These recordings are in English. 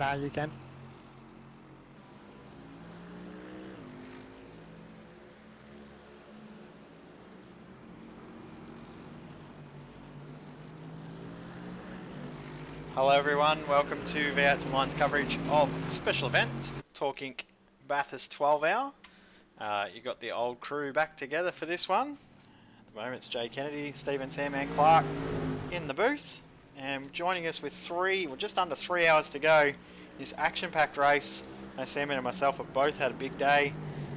No, you can. Hello everyone, welcome to V8 Online's coverage of special event, TorqueInc Bathurst 12 hour. You got the old crew back together for this one. At the moment it's Jay Kennedy, Stephen Sam and Clark in the booth. And joining us with just under 3 hours to go, this action-packed race. Sam and myself have both had a big day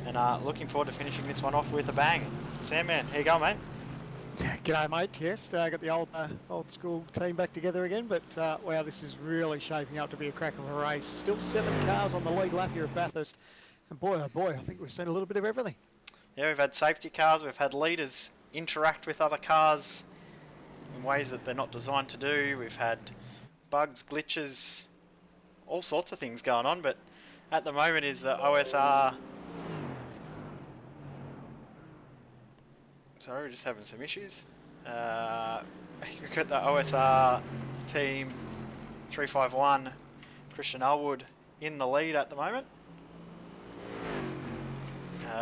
and are looking forward to finishing this one off with a bang. Sam, man, how you going, mate? G'day, mate. Yes, I got the old school team back together again. But wow, this is really shaping up to be a crack of a race. Still 7 cars on the lead lap here at Bathurst, and boy, oh boy, I think we've seen a little bit of everything. Yeah, we've had safety cars, we've had leaders interact with other cars in ways that they're not designed to do. We've had bugs, glitches, all sorts of things going on, but at the moment is the OSR. Sorry, we're just having some issues. We've got the OSR team 351, Christian Elwood in the lead at the moment.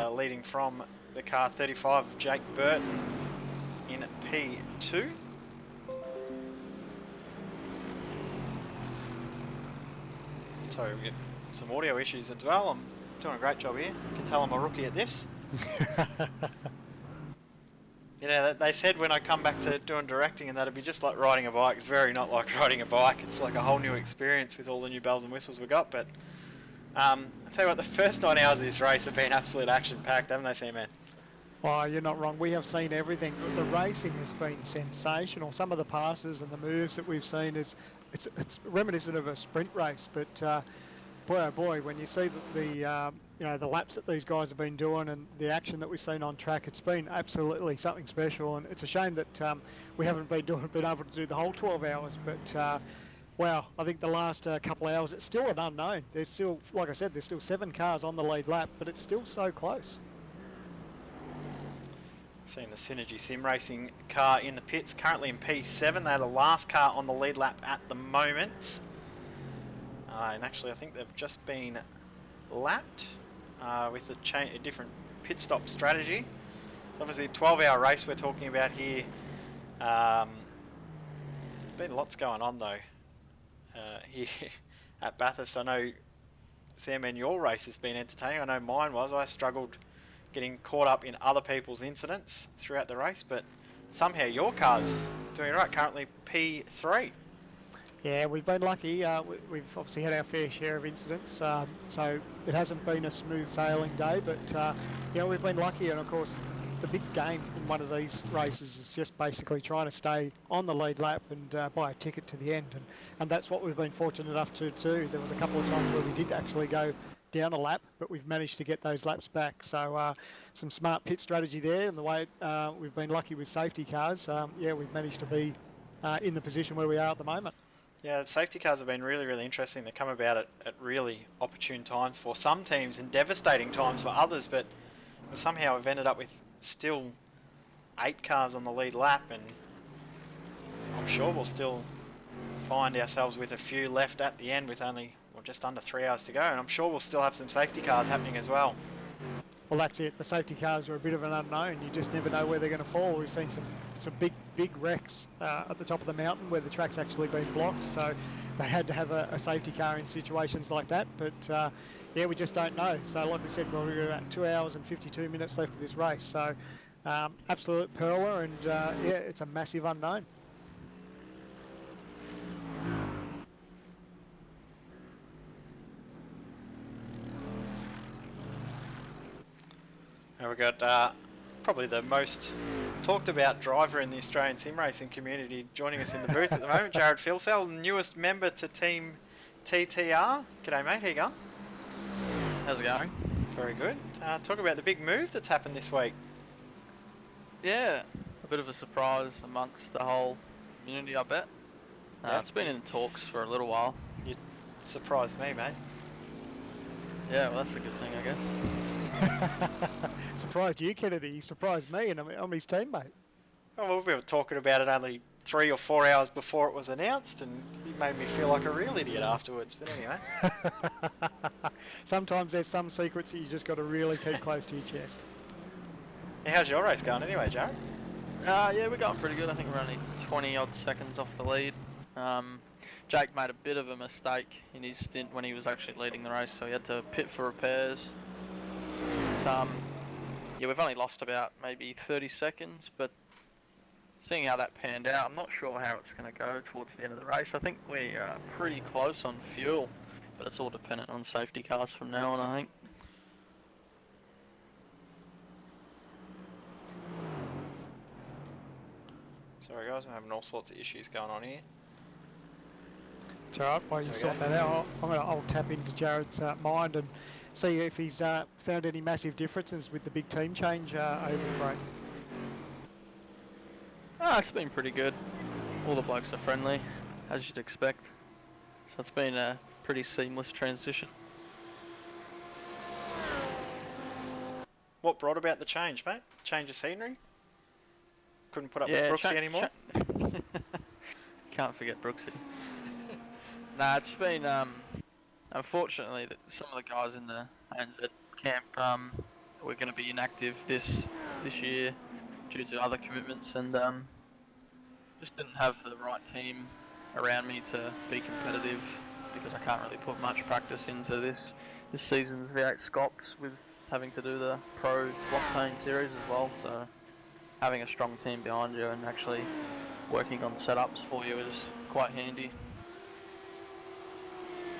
Leading from the car 35, Jake Burton in P2. Sorry, we get some audio issues as well. I'm doing a great job here. You can tell I'm a rookie at this. You know, they said when I come back to doing directing and that'd be just like riding a bike. It's very not like riding a bike. It's like a whole new experience with all the new bells and whistles we got. But I'll tell you what, the first 9 hours of this race have been absolute action-packed, haven't they, Sam-Man? Well, you're not wrong. We have seen everything. The racing has been sensational. Some of the passes and the moves that we've seen it's reminiscent of a sprint race. But boy, oh boy, when you see the laps that these guys have been doing and the action that we've seen on track, it's been absolutely something special. And it's a shame that we haven't been able to do the whole 12 hours. But wow, I think the last couple of hours, it's still an unknown. There's still, like I said, there's still 7 cars on the lead lap, but it's still so close. Seeing the Synergy Sim Racing car in the pits, currently in P7. They're the last car on the lead lap at the moment. And actually, I think they've just been lapped with a different pit stop strategy. It's obviously a 12-hour race we're talking about here. There's been lots going on though here at Bathurst. I know, Sam, and your race has been entertaining. I know mine was. I struggled getting caught up in other people's incidents throughout the race, but somehow your car's doing right, currently P3. Yeah, we've been lucky. We've obviously had our fair share of incidents, so it hasn't been a smooth sailing day, but we've been lucky. And of course, the big game in one of these races is just basically trying to stay on the lead lap and buy a ticket to the end, and that's what we've been fortunate enough to do. There was a couple of times where we did actually go down a lap, but we've managed to get those laps back. So some smart pit strategy there, and the way we've been lucky with safety cars, we've managed to be in the position where we are at the moment. Yeah, safety cars have been really, really interesting. They come about at really opportune times for some teams and devastating times for others, but somehow we've ended up with still 8 cars on the lead lap, and I'm sure we'll still find ourselves with a few left at the end with only just under 3 hours to go, and I'm sure we'll still have some safety cars happening as well. Well, that's it. The safety cars are a bit of an unknown. You just never know where they're going to fall. We've seen some big wrecks at the top of the mountain where the track's actually been blocked, so they had to have a safety car in situations like that. But we just don't know. So like we said, we've got about 2 hours and 52 minutes left of this race. So absolute perler, and it's a massive unknown. And we've got probably the most talked about driver in the Australian sim racing community joining us in the booth at the moment, Jared Philsell, newest member to Team TTR. G'day mate, how you going? How's it going? Very good. Talk about the big move that's happened this week. Yeah, a bit of a surprise amongst the whole community, I bet. It's been in talks for a little while. You surprised me, mate. Yeah, well, that's a good thing, I guess. Surprised you, Kennedy. You surprised me, and I'm his teammate. Oh, well, we were talking about it only 3 or 4 hours before it was announced, and he made me feel like a real idiot afterwards. But anyway. Sometimes there's some secrets that you just got to really keep close to your chest. How's your race going anyway, Jared? Yeah, we're going pretty good. I think we're only 20 odd seconds off the lead. Jake made a bit of a mistake in his stint when he was actually leading the race, so he had to pit for repairs. But, yeah, we've only lost about maybe 30 seconds, but seeing how that panned out, I'm not sure how it's going to go towards the end of the race. I think we're pretty close on fuel, but it's all dependent on safety cars from now on, I think. Sorry guys, I'm having all sorts of issues going on here. It's all right, while you sort that out, I'll tap into Jared's mind and see if he's found any massive differences with the big team change over the break. It's been pretty good. All the blokes are friendly, as you'd expect. So it's been a pretty seamless transition. What brought about the change, mate? Change of scenery? Couldn't put up with Brooksy anymore? Can't forget Brooksy. Nah, it's been, unfortunately, some of the guys in the ANZ camp were going to be inactive this year due to other commitments, and just didn't have the right team around me to be competitive, because I can't really put much practice into this season's V8 Scops with having to do the Pro Blockchain series as well, so having a strong team behind you and actually working on setups for you is quite handy.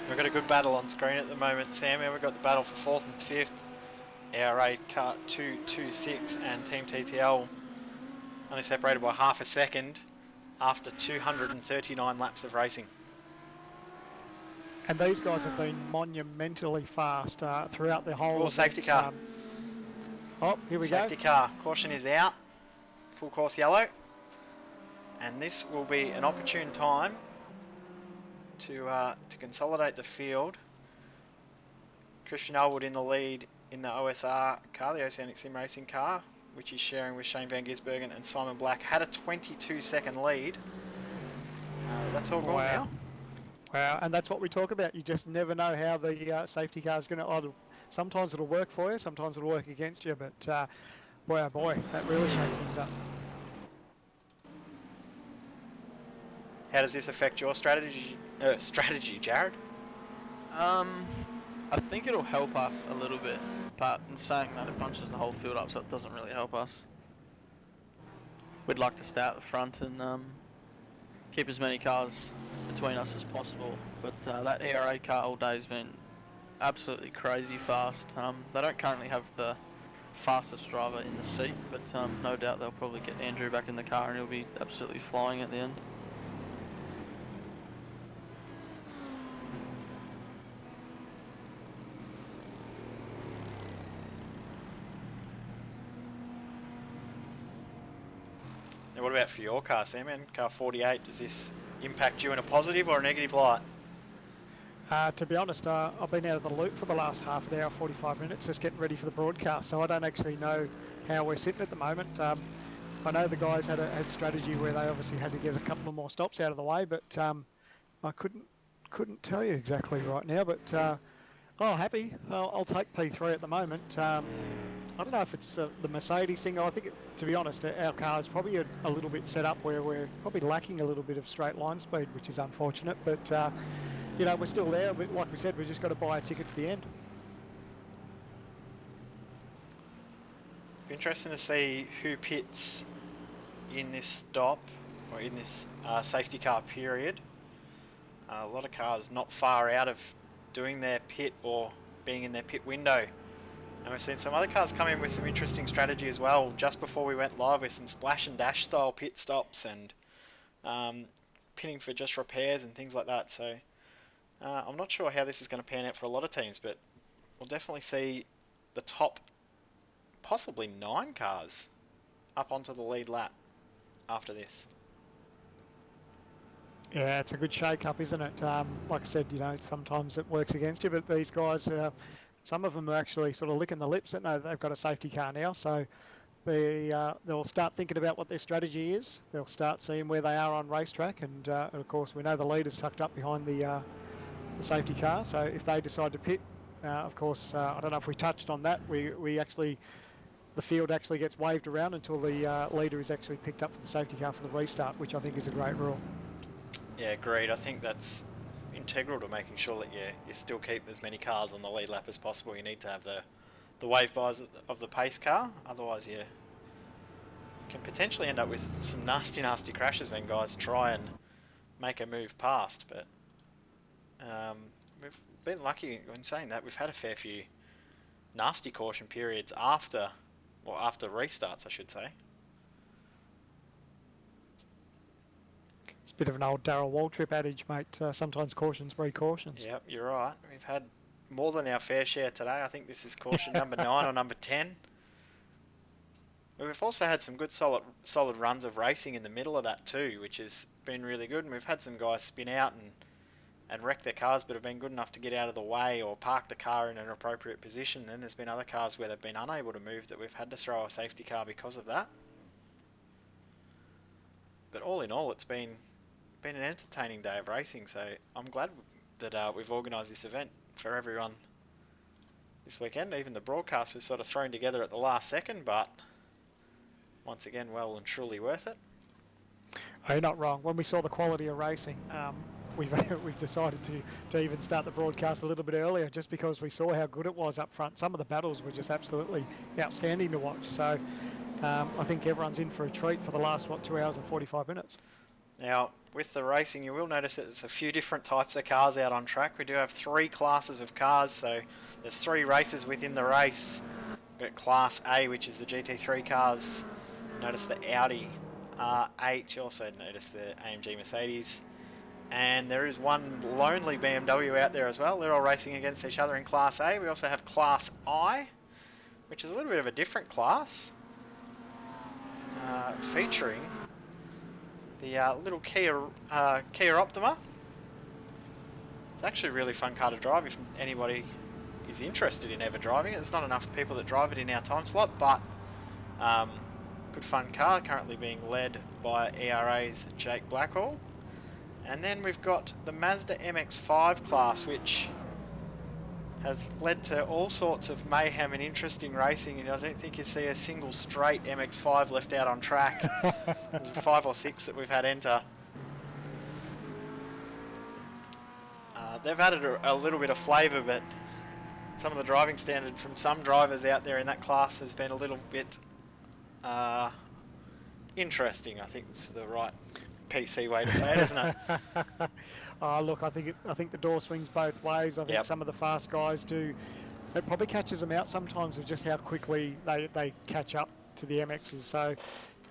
We've got a good battle on screen at the moment, Sam. We've got the battle for 4th and 5th. ARA Car 226 and Team TTL only separated by half a second after 239 laps of racing. And these guys have been monumentally fast throughout the whole. Safety car. Oh, here we go. Safety car. Caution is out. Full course yellow. And this will be an opportune time to consolidate the field. Christian Elwood in the lead in the OSR car, the Oceanic Sim Racing car, which he's sharing with Shane Van Gisbergen and Simon Black, had a 22-second lead. That's all gone now. Wow, and that's what we talk about. You just never know how the safety car is going to. Sometimes it'll work for you, sometimes it'll work against you, but boy, oh boy, that really shakes things up. How does this affect your strategy, Jared? I think it'll help us a little bit, but in saying that, it bunches the whole field up, so it doesn't really help us. We'd like to stay at the front and keep as many cars between us as possible, but that ERA car all day has been absolutely crazy fast. They don't currently have the fastest driver in the seat, but no doubt they'll probably get Andrew back in the car and he'll be absolutely flying at the end. Now what about for your car, Sam? And car 48, does this impact you in a positive or a negative light? To be honest, I've been out of the loop for the last half an hour, 45 minutes, just getting ready for the broadcast, so I don't actually know how we're sitting at the moment. I know the guys had strategy where they obviously had to get a couple of more stops out of the way, but I couldn't tell you exactly right now. But happy. I'll take P3 at the moment. I don't know if it's the Mercedes thing. I think, to be honest, our car is probably a little bit set up where we're probably lacking a little bit of straight line speed, which is unfortunate. But we're still there. But like we said, we've just got to buy a ticket to the end. Be interesting to see who pits in this stop or in this safety car period. A lot of cars not far out of doing their pit or being in their pit window. And we've seen some other cars come in with some interesting strategy as well just before we went live with some splash and dash style pit stops and pitting for just repairs and things like that. So I'm not sure how this is going to pan out for a lot of teams, but we'll definitely see the top possibly 9 cars up onto the lead lap after this. Yeah, it's a good shake-up, isn't it? Like I said, sometimes it works against you, but these guys, some of them are actually sort of licking the lips that know they've got a safety car now. So they'll start thinking about what their strategy is. They'll start seeing where they are on racetrack, and of course we know the leader's tucked up behind the safety car. So if they decide to pit, of course, I don't know if we touched on that. We actually, the field actually gets waved around until the leader is actually picked up for the safety car for the restart, which I think is a great rule. Yeah, agreed. I think that's integral to making sure that you still keep as many cars on the lead lap as possible. You need to have the wave bys of the pace car, otherwise you can potentially end up with some nasty crashes when guys try and make a move past. But we've been lucky in saying that. We've had a fair few nasty caution periods after restarts, I should say. It's a bit of an old Darrell Waltrip adage, mate. Sometimes cautions breed cautions. Yep, you're right. We've had more than our fair share today. I think this is caution number 9 or number 10. But we've also had some good solid runs of racing in the middle of that too, which has been really good. And we've had some guys spin out and wreck their cars, but have been good enough to get out of the way or park the car in an appropriate position. Then there's been other cars where they've been unable to move that we've had to throw a safety car because of that. But all in all, it's been an entertaining day of racing, so I'm glad that we've organised this event for everyone this weekend. Even the broadcast was sort of thrown together at the last second, but once again, well and truly worth it. Oh, you're not wrong. When we saw the quality of racing, we've decided to even start the broadcast a little bit earlier, just because we saw how good it was up front. Some of the battles were just absolutely outstanding to watch. So I think everyone's in for a treat for the last 2 hours and 45 minutes. Now, with the racing, you will notice that there's a few different types of cars out on track. We do have 3 classes of cars, so there's 3 races within the race. We've got Class A, which is the GT3 cars. Notice the Audi R8. You also notice the AMG Mercedes. And there is one lonely BMW out there as well. They're all racing against each other in Class A. We also have Class I, which is a little bit of a different class, featuring the little Kia Optima. It's actually a really fun car to drive if anybody is interested in ever driving it. There's not enough people that drive it in our time slot, but good fun car, currently being led by ERA's Jake Blackhall. And then we've got the Mazda MX-5 class, which has led to all sorts of mayhem and interesting racing, and I don't think you see a single straight MX-5 left out on track. There's 5 or 6 that we've had enter. They've added a little bit of flavour, but some of the driving standard from some drivers out there in that class has been a little bit interesting. I think it's the right PC way to say it, isn't it? Look, I think the door swings both ways. I think some of the fast guys do. It probably catches them out sometimes with just how quickly they catch up to the MXs. So,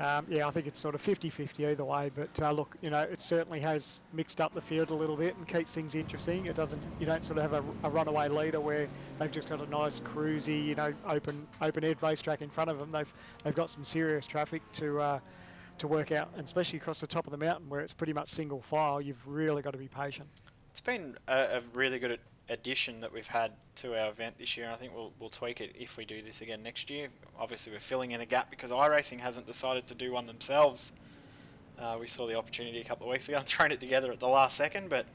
I think it's sort of 50-50 either way. But look, it certainly has mixed up the field a little bit and keeps things interesting. It doesn't. You don't sort of have a runaway leader where they've just got a nice cruisy, open-air racetrack in front of them. They've got some serious traffic to work out, and especially across the top of the mountain where it's pretty much single file. You've really got to be patient. It's been a really good addition that we've had to our event this year, and I think we'll tweak it if we do this again next year. Obviously we're filling in a gap because iRacing hasn't decided to do one themselves. We saw the opportunity a couple of weeks ago and thrown it together at the last second, but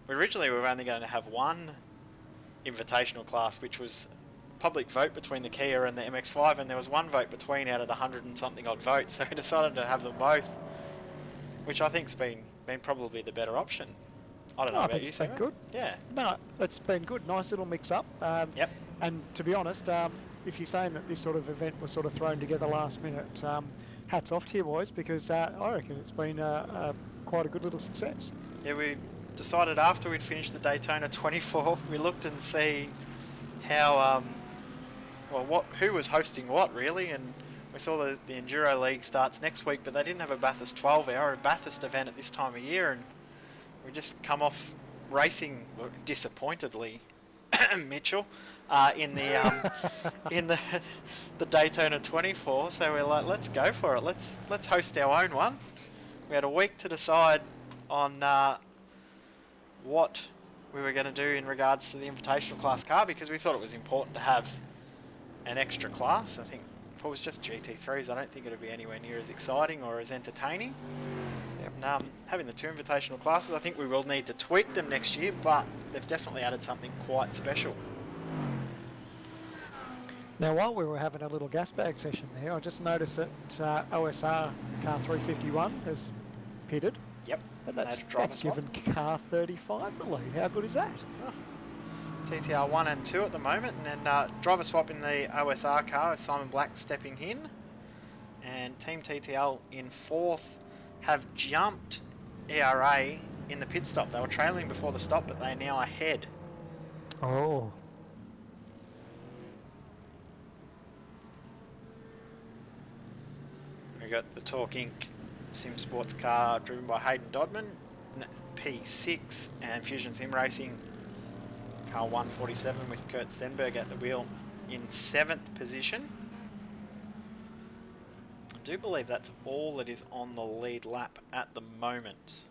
originally we were only going to have one invitational class, which was public vote between the Kia and the MX-5, and there was one vote between out of the 100 and something odd votes, so we decided to have them both, which I think's been probably the better option. I don't know about you, Sam. It's been good. Yeah. No, it's been good. Nice little mix-up. Yep. And to be honest, if you're saying that this sort of event was sort of thrown together last minute, hats off to you boys, because I reckon it's been quite a good little success. Yeah, we decided after we'd finished the Daytona 24, we looked and see how who was hosting what really, and we saw the Enduro League starts next week, but they didn't have a Bathurst 12-hour, a Bathurst event at this time of year, and we just come off racing disappointedly, Mitchell, in the Daytona 24. So we're like, let's go for it. Let's host our own one. We had a week to decide on what we were going to do in regards to the invitational class car, because we thought it was important to have an extra class. I think if it was just GT3s, I don't think it would be anywhere near as exciting or as entertaining. Yep. And having the 2 invitational classes, I think we will need to tweak them next year, but they've definitely added something quite special. Now, while we were having a little gas bag session there, I just noticed that OSR car 351 has pitted. Yep. And They had that's a driver swap. given car 35 the lead. How good is that? TTR 1 and 2 at the moment, and then driver swap in the OSR car with Simon Black stepping in. And Team TTL in 4th have jumped ERA in the pit stop. They were trailing before the stop, but they're now ahead. Oh. We've got the TorqueInc Sim Sports car driven by Hayden Dodman, P6, and Fusion Sim Racing car 147 with Kurt Stenberg at the wheel in 7th position. I do believe that's all that is on the lead lap at the moment.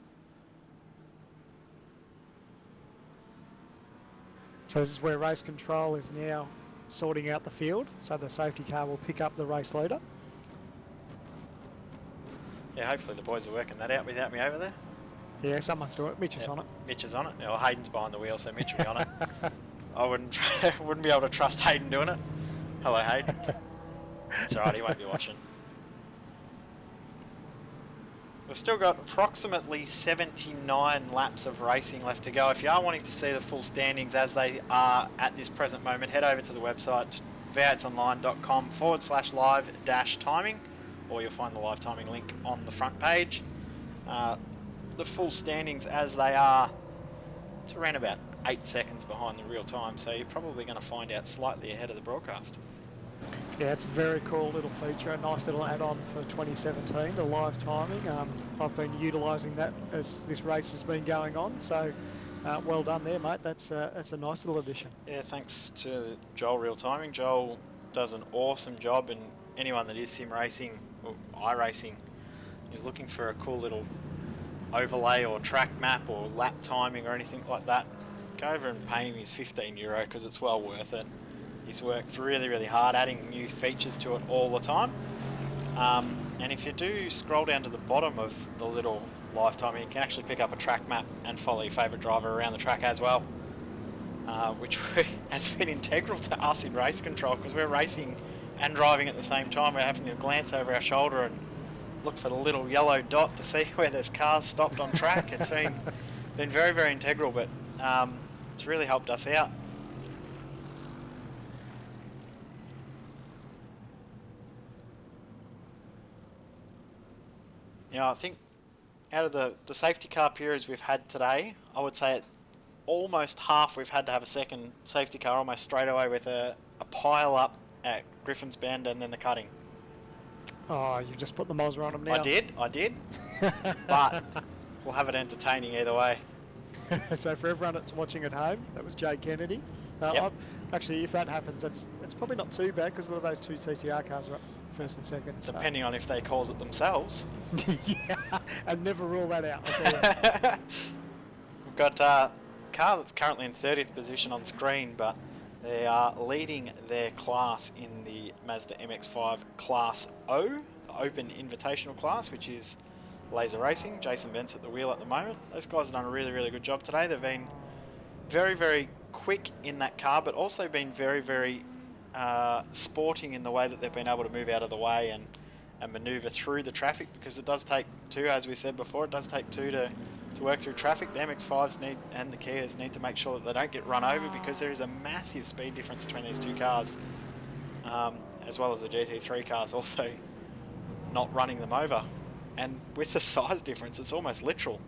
So this is where race control is now sorting out the field. So the safety car will pick up the race leader. Yeah, hopefully the boys are working that out without me over there. Yeah, someone's doing it. Mitch is on it. Mitch is on it. Well, Hayden's behind the wheel, so Mitch will be on it. I wouldn't be able to trust Hayden doing it. Hello, Hayden. It's alright, he won't be watching. We've still got approximately 79 laps of racing left to go. If you are wanting to see the full standings as they are at this present moment, head over to the website v8online.com/live-timing, or you'll find the live timing link on the front page. The full standings as they are, it's around about 8 seconds behind the real time, so you're probably going to find out slightly ahead of the broadcast. Yeah, it's a very cool little feature, a nice little add-on for 2017, the live timing. I've been utilising that as this race has been going on, so well done there, mate. That's a nice little addition. Yeah, thanks to Joel Real Timing. Joel does an awesome job, and anyone that is sim racing or iRacing is looking for a cool little overlay or track map or lap timing or anything like that, go over and pay him his €15 because it's well worth it. He's worked really, really hard adding new features to it all the time. And if you do scroll down to the bottom of the little live timing, you can actually pick up a track map and follow your favourite driver around the track as well, which has been integral to us in race control because we're racing and driving at the same time. We're having to glance over our shoulder and look for the little yellow dot to see where there's cars stopped on track. It's been very, very integral, but it's really helped us out. Yeah, I think out of the safety car periods we've had today, I would say at almost half we've had to have a second safety car almost straight away with a pile up at Griffin's Bend and then the cutting. Oh, you just put the Mozza on them now. I did, but we'll have it entertaining either way. So for everyone that's watching at home, that was Jay Kennedy. Yep. Actually, if that happens, that's probably not too bad because those two TCR cars are up first and second. Depending on if they calls it themselves. Yeah, and never rule that out. We've got a car that's currently in 30th position on screen, but they are leading their class in the Mazda MX-5 Class O, the Open Invitational class, which is laser racing. Jason Bent's at the wheel at the moment. Those guys have done a really, really good job today. They've been very, very quick in that car, but also been very, very sporting in the way that they've been able to move out of the way and manoeuvre through the traffic, because it does take two, as we said before, it does take two to work through traffic. The MX-5s and the Kias need to make sure that they don't get run over, because there is a massive speed difference between these two cars, as well as the GT3 cars also not running them over. And with the size difference, it's almost literal.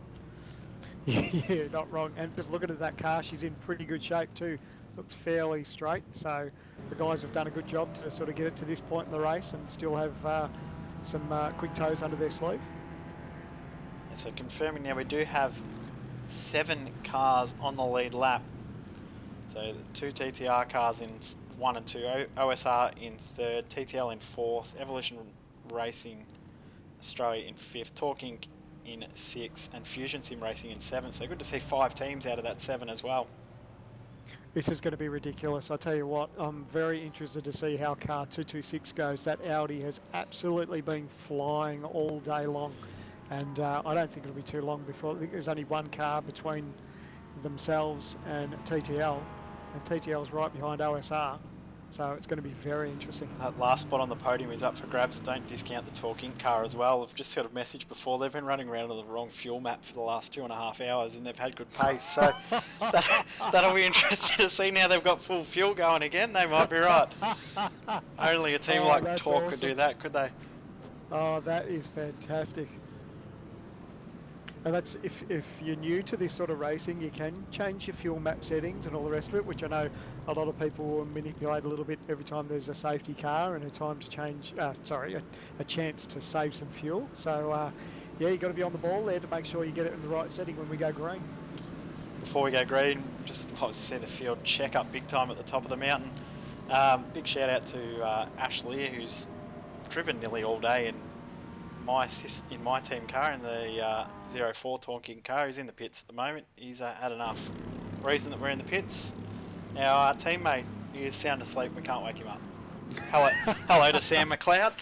Yeah, not wrong. And just looking at that car, she's in pretty good shape too. Looks fairly straight. So the guys have done a good job to sort of get it to this point in the race and still have some quick toes under their sleeve. And so confirming now, we do have 7 cars on the lead lap. So the 2 TTR cars in 1 and 2, OSR in 3rd, TTL in 4th, Evolution Racing Australia in 5th, TorqueInc in 6th, and Fusion Sim Racing in 7th. So good to see 5 teams out of that 7 as well. This is going to be ridiculous. I tell you what, I'm very interested to see how car 226 goes. That Audi has absolutely been flying all day long. And I don't think it'll be too long before. I think there's only one car between themselves and TTL. And TTL's right behind OSR. So it's going to be very interesting. That last spot on the podium is up for grabs. Don't discount the TorqueInc car as well. I've just got a message before. They've been running around on the wrong fuel map for the last 2.5 hours and they've had good pace. So that'll be interesting to see now they've got full fuel going again. They might be right. Only a team like Torque could do that, could they? Oh, that is fantastic. And that's if you're new to this sort of racing, you can change your fuel map settings and all the rest of it, which I know a lot of people will manipulate a little bit every time there's a safety car and a time to change, a chance to save some fuel. So, yeah, you've got to be on the ball there to make sure you get it in the right setting when we go green. Before we go green, just I see the field check up big time at the top of the mountain. Big shout out to Ashley, who's driven nearly all day in my team car, in the 04 TorqueInc car. He's in the pits at the moment. He's had enough reason that we're in the pits. Now our teammate is sound asleep. We can't wake him up. Hello to Sam McLeod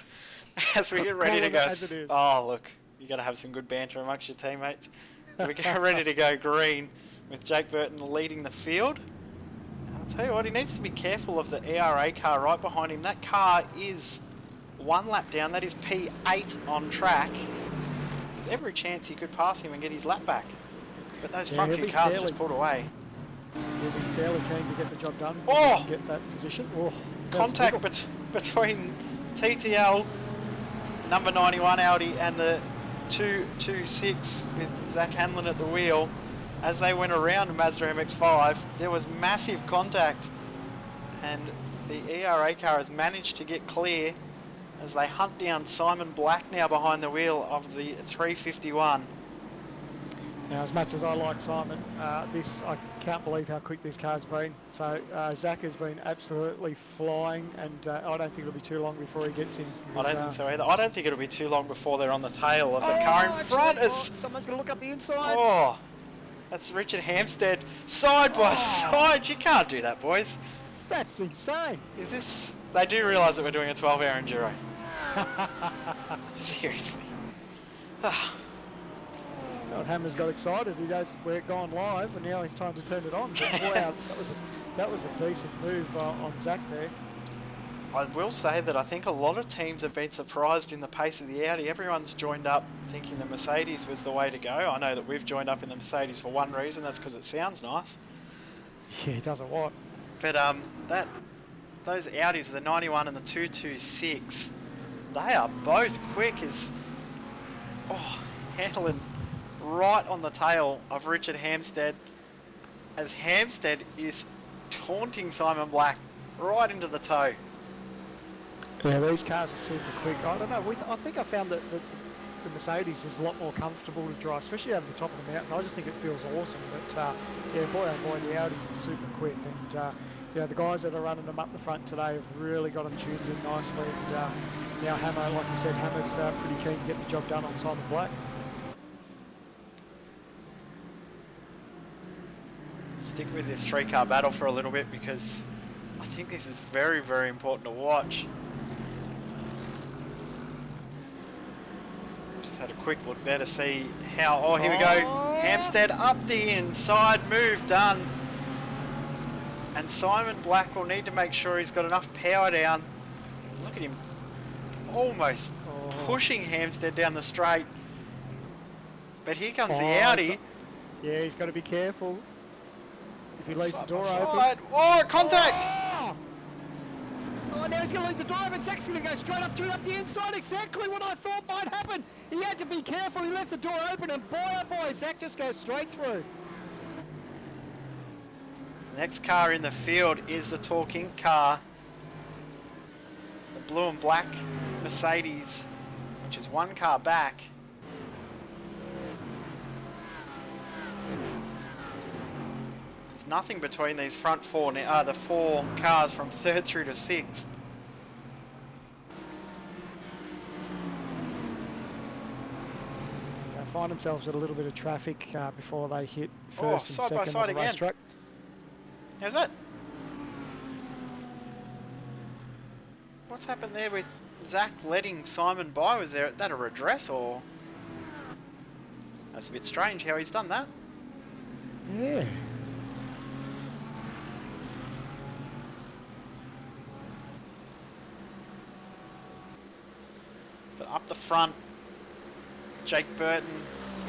as we get ready to go. Oh look, you got to have some good banter amongst your teammates. So we get ready to go green with Jake Burton leading the field. I'll tell you what, he needs to be careful of the ERA car right behind him. That car is one lap down. That is P8 on track. There's every chance he could pass him and get his lap back. But those front few cars just pulled away. He'll be fairly keen to get the job done. Oh! Get that position. Oh, contact between TTL, number 91 Audi, and the 226 with Zach Hanlon at the wheel. As they went around Mazda MX-5, there was massive contact. And the ERA car has managed to get clear as they hunt down Simon Black now behind the wheel of the 351. Now, as much as I like Simon, I can't believe how quick this car's been. So Zach has been absolutely flying, and I don't think it'll be too long before he gets in. I don't think so either. I don't think it'll be too long before they're on the tail of the car in front. Someone's going to look up the inside. Oh, that's Richard Hampstead side by side. You can't do that, boys. That's insane. Is this... They do realise that we're doing a 12-hour enduro. Seriously. God, Hammer's got excited. He knows we're gone live, and now it's time to turn it on. But wow, that was a decent move on Zach there. I will say that I think a lot of teams have been surprised in the pace of the Audi. Everyone's joined up thinking the Mercedes was the way to go. I know that we've joined up in the Mercedes for one reason. That's because it sounds nice. Yeah, it doesn't what. But those Audis, the 91 and the 226, they are both quick as handling right on the tail of Richard Hampstead, as Hampstead is taunting Simon Black right into the toe. Yeah, these cars are super quick. I don't know. I think I found that the Mercedes is a lot more comfortable to drive, especially over the top of the mountain. I just think it feels awesome. But yeah, boy oh boy, the Audis are super quick, and yeah, the guys that are running them up the front today have really got them tuned in nicely. And now Hammer, like you said, Hammer's pretty keen to get the job done on Simon Black. Stick with this three-car battle for a little bit because I think this is very, very important to watch. Just had a quick look there to see how... Oh, here we go. Hampstead up the inside. Move done. And Simon Black will need to make sure he's got enough power down. Look at him almost pushing Hampstead down the straight. But here comes the Audi. Yeah, he's got to be careful. If he leaves the door open. Oh, contact! Oh, now he's going to leave the door open. Zach's going to go straight up the inside. Exactly what I thought might happen. He had to be careful. He left the door open, and boy, oh boy, Zach just goes straight through. Next car in the field is the TorqueInc car. The blue and black Mercedes, which is one car back. There's nothing between these front four now, the four cars from third through to sixth. They find themselves with a little bit of traffic before they hit first and side second by side on the again. racetrack. How's that? What's happened there with Zach letting Simon by? Was that a redress or? That's a bit strange how he's done that. Yeah. But up the front, Jake Burton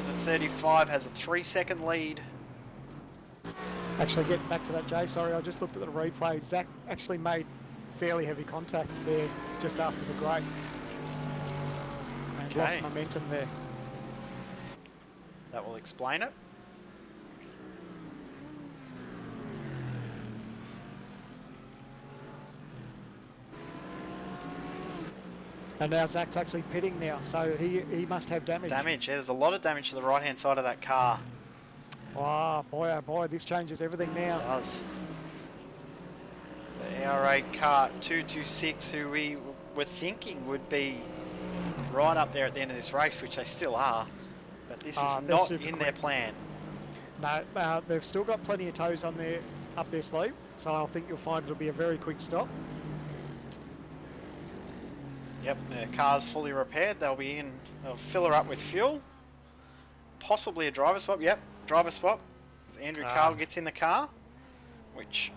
in the 35 has a 3-second lead. Actually, getting back to that, Jay, sorry, I just looked at the replay. Zach actually made fairly heavy contact there just after the break. And lost momentum there. That will explain it. And now Zach's actually pitting now, so he must have damage. Damage, yeah, there's a lot of damage to the right-hand side of that car. Oh boy, this changes everything now. It does. The ARA car 226, who we were thinking would be right up there at the end of this race, which they still are, but this is not in their plan. No, they've still got plenty of toes on up their sleeve, so I think you'll find it'll be a very quick stop. Yep, their car's fully repaired. They'll fill her up with fuel. Possibly a driver swap. Yep, driver swap. Andrew Carl gets in the car, which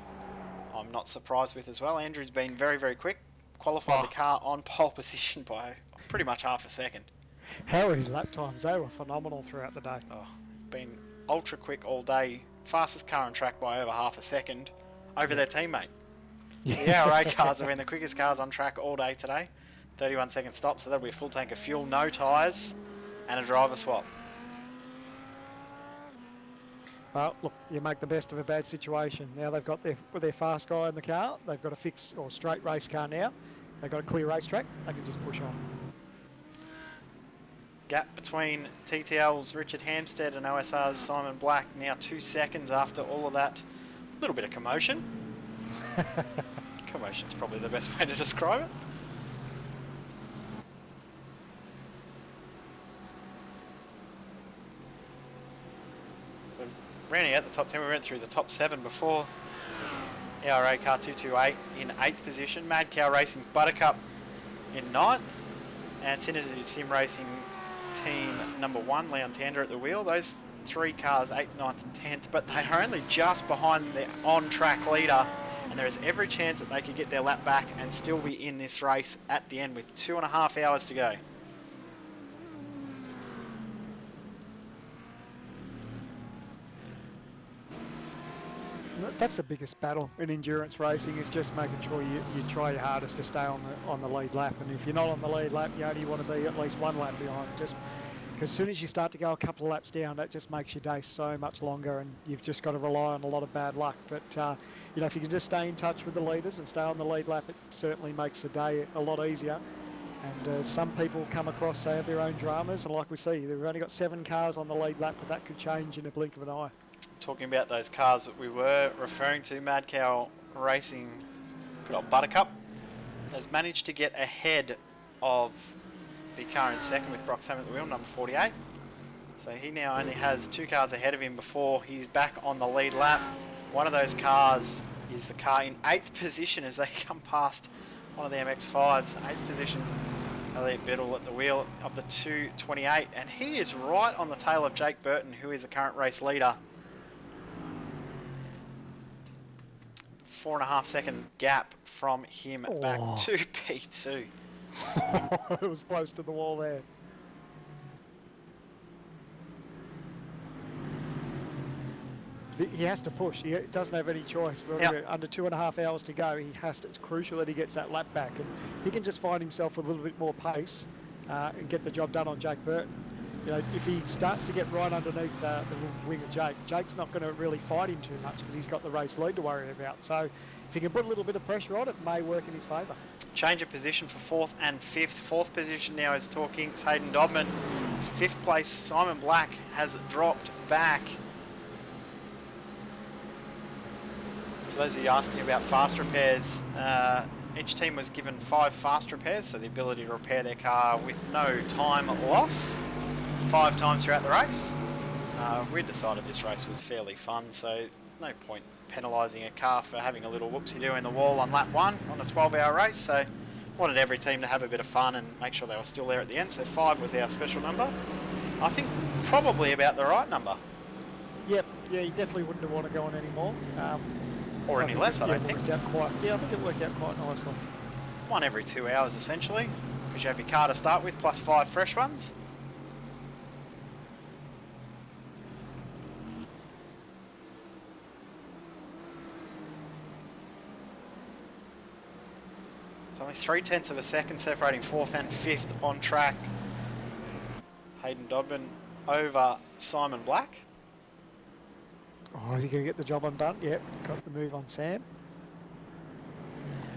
I'm not surprised with as well. Andrew's been very, very quick. Qualified the car on pole position by pretty much half a second. How are his lap times? They were phenomenal throughout the day. Oh, been ultra quick all day. Fastest car on track by over half a second over their teammate. The ARA cars have been the quickest cars on track all day today. 31-second stop, so that'll be a full tank of fuel, no tyres, and a driver swap. Well, look, you make the best of a bad situation. Now they've got their fast guy in the car. They've got a fixed or straight race car now. They've got a clear racetrack. They can just push on. Gap between TTL's Richard Hampstead and OSR's Simon Black now 2 seconds after all of that little bit of commotion. Commotion's probably the best way to describe it. Rounding out the top 10, we went through the top 7 before. ARA car 228 in 8th position. Mad Cow Racing's Buttercup in 9th. And Synergy Sim Racing team number 1, Leon Tander at the wheel. Those 3 cars, 8th, 9th and 10th, but they're only just behind the on-track leader. And there is every chance that they could get their lap back and still be in this race at the end with 2.5 hours to go. That's the biggest battle in endurance racing, is just making sure you try your hardest to stay on the lead lap. And if you're not on the lead lap, you only want to be at least 1 lap behind. Just because as soon as you start to go a couple of laps down, that just makes your day so much longer, and you've just got to rely on a lot of bad luck. But you know, if you can just stay in touch with the leaders and stay on the lead lap, it certainly makes the day a lot easier. And some people come across, they have their own dramas, and like we see, they've only got 7 cars on the lead lap, but that could change in a blink of an eye. Talking about those cars that we were referring to, Mad Cow Racing, good old Buttercup, has managed to get ahead of the car in second with Broxham at the wheel, number 48. So he now only has 2 cars ahead of him before he's back on the lead lap. One of those cars is the car in 8th position as they come past one of the MX-5s. 8th position, Elliot Biddle at the wheel of the 228, and he is right on the tail of Jake Burton, who is the current race leader. 4.5 second gap from him back to P2. It was close to the wall there. He has to push. He doesn't have any choice. Under 2.5 hours to go, it's crucial that he gets that lap back, and he can just find himself with a little bit more pace and get the job done on Jake Burton. You know, if he starts to get right underneath the wing of Jake's not going to really fight him too much because he's got the race lead to worry about. So if he can put a little bit of pressure on it, may work in his favour. Change of position for 4th and 5th. 4th position now is TorqueInc's Hayden Dodman. 5th place, Simon Black has dropped back. For those of you asking about fast repairs, each team was given 5 fast repairs, so the ability to repair their car with no time loss 5 times throughout the race. We decided this race was fairly fun, so there's no point penalising a car for having a little whoopsie-doo in the wall on lap 1 on a 12-hour race, so wanted every team to have a bit of fun and make sure they were still there at the end. So 5 was our special number. I think probably about the right number. Yep, yeah, you definitely wouldn't want to go on any more. Or any less, I don't think. I think it worked out quite nicely. 1 every 2 hours essentially, because you have your car to start with, plus 5 fresh ones. It's only 0.3 of a second separating 4th and 5th on track. Hayden Dodman over Simon Black. Oh, is he going to get the job undone? Yep, got the move on Sam.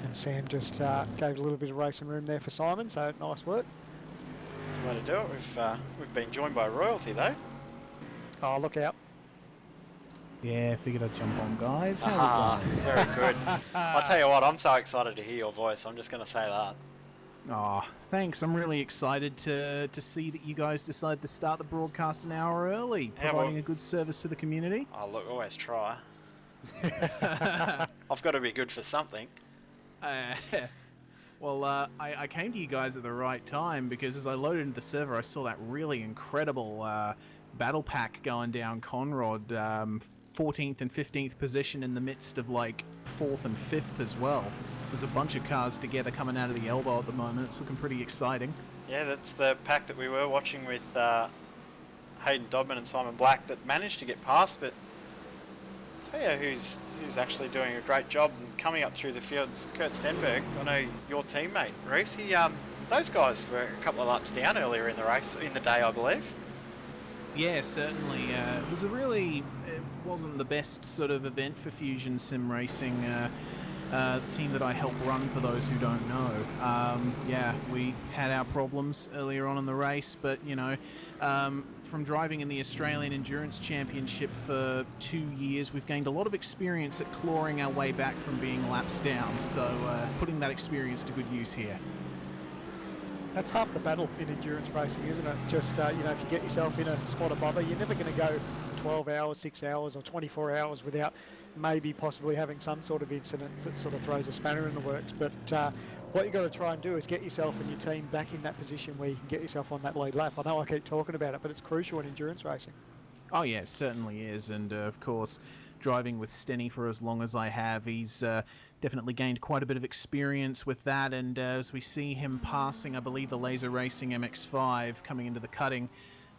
And Sam just gave a little bit of racing room there for Simon, so nice work. That's the way to do it. We've been joined by royalty though. Oh, look out. Yeah, figured I'd jump on, guys. How we going? Very good. I'll tell you what, I'm so excited to hear your voice. I'm just going to say that. Oh, thanks. I'm really excited to see that you guys decided to start the broadcast an hour early, Yeah, providing a good service to the community. Oh, look, always try. I've got to be good for something. Well, I came to you guys at the right time because as I loaded into the server, I saw that really incredible battle pack going down Conrod, 14th and 15th position in the midst of like 4th and 5th as well. There's a bunch of cars together coming out of the elbow at the moment. It's looking pretty exciting. Yeah, that's the pack that we were watching with Hayden Dodman and Simon Black that managed to get past, but I'll tell you who's actually doing a great job and coming up through the fields, Kurt Stenberg. I know your teammate, Reese. Those guys were a couple of laps down earlier in the race, in the day, I believe. Yeah, certainly. It wasn't the best sort of event for Fusion Sim Racing. The team that I help run, for those who don't know. Yeah, we had our problems earlier on in the race, but you know, from driving in the Australian Endurance Championship for 2 years, we've gained a lot of experience at clawing our way back from being laps down, so putting that experience to good use here. That's half the battle in endurance racing, isn't it? Just, you know, if you get yourself in a spot above it, you're never going to go 12 hours, 6 hours or 24 hours without maybe possibly having some sort of incident that sort of throws a spanner in the works. But what you've got to try and do is get yourself and your team back in that position where you can get yourself on that lead lap. I know I keep talking about it, but it's crucial in endurance racing. Oh yeah, it certainly is. And of course, driving with Stenny for as long as I have, he's definitely gained quite a bit of experience with that. And as we see him passing, I believe, the Laser Racing MX-5 coming into the cutting,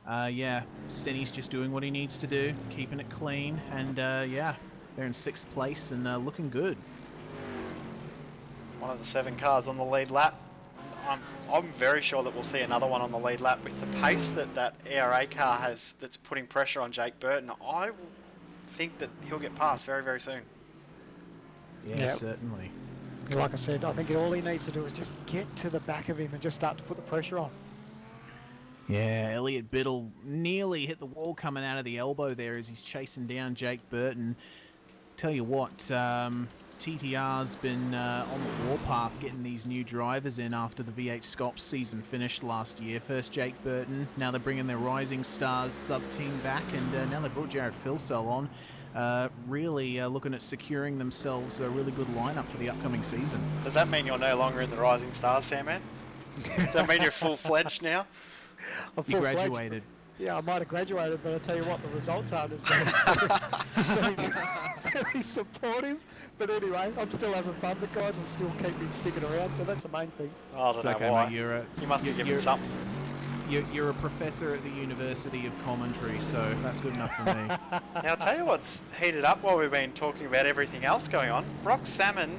yeah, Stenny's just doing what he needs to do, keeping it clean. And yeah, they're in 6th place and looking good. One of the 7 cars on the lead lap. I'm very sure that we'll see another one on the lead lap with the pace that ARA car has that's putting pressure on Jake Burton. I think that he'll get past very, very soon. Yeah, Yep. certainly. Like I said, I think all he needs to do is just get to the back of him and just start to put the pressure on. Yeah, Elliot Biddle nearly hit the wall coming out of the elbow there as he's chasing down Jake Burton. Tell you what, TTR's been on the warpath getting these new drivers in after the V8 Scops season finished last year. First Jake Burton, now they're bringing their Rising Stars sub-team back, and now they've brought Jared Filsell on. Really looking at securing themselves a really good lineup for the upcoming season. Does that mean you're no longer in the Rising Stars, Sandman? Does that mean you're full-fledged now? I'm You full-fledged. graduated. Yeah, I might have graduated, but I tell you what, the results aren't as bad. Very supportive, but anyway, I'm still having fun. The guys will still keep me sticking around, so that's the main thing. Oh, I don't It's know okay, why. mate. You must be given something. You're a professor at the University of Commentary, so that's good enough for me. Now, I'll tell you what's heated up while we've been talking about everything else going on. Brock Salmon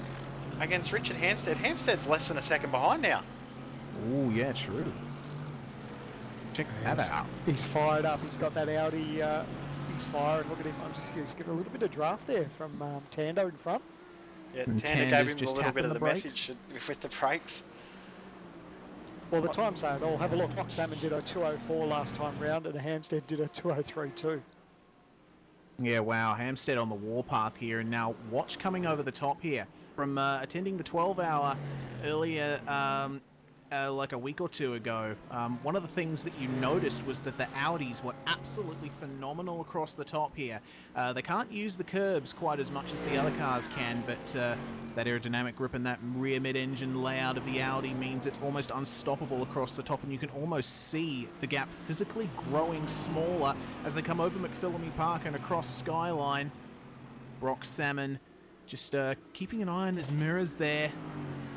against Richard Hampstead. Hampstead's less than a second behind now. Oh, yeah, true. Check that out. He's fired up. He's got that Audi. He's firing. Look at him. He's getting a little bit of draft there from Tando in front. Yeah, And Tander Tander's gave him a just little bit tapping of the the brakes. message with the brakes. Well, the time say it all. Have a look. Rock Salmon did a 2:04 last time round, and Hampstead did a 2:03.2. Yeah, wow. Hampstead on the warpath here, and now watch coming over the top here. From attending the 12-hour earlier, like a week or two ago, one of the things that you noticed was that the Audis were absolutely phenomenal across the top here. They can't use the curbs quite as much as the other cars can, but that aerodynamic grip and that rear mid-engine layout of the Audi means it's almost unstoppable across the top, and you can almost see the gap physically growing smaller as they come over McPhillamy Park and across Skyline. Brock Salmon just keeping an eye on his mirrors there.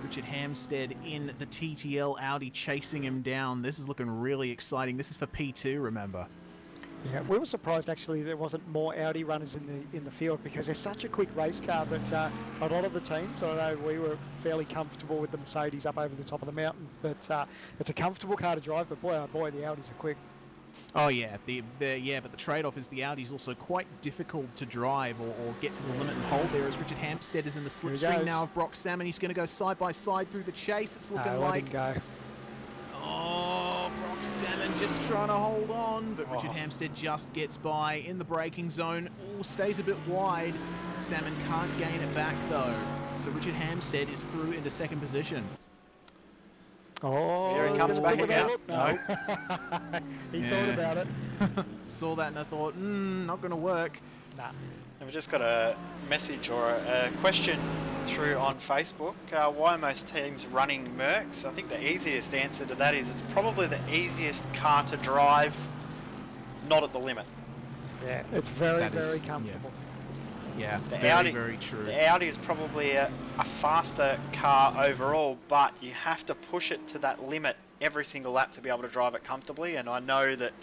Richard Hampstead in the TTL Audi chasing him down. This is looking really exciting. This is for P2, remember. Yeah, we were surprised actually there wasn't more Audi runners in the field, because they're such a quick race car. But a lot of the teams, I know we were fairly comfortable with the Mercedes up over the top of the mountain. But it's a comfortable car to drive. But boy, oh boy, the Audis are quick. Oh yeah, but the trade-off is the Audi's also quite difficult to drive or get to the limit and hold there, as Richard Hampstead is in the slipstream now of Brock Salmon. He's going to go side by side through the chase. It's looking like... Let him go. Oh, Brock Salmon just trying to hold on, but Richard Hampstead just gets by in the braking zone. Oh, stays a bit wide. Salmon can't gain it back though, so Richard Hampstead is through into second position. Oh, here he comes back again. No. He thought about it. Saw that and I thought, not going to work. Nah. And we've just got a message or a question through on Facebook. Why are most teams running Mercs? I think the easiest answer to that is it's probably the easiest car to drive, not at the limit. Yeah, it's very comfortable. Yeah, The very, Audi, very true. The Audi is probably a faster car overall, but you have to push it to that limit every single lap to be able to drive it comfortably. And I know that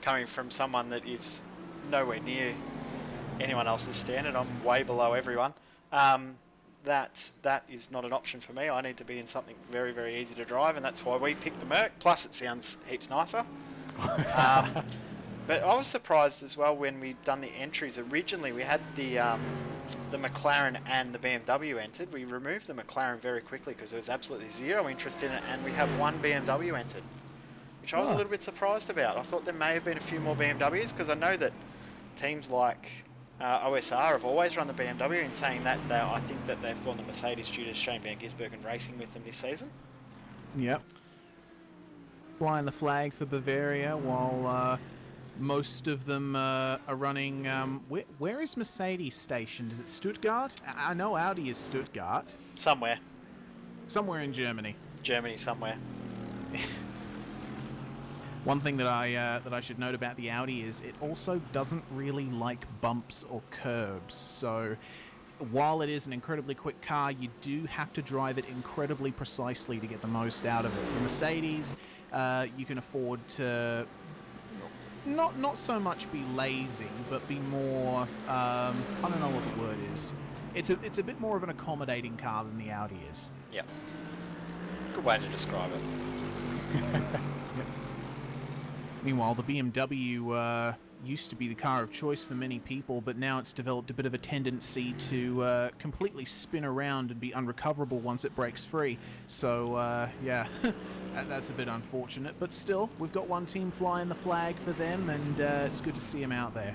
coming from someone that is nowhere near anyone else's standard, I'm way below everyone, that is not an option for me. I need to be in something very, very easy to drive, and that's why we picked the Merc. Plus, it sounds heaps nicer. But I was surprised as well when we'd done the entries. Originally, we had the McLaren and the BMW entered. We removed the McLaren very quickly because there was absolutely zero interest in it, and we have one BMW entered, which I was a little bit surprised about. I thought there may have been a few more BMWs, because I know that teams like OSR have always run the BMW, in saying that I think that they've gone the Mercedes due to Shane Van Gisbergen racing with them this season. Yep. Flying the flag for Bavaria while... most of them are running... where is Mercedes stationed? Is it Stuttgart? I know Audi is Stuttgart. Somewhere. Somewhere in Germany. Germany somewhere. One thing that I should note about the Audi is it also doesn't really like bumps or curbs. So while it is an incredibly quick car, you do have to drive it incredibly precisely to get the most out of it. The Mercedes, you can afford to... Not so much be lazy, but be more, I don't know what the word is. It's a bit more of an accommodating car than the Audi is. Yep. Good way to describe it. Yep. Meanwhile, the BMW used to be the car of choice for many people, but now it's developed a bit of a tendency to completely spin around and be unrecoverable once it breaks free. So, yeah, that's a bit unfortunate. But still, we've got one team flying the flag for them, and it's good to see them out there.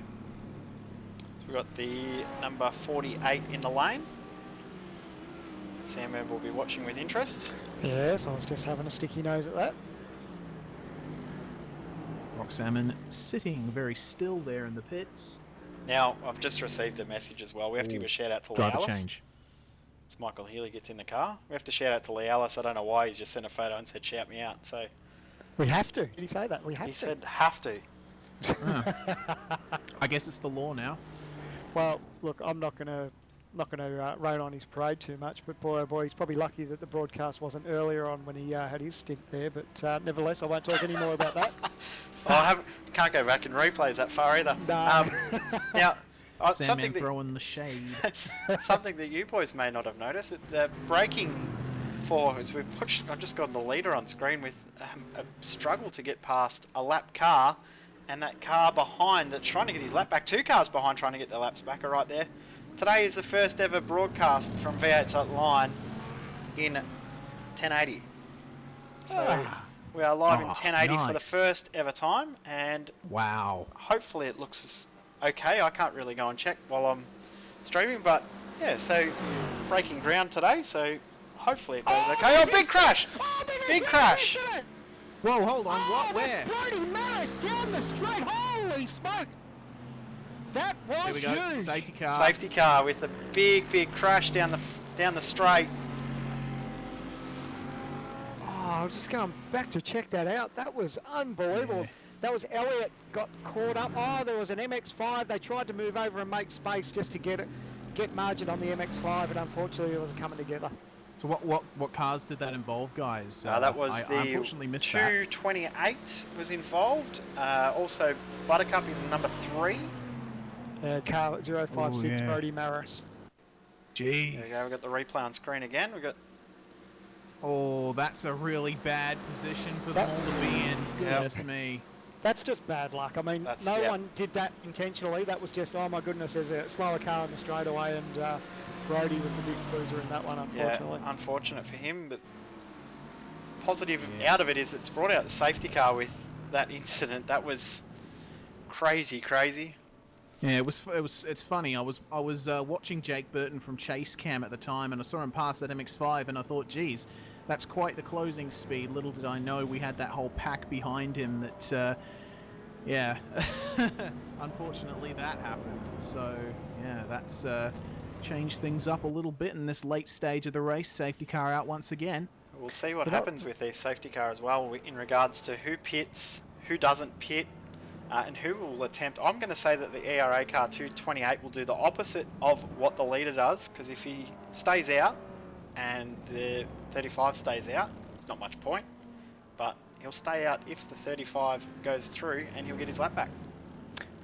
So we've got the number 48 in the lane. Sam will be watching with interest. Yes, I was just having a sticky nose at that. Rock Salmon sitting very still there in the pits. Now, I've just received a message as well. We have to give a shout out to Lee Driver Alice. change. As Michael Healy gets in the car. We have to shout out to Lee Alice. I don't know why he's just sent a photo and said shout me out. So We have to. Did he say that? We have he to. said have to. I guess it's the law now. Well, look, I'm not going to rain on his parade too much, but boy, oh boy, he's probably lucky that the broadcast wasn't earlier on when he had his stint there. But nevertheless, I won't talk any more about that. Can't go back and replays that far either. No. Now, Sandman throwing the shade. something that you boys may not have noticed, the braking for as I've just got the leader on screen with a struggle to get past a lap car, and that car behind that's trying to get his lap back. Two cars behind trying to get their laps back are right there. Today is the first ever broadcast from V8's Online in 1080. So we are live in 1080 for the nice. first ever time, and Wow. hopefully it looks okay. I can't really go and check while I'm streaming, but yeah, so breaking ground today, so Hopefully it goes okay. Oh, big crash! Big crash! Whoa, hold on. What? Where? Brody Maris down the straight. Holy smoke! That was There we go. huge. Safety car. Safety car with a big crash down the straight. Oh, I was just going back to check that out. That was unbelievable. Yeah. That was Elliott got caught up. Oh, there was an MX-5. They tried to move over and make space just to get margin on the MX-5, and unfortunately it wasn't coming together. So what cars did that involve, guys? That was I the unfortunately missed that. 228 was involved. Also Buttercup in number 3. Car 056, Oh, yeah. Brody Maris. Jeez. There we go. We've got the replay on screen again. We've got Oh, that's a really bad position for them all to be in. Goodness me. That's just bad luck. I mean, That's- no yeah. one did that intentionally. That was just, oh my goodness, there's a slower car on the straightaway, and Brody was the big loser in that one, unfortunately. yeah, unfortunate for him, but positive out of it is it's brought out the safety car with that incident. That was crazy. Yeah, it's funny. I was watching Jake Burton from Chase Cam at the time, and I saw him pass that MX-5, and I thought, geez, that's quite the closing speed. Little did I know we had that whole pack behind him. That, yeah, unfortunately that happened. So yeah, that's changed things up a little bit in this late stage of the race. Safety car out once again. We'll see what happens with their safety car as well in regards to who pits, who doesn't pit, and who will attempt. I'm going to say that the ERA car 228 will do the opposite of what the leader does, because if he stays out and the 35 stays out, it's not much point, but he'll stay out if the 35 goes through and he'll get his lap back.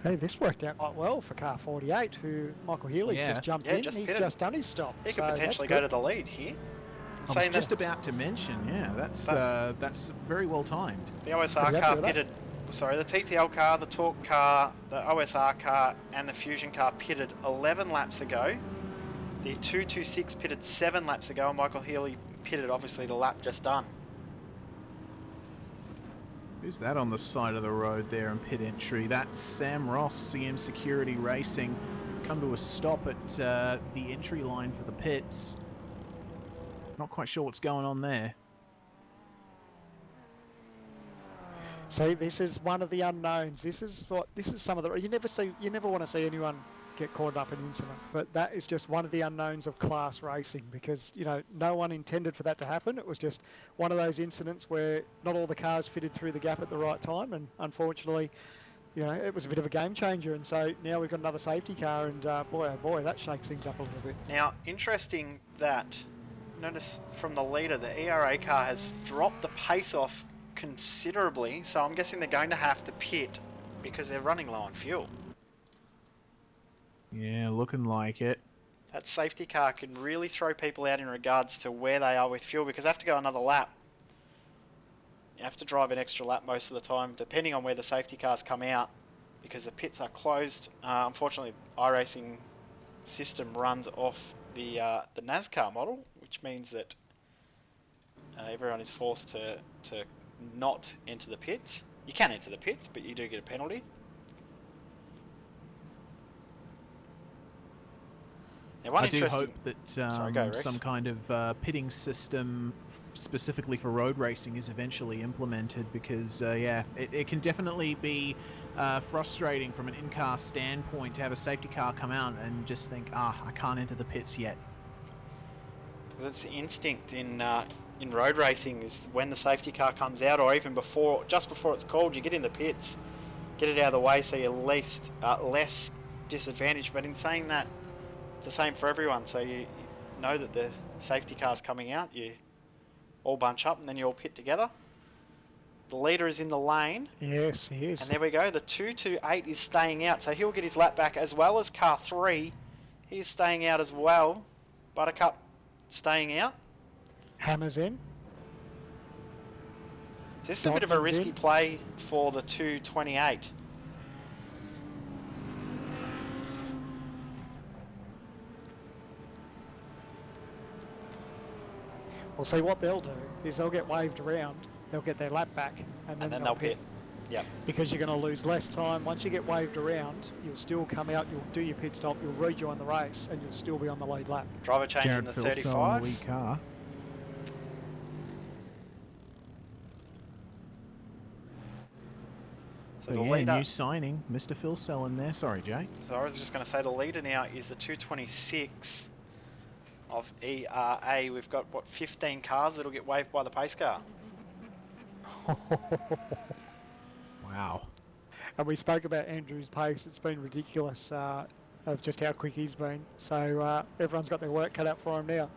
Hey, this worked out quite well for car 48, who Michael Healy's just jumped in. Just He's pitted. just done his stop. He so could potentially that's go to the lead here. I was just about to mention, yeah, that's very well timed. The OSR Pretty happy car with that. pitted, sorry, the TTL car, the Torque car, the OSR car, and the Fusion car pitted 11 laps ago. The 226 pitted 7 laps ago, and Michael Healy pitted, obviously, the lap just done. Who's that on the side of the road there in pit entry? That's Sam Ross, CM Security Racing. Come to a stop at the entry line for the pits. Not quite sure what's going on there. See, this is one of the unknowns. This is some of the you never want to see anyone get caught up in an incident, but that is just one of the unknowns of class racing, because no one intended for that to happen. It was just one of those incidents where not all the cars fitted through the gap at the right time, and unfortunately, it was a bit of a game changer. And so now we've got another safety car, and boy oh boy, that shakes things up a little bit. Now, interesting that, notice from the leader, the ERA car has dropped the pace off considerably, so I'm guessing they're going to have to pit because they're running low on fuel. Yeah, looking like it. That safety car can really throw people out in regards to where they are with fuel, because they have to go another lap. You have to drive an extra lap most of the time, depending on where the safety cars come out, because the pits are closed. Unfortunately, iRacing system runs off the NASCAR model, which means that everyone is forced to not enter the pits. You can enter the pits, but you do get a penalty. Now, I do hope that Sorry, go, Rex. some kind of pitting system specifically for road racing is eventually implemented, because yeah, it can definitely be frustrating from an in-car standpoint to have a safety car come out and just think, I can't enter the pits yet. That's the instinct in road racing, is when the safety car comes out, or even just before it's called, you get in the pits, get it out of the way so you're least less disadvantaged. But in saying that, it's the same for everyone. So you know that the safety car's coming out, you all bunch up and then you all pit together. The leader is in the lane. Yes, he is. And there we go. The 228 is staying out, so he'll get his lap back, as well as car 3. He's staying out as well. Buttercup staying out. Hammers in. This is a bit of a Dodman's risky in. play for the 228. Well, see, what they'll do is they'll get waved around, they'll get their lap back, and then they'll pit. Yep. Because you're going to lose less time. Once you get waved around, you'll still come out, you'll do your pit stop, you'll rejoin the race, and you'll still be on the lead lap. Driver change in Jared the Filso on 35. the lead car. So Oh the yeah, leader, new signing, Mr. Phil Selling there. Sorry, Jay. so I was just going to say the leader now is the 226 of ERA. We've got, what, 15 cars that'll get waved by the pace car. Wow. And we spoke about Andrew's pace. It's been ridiculous of just how quick he's been. So everyone's got their work cut out for him now.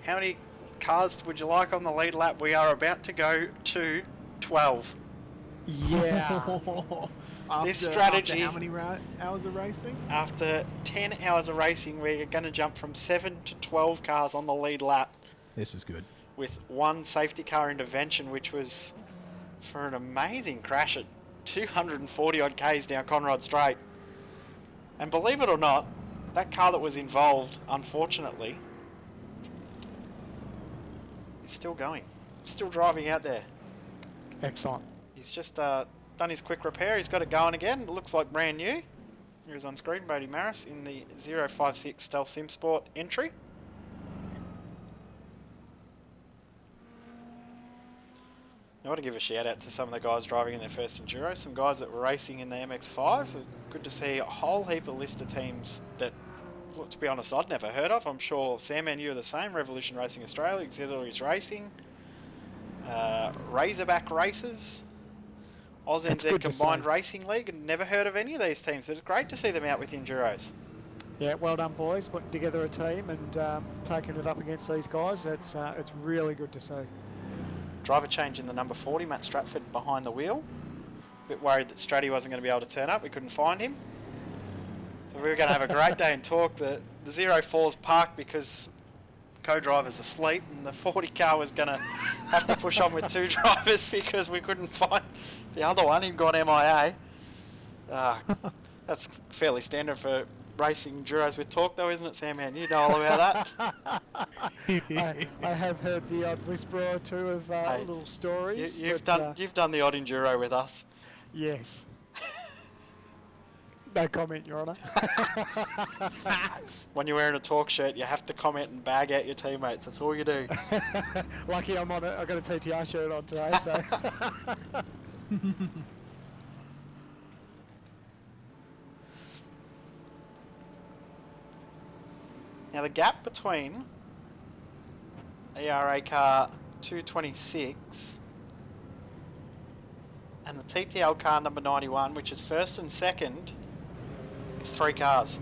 How many cars would you like on the lead lap? We are about to go to 12. Yeah. This strategy- After how many hours of racing? After 10 hours of racing, we're going to jump from 7 to 12 cars on the lead lap This is good. with one safety car intervention, which was for an amazing crash at 240 odd Ks down Conrod Straight. And believe it or not, that car that was involved, unfortunately, is still going. Still driving out there. Excellent. He's just done his quick repair. He's got it going again. It looks like brand new. Here's on screen Brady Maris in the 056 Stealth Sim Sport entry. I want to give a shout out to some of the guys driving in their first Enduro, some guys that were racing in the MX-5. Good to see a whole heap of list of teams that, look, to be honest, I'd never heard of. I'm sure Sam and you are the same. Revolution Racing Australia, Auxiliaries Racing, Razorback Races, It's AusNZ good to Combined see. Racing League, and never heard of any of these teams. So it's great to see them out with Enduros. Yeah, well done, boys. Putting together a team and taking it up against these guys. It's really good to see. Driver change in the number 40, Matt Stratford behind the wheel. Bit worried that Stratty wasn't going to be able to turn up. We couldn't find him. So we were going to have a great day in Torque. The 04's parked because co-driver's asleep, and the 40 car was going to have to push on with two drivers because we couldn't find the other one. He got MIA. That's fairly standard for racing Enduros with Torque, though, isn't it, Sam? Man, you know all about that. I have heard the odd whisper or two of Hey, little stories. You've but, done the odd Enduro with us. Yes. No comment, Your Honour. When you're wearing a Torque shirt, you have to comment and bag out your teammates. That's all you do. Lucky I'm on it. I've got a TTR shirt on today, so. Now the gap between ERA car 226 and the TTL car number 91, which is first and second, is 3 cars.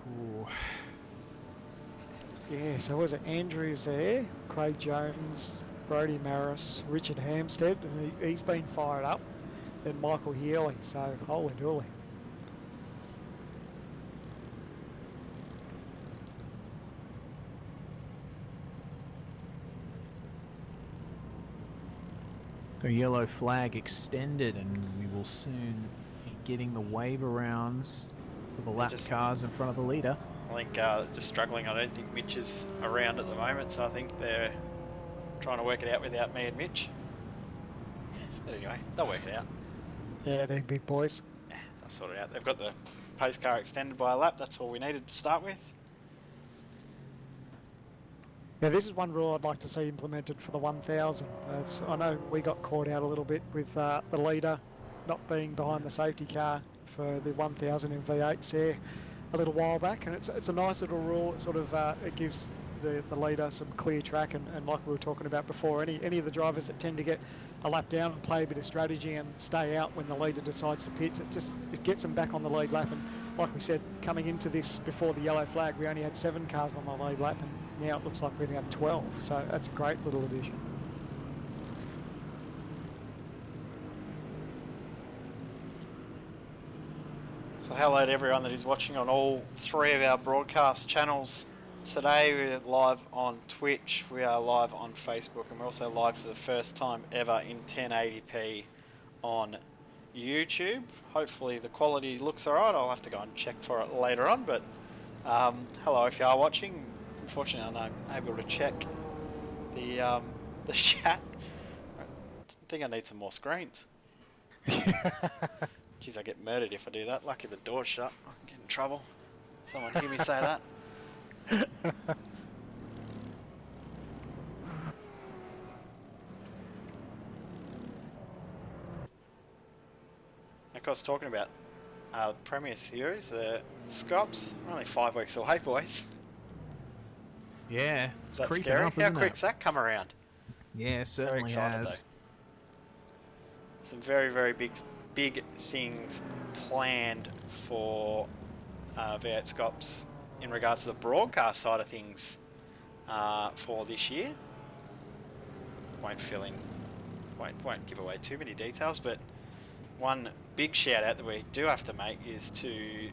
Ooh. Yeah, so was it Andrews there, Craig Jones, Brody Maris, Richard Hampstead, and he's been fired up. Then Michael Healy, so holy dooly. The yellow flag extended, and we will soon be getting the wave arounds for the lap just- cars in front of the leader. I think just struggling. I don't think Mitch is around at the moment, so I think they're trying to work it out without me and Mitch. But anyway, they'll work it out. Yeah, they're big boys. Yeah, they'll sort it out. They've got the pace car extended by a lap. That's all we needed to start with. Yeah, this is one rule I'd like to see implemented for the 1000. I know we got caught out a little bit with the leader not being behind the safety car for the 1000 in V8s there a little while back, and it's a nice little rule. It sort of it gives the leader some clear track, and like we were talking about before, any of the drivers that tend to get a lap down and play a bit of strategy and stay out when the leader decides to pit, it gets them back on the lead lap. And like we said, coming into this before the yellow flag, we only had 7 cars on the lead lap, and now it looks like we only have 12. So that's a great little addition. So hello to everyone that is watching on all 3 of our broadcast channels. Today we're live on Twitch, we are live on Facebook, and we're also live for the first time ever in 1080p on YouTube. Hopefully the quality looks alright. I'll have to go and check for it later on, but hello if you are watching. Unfortunately I'm not able to check the chat. I think I need some more screens. Jeez, I get murdered if I do that. Lucky the door's shut. I can get in trouble. Someone hear me say that. like I was talking about, Premier Series, Scops, we're only 5 weeks away, boys. Yeah, Is it's that creeping scary? up, How isn't quick's it? that come around? Yeah, Very certainly excited has. though. Some very, very big things planned for V8 Scops in regards to the broadcast side of things for this year. Won't give away too many details, but one big shout out that we do have to make is to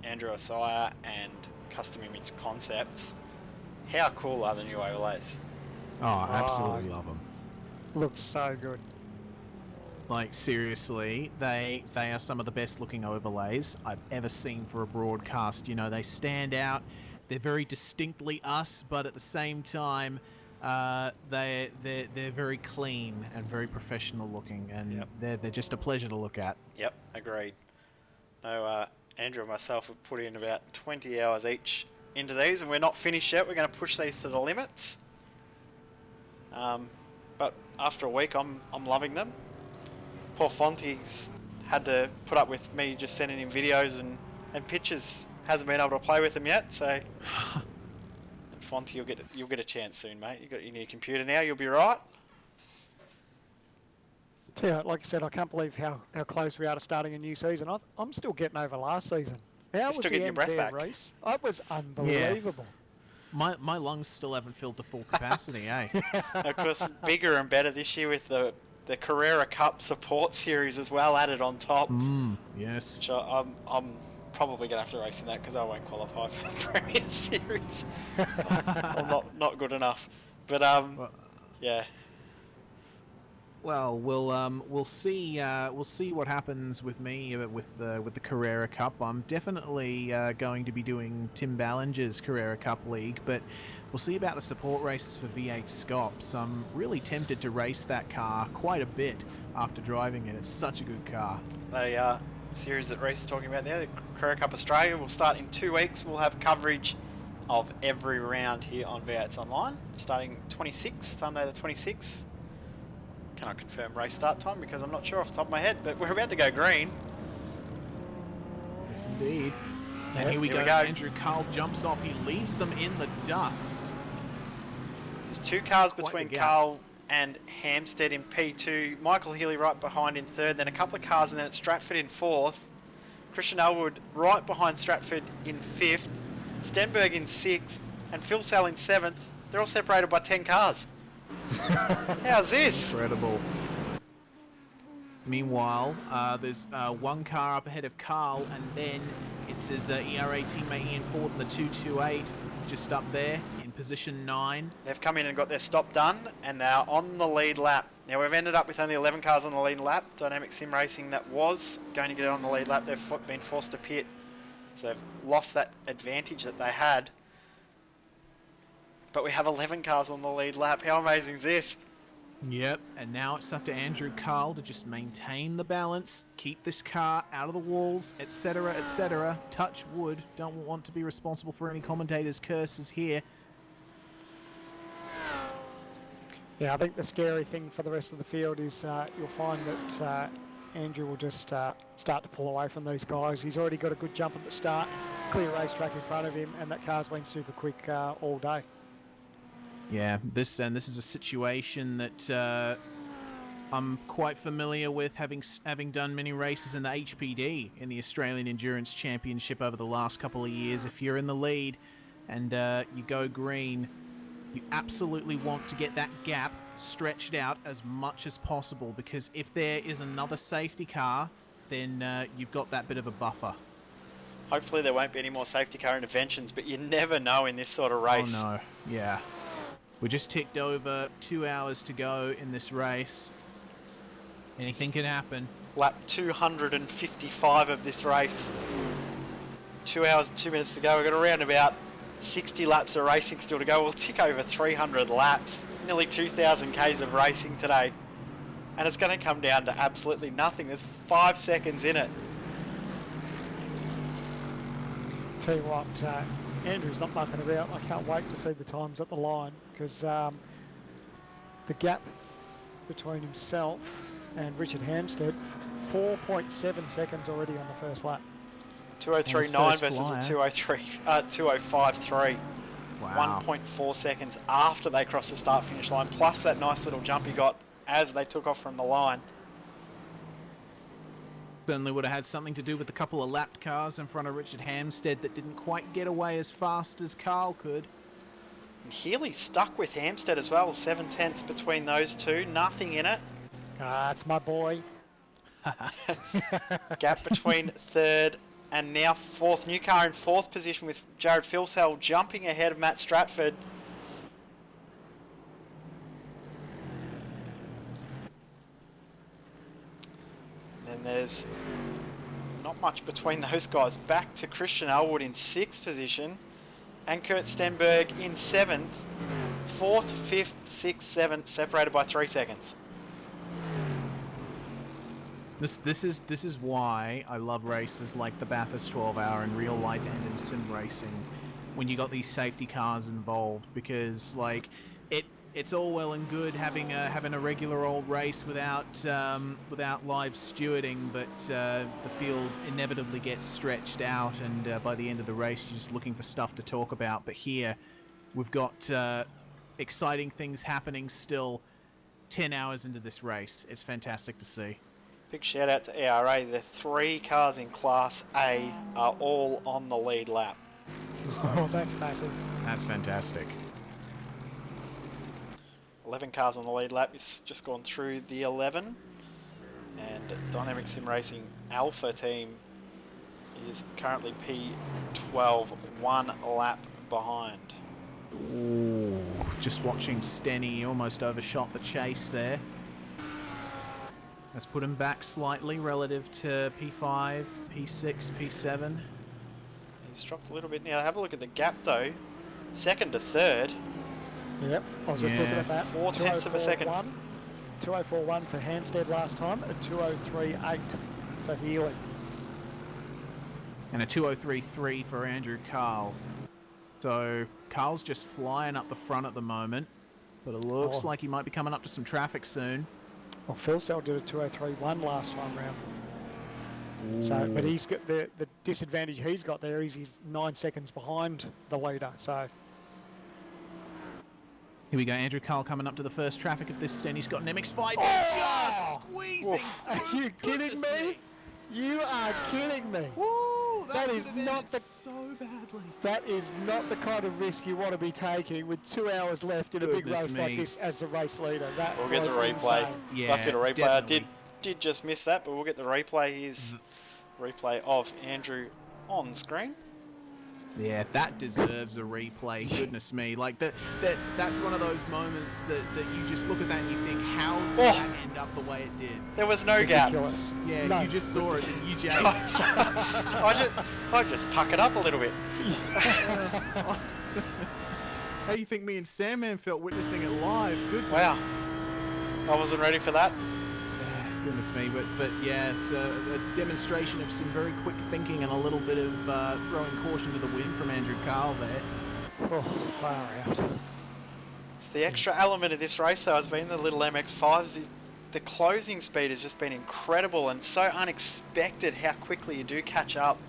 Andrew Osaya and Custom Image Concepts. How cool are the new overlays? Oh, I absolutely love them. Looks so good. Like, seriously, they are some of the best looking overlays I've ever seen for a broadcast. You know, they stand out. They're very distinctly us, but at the same time, they're very clean and very professional looking, and they're just a pleasure to look at. Yep, agreed. No, Andrew and myself have put in about 20 hours each into these, and we're not finished yet. We're going to push these to the limits. But after a week, I'm loving them. Poor Fonty's had to put up with me just sending him videos and pictures. Hasn't been able to play with them yet, so. And Fonty, you'll get a chance soon, mate. You got your new computer now. You'll be right. Yeah, like I said, I can't believe how close we are to starting a new season. I'm still getting over last season. How was still the getting your end breath there, back. Reece? That was unbelievable. My lungs still haven't filled to full capacity, eh? Of course, bigger and better this year with the Carrera Cup support series as well added on top. Yes. Which I'm probably going to have to race in that because I won't qualify for the Premier Series. I'm not good enough. But yeah. Well, we'll see what happens with me with the Carrera Cup. I'm definitely going to be doing Tim Ballinger's Carrera Cup League, but we'll see about the support races for V8 Scops. I'm really tempted to race that car quite a bit after driving it. It's such a good car. The series that Reece is talking about there, the Carrera Cup Australia, will start in 2 weeks. We'll have coverage of every round here on V8's Online, starting 26th, Sunday the 26th. Cannot confirm race start time because I'm not sure off the top of my head, but we're about to go green. Yes, indeed. And here we go. Andrew Carl jumps off. He leaves them in the dust. There's 2 cars Quite between the gap. Carl and Hampstead in P2. Michael Healy right behind in 3rd, then a couple of cars, and then it's Stratford in 4th. Christian Elwood right behind Stratford in 5th. Stenberg in 6th, and Phil Sell in 7th. They're all separated by 10 cars. How's this? Incredible. Meanwhile, there's one car up ahead of Carl, and then it says ERA teammate Ian Ford in the 228, just up there in position 9. They've come in and got their stop done, and they're on the lead lap. Now, we've ended up with only 11 cars on the lead lap. Dynamic Sim Racing that was going to get on the lead lap, they've been forced to pit. So they've lost that advantage that they had. But we have 11 cars on the lead lap. How amazing is this? Yep, and now it's up to Andrew Carl to just maintain the balance, keep this car out of the walls, etc., etc. Touch wood. Don't want to be responsible for any commentators' curses here. Yeah, I think the scary thing for the rest of the field is you'll find that Andrew will just start to pull away from these guys. He's already got a good jump at the start, clear racetrack in front of him, and that car's been super quick all day. Yeah, this is a situation that I'm quite familiar with, having done many races in the HPD in the Australian Endurance Championship over the last couple of years. If you're in the lead and you go green, you absolutely want to get that gap stretched out as much as possible, because if there is another safety car, then you've got that bit of a buffer. Hopefully there won't be any more safety car interventions, but you never know in this sort of race. Oh no, yeah. We just ticked over 2 hours to go in this race. Anything can happen. Lap 255 of this race. 2 hours and 2 minutes to go. We've got around about 60 laps of racing still to go. We'll tick over 300 laps. Nearly 2,000 Ks of racing today. And it's going to come down to absolutely nothing. There's 5 seconds in it. Tell you what, Andrew's not mucking about. I can't wait to see the times at the line, because the gap between himself and Richard Hampstead, 4.7 seconds already on the first lap. 2:03.9 versus flyer. a 2:05.3. Wow. 1.4 seconds after they crossed the start-finish line, plus that nice little jump he got as they took off from the line. Certainly would have had something to do with the couple of lapped cars in front of Richard Hampstead that didn't quite get away as fast as Carl could. And Healy stuck with Hampstead as well, 7/10 between those two, nothing in it. That's my boy. Gap between third and now fourth. New car in fourth position with Jared Filsell jumping ahead of Matt Stratford. Then there's not much between those guys. Back to Christian Elwood in sixth position and Kurt Stenberg in seventh. Fourth, fifth, sixth, seventh, separated by 3 seconds. This is why I love races like the Bathurst 12-hour in real life and in sim racing, when you got these safety cars involved, because like it's all well and good having a regular old race without live stewarding, but the field inevitably gets stretched out, and by the end of the race you're just looking for stuff to talk about. But here we've got exciting things happening still 10 hours into this race. It's fantastic to see. Big shout out to ERA. The 3 cars in Class A are all on the lead lap. Oh, that's massive. That's fantastic. 11 cars on the lead lap. It's just gone through the 11. And Dynamic Sim Racing Alpha team is currently P12, 1 lap behind. Ooh, just watching Stenny almost overshot the chase there. Let's put him back slightly relative to P5, P6, P7. He's dropped a little bit now. Have a look at the gap though. Second to third. Yep, I was just looking at that. 0.4 of a second. 2041 for Hampstead last time, a 203.8 for Healy. And a 203.3 for Andrew Carl. So Carl's just flying up the front at the moment, but it looks like he might be coming up to some traffic soon. Well, Phil Sell did a 203.1 last time round. So, but he's got the disadvantage he's got there is he's 9 seconds behind the leader. So here we go, Andrew Carl coming up to the first traffic of this stand. He's got an MX-5 just squeezing. Are you kidding me? You are kidding me. Woo, That is not the so badly. That is not the kind of risk you want to be taking with 2 hours left in a big race like this as the race leader. That We'll get the was replay. insane. Yeah, Left it a replay. definitely. I did just miss that, but we'll get the replay. Here's replay of Andrew on screen. Yeah, that deserves a replay. Goodness me. Like that's one of those moments that you just look at that and you think, how did that end up the way it did? There was no gap. Ridiculous. Yeah, No. you just saw it, didn't you, Jay? I just puck it up a little bit. How do you think me and Sandman felt witnessing it live? Goodness. Wow. I wasn't ready for that. Goodness me, but yeah, it's a demonstration of some very quick thinking and a little bit of throwing caution to the wind from Andrew Carl there. Oh, far out. It's the extra element of this race, though, has been the little MX-5s. The closing speed has just been incredible and so unexpected how quickly you do catch up.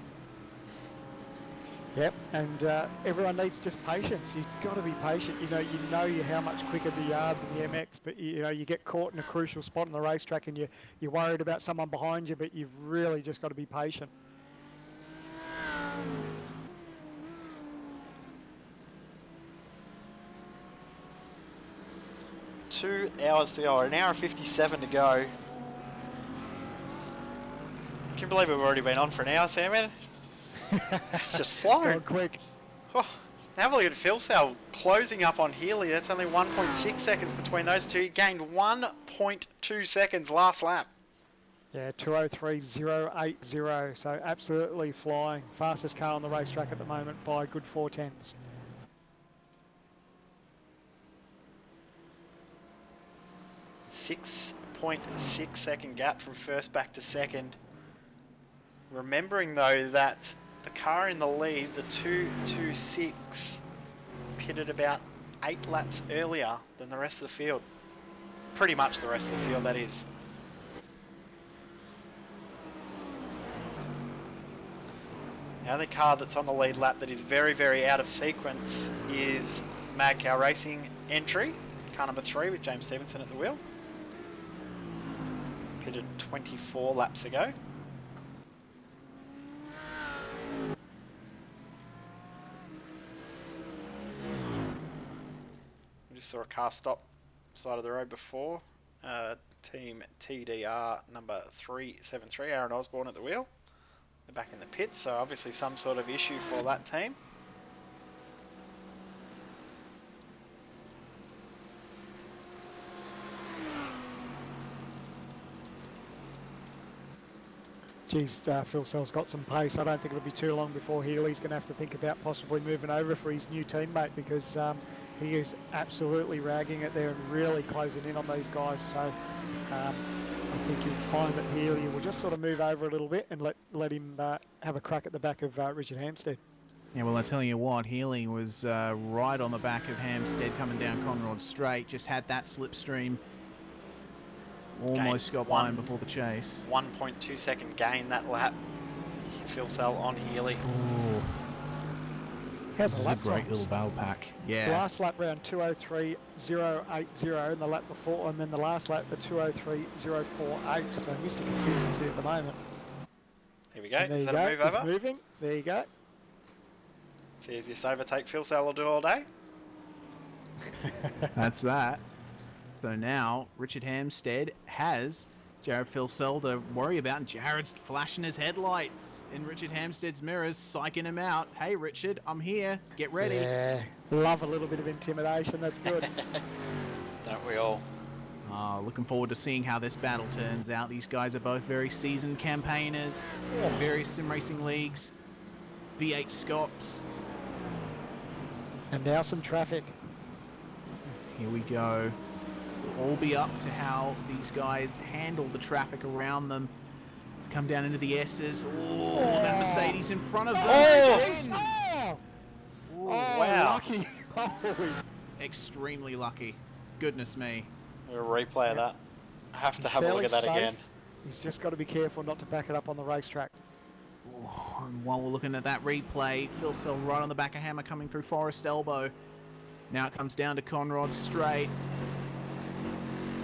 Yep, and everyone needs just patience. You've got to be patient. You know how much quicker the yard than the MX, but you get caught in a crucial spot on the racetrack and you're worried about someone behind you, but you've really just got to be patient. Two hours to go, an hour and 57 to go. Can you believe we've already been on for an hour, Sam? It's just Going flying. quick. Oh, have a look at Phil Sell closing up on Healy. That's only 1.6 seconds between those two. He gained 1.2 seconds last lap. Yeah, 203.080. So absolutely flying. Fastest car on the racetrack at the moment by a good 4/10. — 6.6 second gap from first back to second. Remembering though that the car in the lead, the 226, pitted about 8 laps earlier than the rest of the field. Pretty much the rest of the field, that is. The only car that's on the lead lap that is very, very out of sequence is Mad Cow Racing entry, car number 3 with James Stevenson at the wheel. Pitted 24 laps ago. We just saw a car stop side of the road before. Team TDR number 373, Aaron Osborne at the wheel. They're back in the pits, so obviously some sort of issue for that team. Geez, Phil Sell's got some pace. I don't think it'll be too long before Healy's going to have to think about possibly moving over for his new teammate, because he is absolutely ragging it there and really closing in on these guys. So I think you'll find that Healy will just sort of move over a little bit and let him have a crack at the back of Richard Hampstead. Yeah, well, I tell you what, Healy was right on the back of Hampstead coming down Conrod Straight, just had that slipstream. Almost got by him before the chase. 1.2 second gain that lap. Phil Sell on Healy. Ooh. This is a great little battle pack. Yeah. Last lap round 203.080, and the lap before, and then the last lap the 203.048. So Mr. Consistency at the moment. Here we go. Is that a move over? It's moving. There you go. It's the easiest overtake Phil Sell will do all day. That's that. So now Richard Hampstead has Jared Philsell to worry about, and Jared's flashing his headlights in Richard Hampstead's mirrors, psyching him out. Hey Richard, I'm here. Get ready. Yeah, love a little bit of intimidation. That's good. Don't we all? Looking forward to seeing how this battle turns out. These guys are both very seasoned campaigners, various sim racing leagues, V8 Scops. And now some traffic. Here we go. It'll all be up to how these guys handle the traffic around them. Come down into the S's. Oh, that Mercedes in front of them. Oh, wow. Lucky. Holy. Extremely lucky. Goodness me. We'll replay of that. I have to have a look at that again. He's just got to be careful not to back it up on the racetrack. Oh, and while we're looking at that replay, Phil Sell right on the back of Hammer coming through Forest Elbow. Now it comes down to Conrod Straight.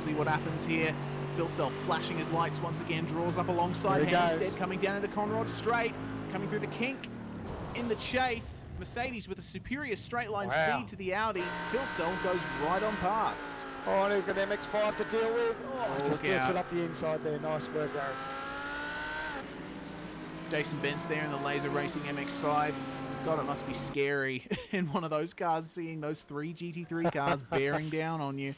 See what happens here. Phil Sell flashing his lights once again, draws up alongside Hampstead, coming down into Conrod Straight, coming through the kink in the chase. Mercedes with a superior straight line speed to the Audi. Phil Sell goes right on past. Oh, and he's got MX-5 to deal with. Oh, just gets it up the inside there. Nice work, Gary. Jason Bent's there in the Laser Racing MX-5. God, it must be scary in one of those cars, seeing those 3 GT3 cars bearing down on you.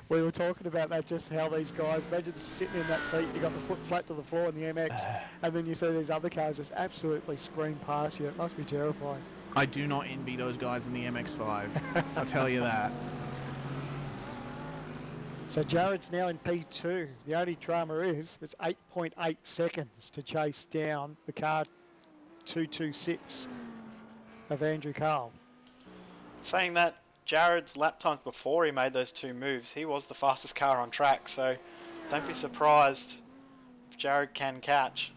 We were talking about that, just how these guys, imagine sitting in that seat, you got the foot flat to the floor in the MX, and then you see these other cars just absolutely scream past you. It must be terrifying. I do not envy those guys in the MX-5. I'll tell you that. So Jared's now in P2. The only drama is it's 8.8 seconds to chase down the car 226 of Andrew Carl. Saying that, Jared's lap times before he made those 2 moves, he was the fastest car on track, so don't be surprised if Jared can catch.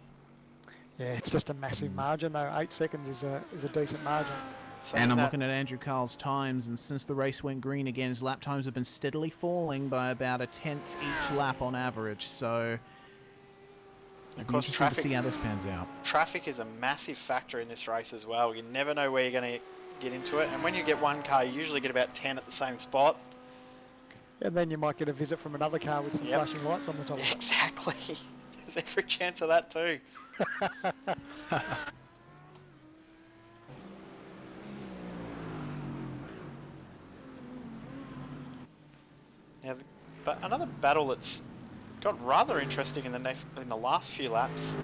Yeah, it's just a massive margin though. 8 seconds is a decent margin. And I'm looking at Andrew Carl's times, and since the race went green again, his lap times have been steadily falling by about 1/10 each lap on average, so of course, traffic, to see how this pans out. Traffic is a massive factor in this race as well. You never know where you're going to get into it, and when you get one car, you usually get about 10 at the same spot. And then you might get a visit from another car with some flashing lights on the top of it. Exactly. There's every chance of that too. Now, but another battle that's got rather interesting in the last few laps.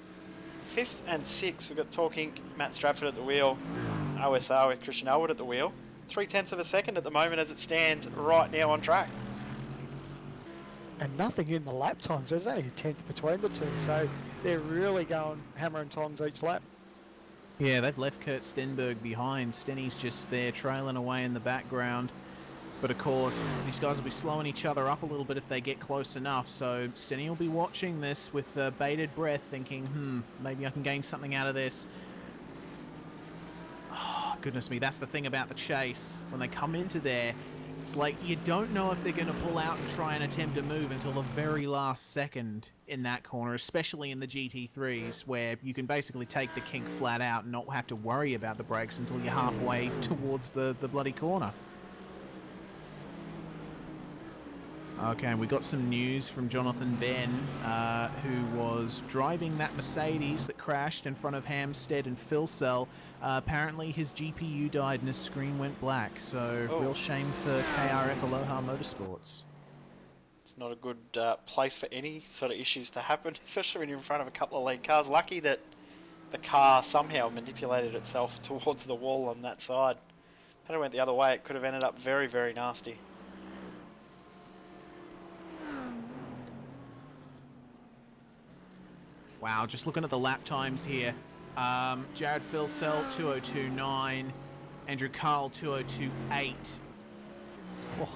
5th and 6th, we've got TorqueInc, Matt Stratford at the wheel, OSR with Christian Elwood at the wheel. 0.3 of a second at the moment as it stands right now on track. And nothing in the lap times. There's only 1/10 between the two, so they're really going hammer and tongs each lap. Yeah, they've left Kurt Stenberg behind. Stenny's just there trailing away in the background. But of course, these guys will be slowing each other up a little bit if they get close enough. So Stenny will be watching this with bated breath, thinking, maybe I can gain something out of this. goodness me, that's the thing about the chase. When they come into there, it's like you don't know if they're going to pull out and try and attempt to move until the very last second in that corner, especially in the GT3s, where you can basically take the kink flat out and not have to worry about the brakes until you're halfway towards the bloody corner. Okay, we got some news from Jonathan Ben, who was driving that Mercedes that crashed in front of Hampstead and Philsell. Apparently his GPU died and his screen went black, so real shame for KRF Aloha Motorsports. It's not a good place for any sort of issues to happen, especially when you're in front of a couple of lead cars. Lucky that the car somehow manipulated itself towards the wall on that side. Had it went the other way, it could have ended up very, very nasty. Wow, just looking at the lap times here. Jared Philsell, 2:02.9. Andrew Carl, 2:02.8. Oh,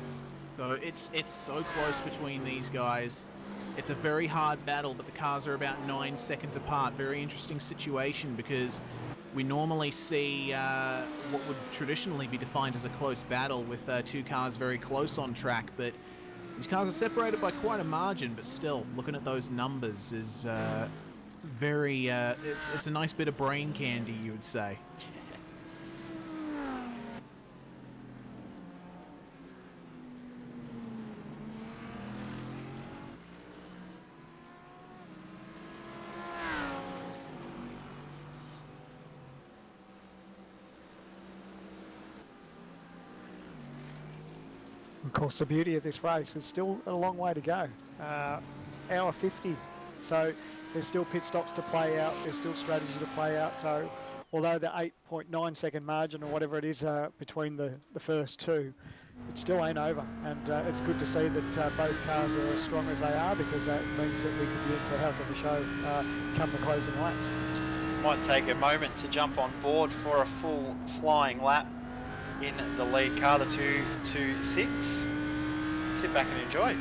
so it's so close between these guys. It's a very hard battle, but the cars are about 9 seconds apart. Very interesting situation because we normally see what would traditionally be defined as a close battle with two cars very close on track, but these cars are separated by quite a margin, but still, looking at those numbers is very, it's a nice bit of brain candy, you would say. Of course, the beauty of this race is still a long way to go. Hour 50, so there's still pit stops to play out, there's still strategy to play out. So although the 8.9 second margin or whatever it is between the first two, it still ain't over. And it's good to see that both cars are as strong as they are, because that means that we can be in for a hell of a show come the closing laps. Might take a moment to jump on board for a full flying lap in the lead car, the 226. Sit back and enjoy.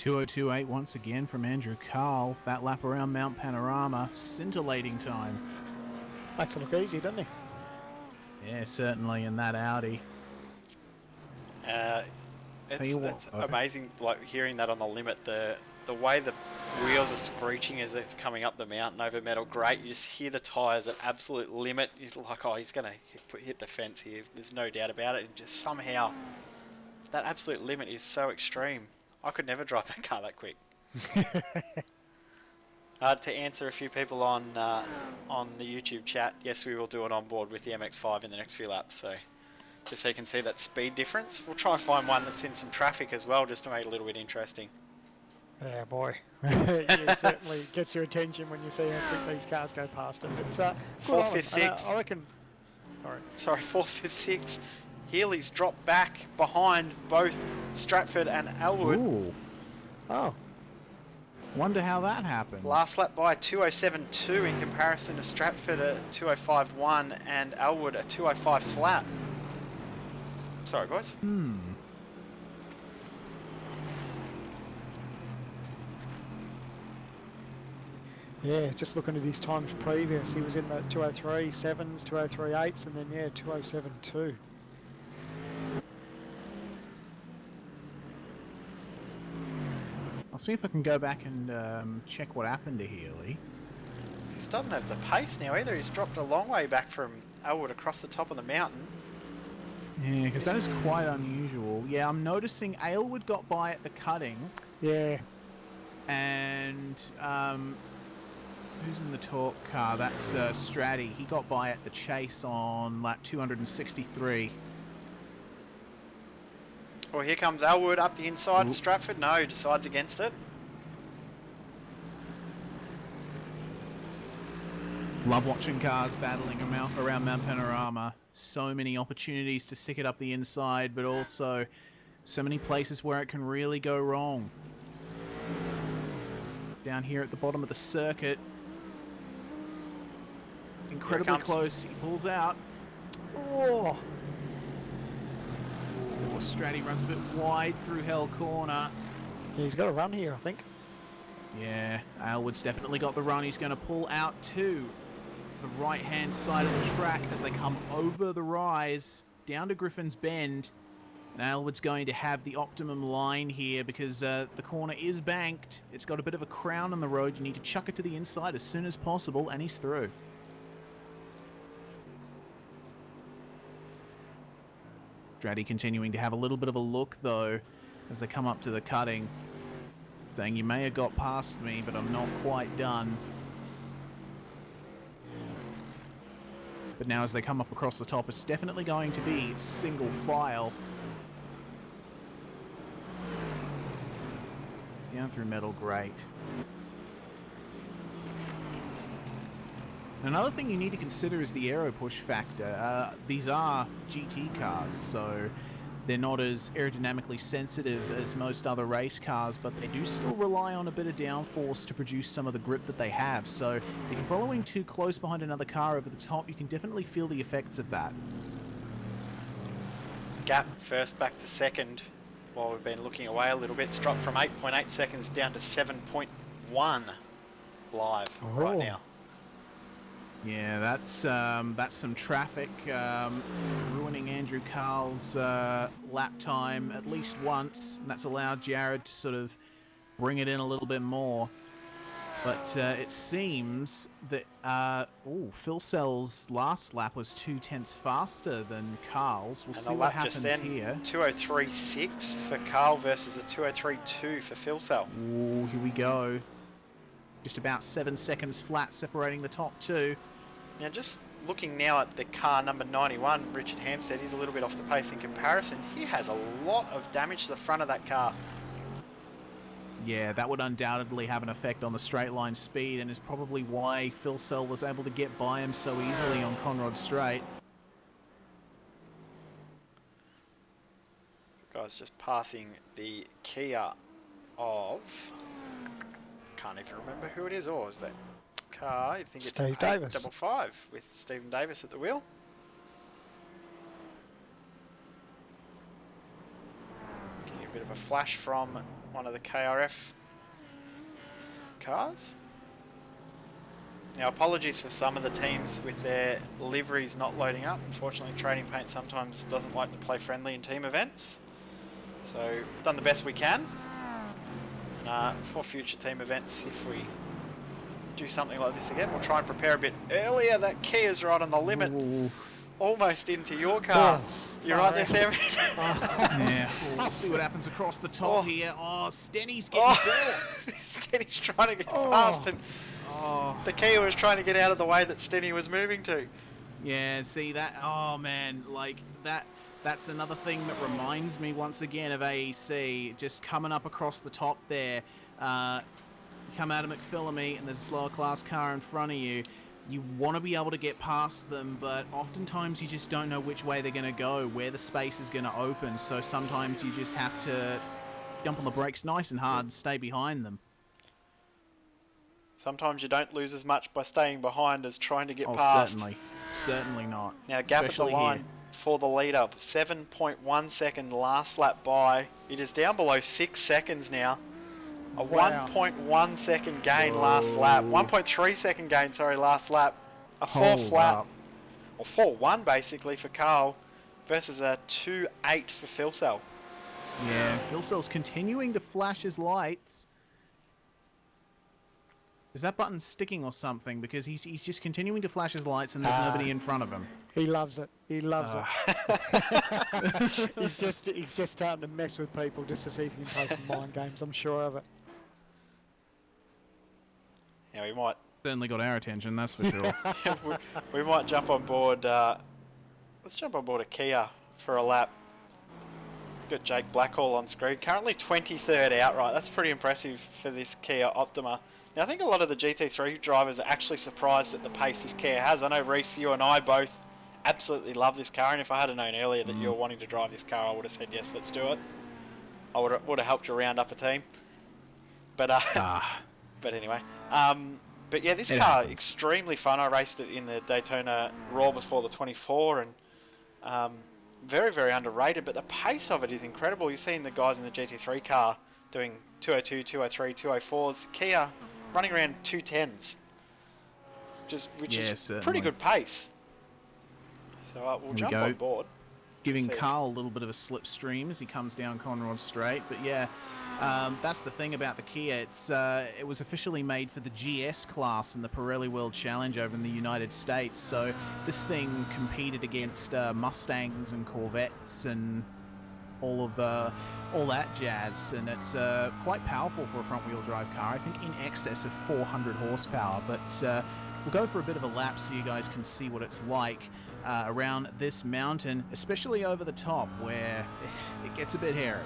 .202.8 once again from Andrew Carl. That lap around Mount Panorama, scintillating time. Makes it look easy, doesn't he? Yeah, certainly in that Audi. It's amazing, like hearing that on the limit. The way the wheels are screeching as it's coming up the mountain over metal grate. You just hear the tyres at absolute limit. You're like, oh, he's gonna hit the fence here. There's no doubt about it. And just somehow, that absolute limit is so extreme. I could never drive that car that quick. To answer a few people on the YouTube chat, yes, we will do it on board with the MX-5 in the next few laps. So just so you can see that speed difference. We'll try and find one that's in some traffic as well, just to make it a little bit interesting. Yeah, boy. It certainly gets your attention when you see how quick these cars go past it. But good Fourth, on them. fifth, And sixth. I reckon. Sorry. Sorry, fourth, fifth, sixth. Healy's dropped back behind both Stratford and Elwood. Ooh, Oh, wonder how that happened. Last lap by 2:07.2 in comparison to Stratford at 2:05.1 and Elwood at 2:05 flat. Sorry, guys. yeah. Just looking at his times previous, he was in the 203.7s, 203.8s, and then 207.2. I'll see if I can go back and check what happened to Healy. He doesn't have the pace now either. He's dropped a long way back from Elwood across the top of the mountain. Yeah, because that is quite unusual. Yeah, I'm noticing Aylward got by at the cutting, Yeah. and who's in the Torque car? That's Stratty. He got by at the chase on lap 263. Well, here comes Elwood up the inside. Ooh. Stratford, no, decides against it. Love watching cars battling around Mount Panorama. So many opportunities to stick it up the inside, but also so many places where it can really go wrong. Down here at the bottom of the circuit. Incredibly comes. close. He pulls out. Oh. Oh, Stratty runs a bit wide through Hell Corner. Yeah, he's got a run here, I think. Yeah, Aylward's definitely got the run. He's going to pull out to the right-hand side of the track as they come over the rise down to Griffin's Bend. And Aylward's going to have the optimum line here because the corner is banked. It's got a bit of a crown on the road. You need to chuck it to the inside as soon as possible, and he's through. Stratty continuing to have a little bit of a look, though, as they come up to the cutting. Saying, you may have got past me, but I'm not quite done. But now as they come up across the top, it's definitely going to be single file. Down through Metal Grate. Another thing you need to consider is the aero push factor. These are GT cars, so they're not as aerodynamically sensitive as most other race cars, but they do still rely on a bit of downforce to produce some of the grip that they have. So if you're following too close behind another car over the top, you can definitely feel the effects of that. Gap first back to second while we've been looking away a little bit. It's dropped from 8.8 seconds down to 7.1 live right now. Yeah, that's some traffic ruining Andrew Carl's lap time at least once. And that's allowed Jared to sort of bring it in a little bit more. But it seems that Phil Sell's last lap was 0.2 faster than Carl's. We'll see what happens here. 2:03.6 for Carl versus a 2:03.2 for Phil Sell. Ooh, here we go. Just about 7 seconds flat separating the top two. Now, just looking now at the car number 91, Richard Hampstead, he's a little bit off the pace in comparison. He has a lot of damage to the front of that car. Yeah, that would undoubtedly have an effect on the straight line speed, and is probably why Phil Sell was able to get by him so easily on Conrod Straight. The guy's just passing the Kia of... Can't even remember who it is, or is that car? I think it's Steve Davis. 855 with Stephen Davis at the wheel. Getting a bit of a flash from one of the KRF cars. Now, apologies for some of the teams with their liveries not loading up. Unfortunately, Trading Paint sometimes doesn't like to play friendly in team events. So, done the best we can. For future team events, if we do something like this again, we'll try and prepare a bit earlier. That Kia's right on the limit. Ooh. Almost into your car. You're right there, Sam. Yeah, we'll see what happens across the top here. Oh, Stenny's getting caught. Stenny's trying to get past, and the Kia was trying to get out of the way that Stenny was moving to. Yeah, see that? Oh man, like that. That's another thing that reminds me once again of AEC, just coming up across the top there. You come out of McPhillamy and there's a slower class car in front of you. You want to be able to get past them, but oftentimes you just don't know which way they're going to go, where the space is going to open. So sometimes you just have to jump on the brakes nice and hard and stay behind them. Sometimes you don't lose as much by staying behind as trying to get Oh, past. certainly not. Now, gap at the Especially line here. for the leader, 7.1 second last lap by. It is down below 6 seconds now. A Wow. 1.1 second gain last lap. 1.3 second gain, sorry, last lap. A 4 Hold flat, up. or 4-1 basically for Carl, versus a 2-8 for Phil Cell. Yeah, Phil Cell's continuing to flash his lights. Is that button sticking or something? Because he's just continuing to flash his lights and there's nobody in front of him. He loves it. He loves it. He's just starting to mess with people just to see if he can play some mind games. I'm sure of it. Yeah, we might Certainly got our attention, that's for sure. we might jump on board. Let's jump on board a Kia for a lap. We've got Jake Blackhall on screen. Currently 23rd outright. That's pretty impressive for this Kia Optima. Now, I think a lot of the GT3 drivers are actually surprised at the pace this Kia has. I know, Reese, you and I both absolutely love this car, and if I had known earlier that you were wanting to drive this car, I would have said, yes, let's do it. I would have helped you round up a team. But but anyway. But yeah, this car, extremely fun. I raced it in the Daytona Raw before the 24, and very, very underrated. But the pace of it is incredible. You're seeing the guys in the GT3 car doing 202, 203, 204s. Kia running around 210s, which is certainly. pretty good pace. So we'll jump on board. Giving Carl a little bit of a slipstream as he comes down Conrod Straight. But yeah, that's the thing about the Kia. It was officially made for the GS class in the Pirelli World Challenge over in the United States. So this thing competed against Mustangs and Corvettes and all that jazz, and it's quite powerful for a front-wheel drive car. I think in excess of 400 horsepower. But we'll go for a bit of a lap so you guys can see what it's like around this mountain, especially over the top where it gets a bit hairy.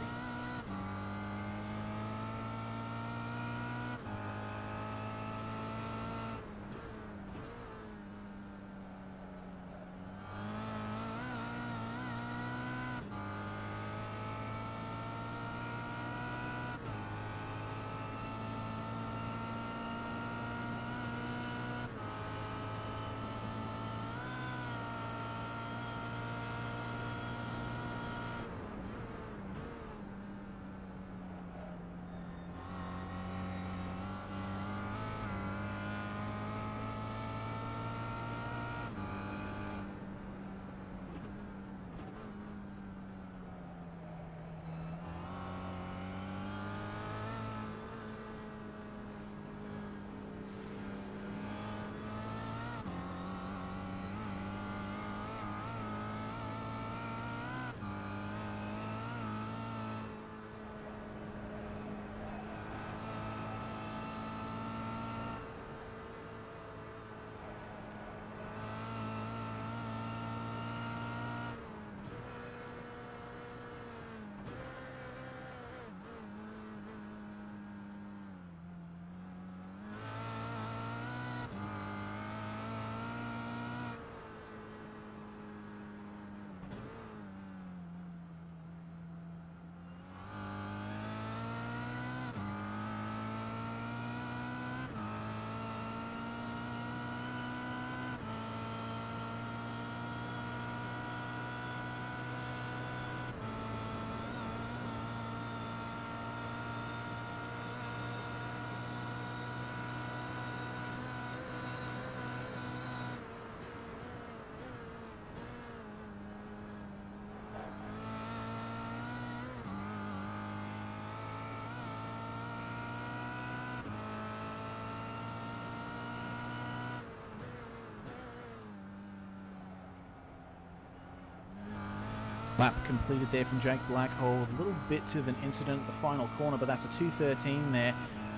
Lap completed there from Jake Blackhall. A little bit of an incident at the final corner, but that's a 2:13 there.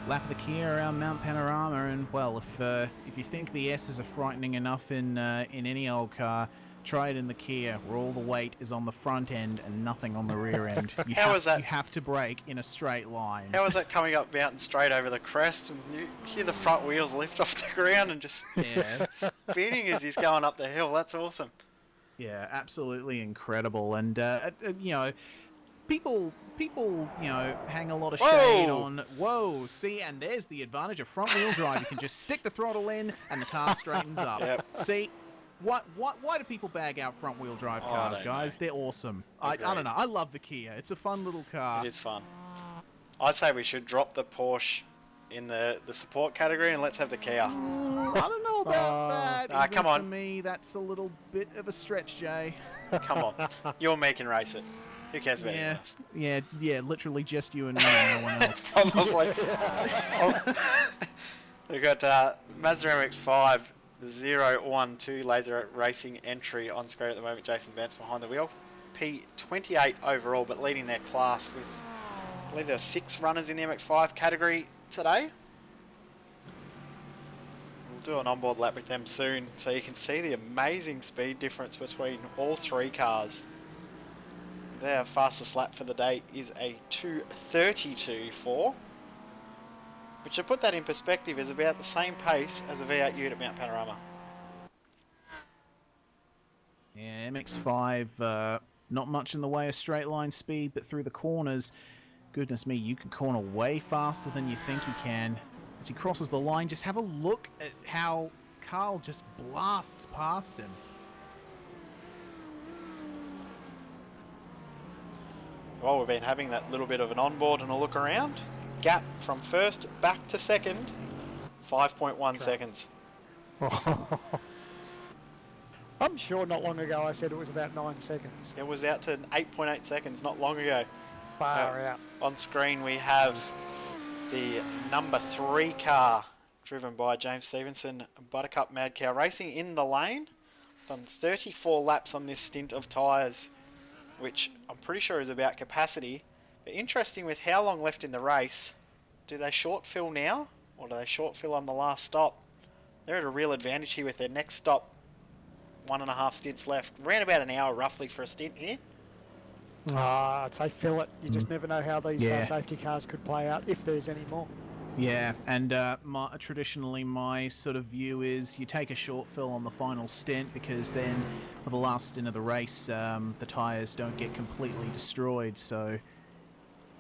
Lap of the Kia around Mount Panorama, and well, if you think the S's are frightening enough in any old car, Try it in the Kia, where all the weight is on the front end and nothing on the rear end. How is that? You have to brake in a straight line. How is that coming up mountain straight over the crest, and you hear the front wheels lift off the ground and just Yeah. spinning as he's going up the hill? That's awesome. Yeah, absolutely incredible. And you know, people hang a lot of shade Whoa! on. Whoa, see, and there's the advantage of front wheel drive. You can just stick the throttle in, and the car straightens up. Yep. See. Why do people bag out front wheel drive I cars, don't guys? know. They're awesome. I don't know. I love the Kia. It's a fun little car. It is fun. I say we should drop the Porsche in the support category and let's have the Kia. I don't know about that. Ah, Even come on. For me, that's a little bit of a stretch, Jay. Come on. You're me can race it. Who cares about anyone Yeah, else? yeah. Literally just you and me, and no one else. Probably. We've got Mazda MX-5, the 012 laser racing entry on screen at the moment. Jason Vance behind the wheel. P28 overall, but leading their class with, I believe there are 6 runners in the MX-5 category today. We'll do an onboard lap with them soon, so you can see the amazing speed difference between all 3 cars. Their fastest lap for the day is a 2:32.4, which, to put that in perspective, is about the same pace as a V8 Ute at Mount Panorama. Yeah, MX-5, not much in the way of straight line speed, but through the corners, goodness me, you can corner way faster than you think you can. As he crosses the line, just have a look at how Carl just blasts past him. Well, we've been having that little bit of an onboard and a look around. Gap from first back to second, 5.1 seconds. I'm sure not long ago I said it was about 9 seconds. It was out to 8.8 seconds not long ago. Far out. On screen we have the number 3 car, driven by James Stevenson, Buttercup Mad Cow Racing in the lane. Done 34 laps on this stint of tyres, which I'm pretty sure is about capacity. But interesting with how long left in the race, do they short fill now or do they short fill on the last stop? They're at a real advantage here with their next stop, 1.5 stints left. Around about an hour roughly for a stint here. I'd say fill it. You just never know how these Yeah. safety cars could play out, if there's any more. Yeah, and traditionally my sort of view is you take a short fill on the final stint, because then for the last stint of the race, the tyres don't get completely destroyed. So,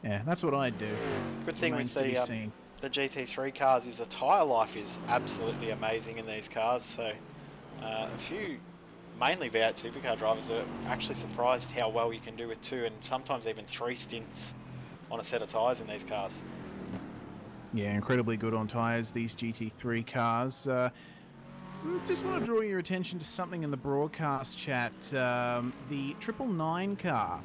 yeah, that's what I'd do. Good thing Remains with to be seen. the GT3 cars is the tyre life is absolutely amazing in these cars. So a few mainly V8 supercar drivers are actually surprised how well you can do with 2 and sometimes even 3 stints on a set of tyres in these cars. Yeah, incredibly good on tyres, these GT3 cars. Just want to draw your attention to something in the broadcast chat. The 999 car.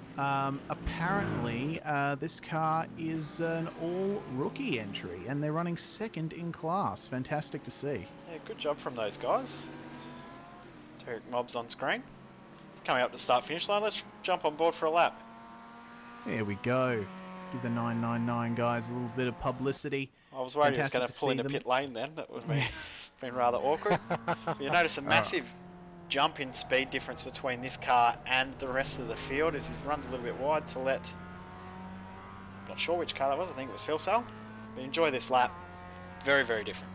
Apparently, this car is an all-rookie entry, and they're running second in class. Fantastic to see. Yeah, good job from those guys. Derek Mob's on screen. It's coming up to start finish line. Let's jump on board for a lap. There we go. Give the 999 guys a little bit of publicity. I was worried he was Fantastic going to to pull see into them. pit lane then. That would have been rather awkward. But you notice a massive jump in speed difference between this car and the rest of the field as he runs a little bit wide to let... Not sure which car that was. I think it was Phil Sale. But enjoy this lap. Very, very different.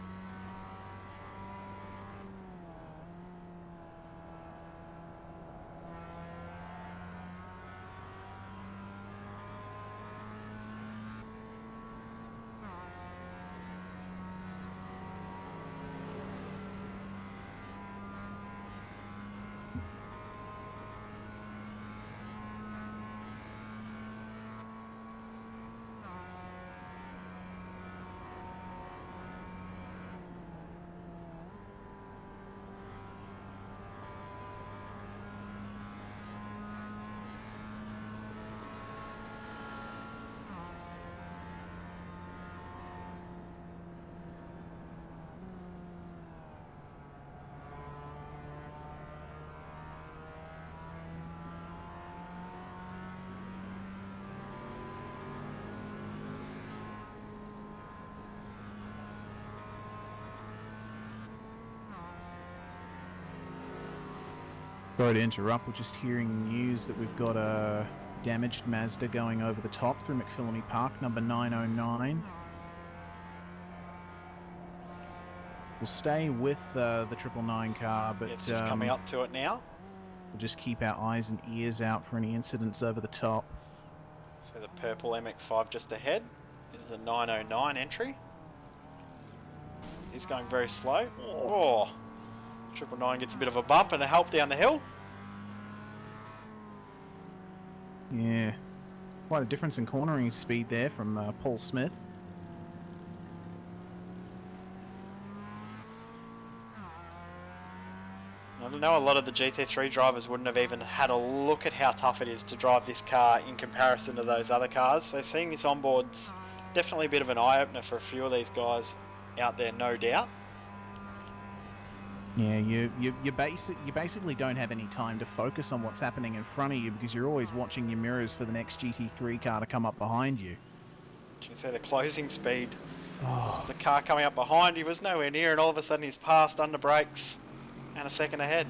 Sorry to interrupt, we're just hearing news that we've got a damaged Mazda going over the top through McPhillamy Park, number 909. We'll stay with the 999 car, but It's just coming up to it now. we'll just keep our eyes and ears out for any incidents over the top. So the purple MX-5 just ahead is the 909 entry. He's going very slow. Oh, 999 gets a bit of a bump and a help down the hill. Yeah, quite a difference in cornering speed there from Paul Smith. I know a lot of the GT3 drivers wouldn't have even had a look at how tough it is to drive this car in comparison to those other cars. So seeing this on board's definitely a bit of an eye-opener for a few of these guys out there, no doubt. Yeah, you basically don't have any time to focus on what's happening in front of you because you're always watching your mirrors for the next GT3 car to come up behind you. You can see the closing speed. Oh, The car coming up behind you was nowhere near, and all of a sudden he's passed under brakes and a second ahead.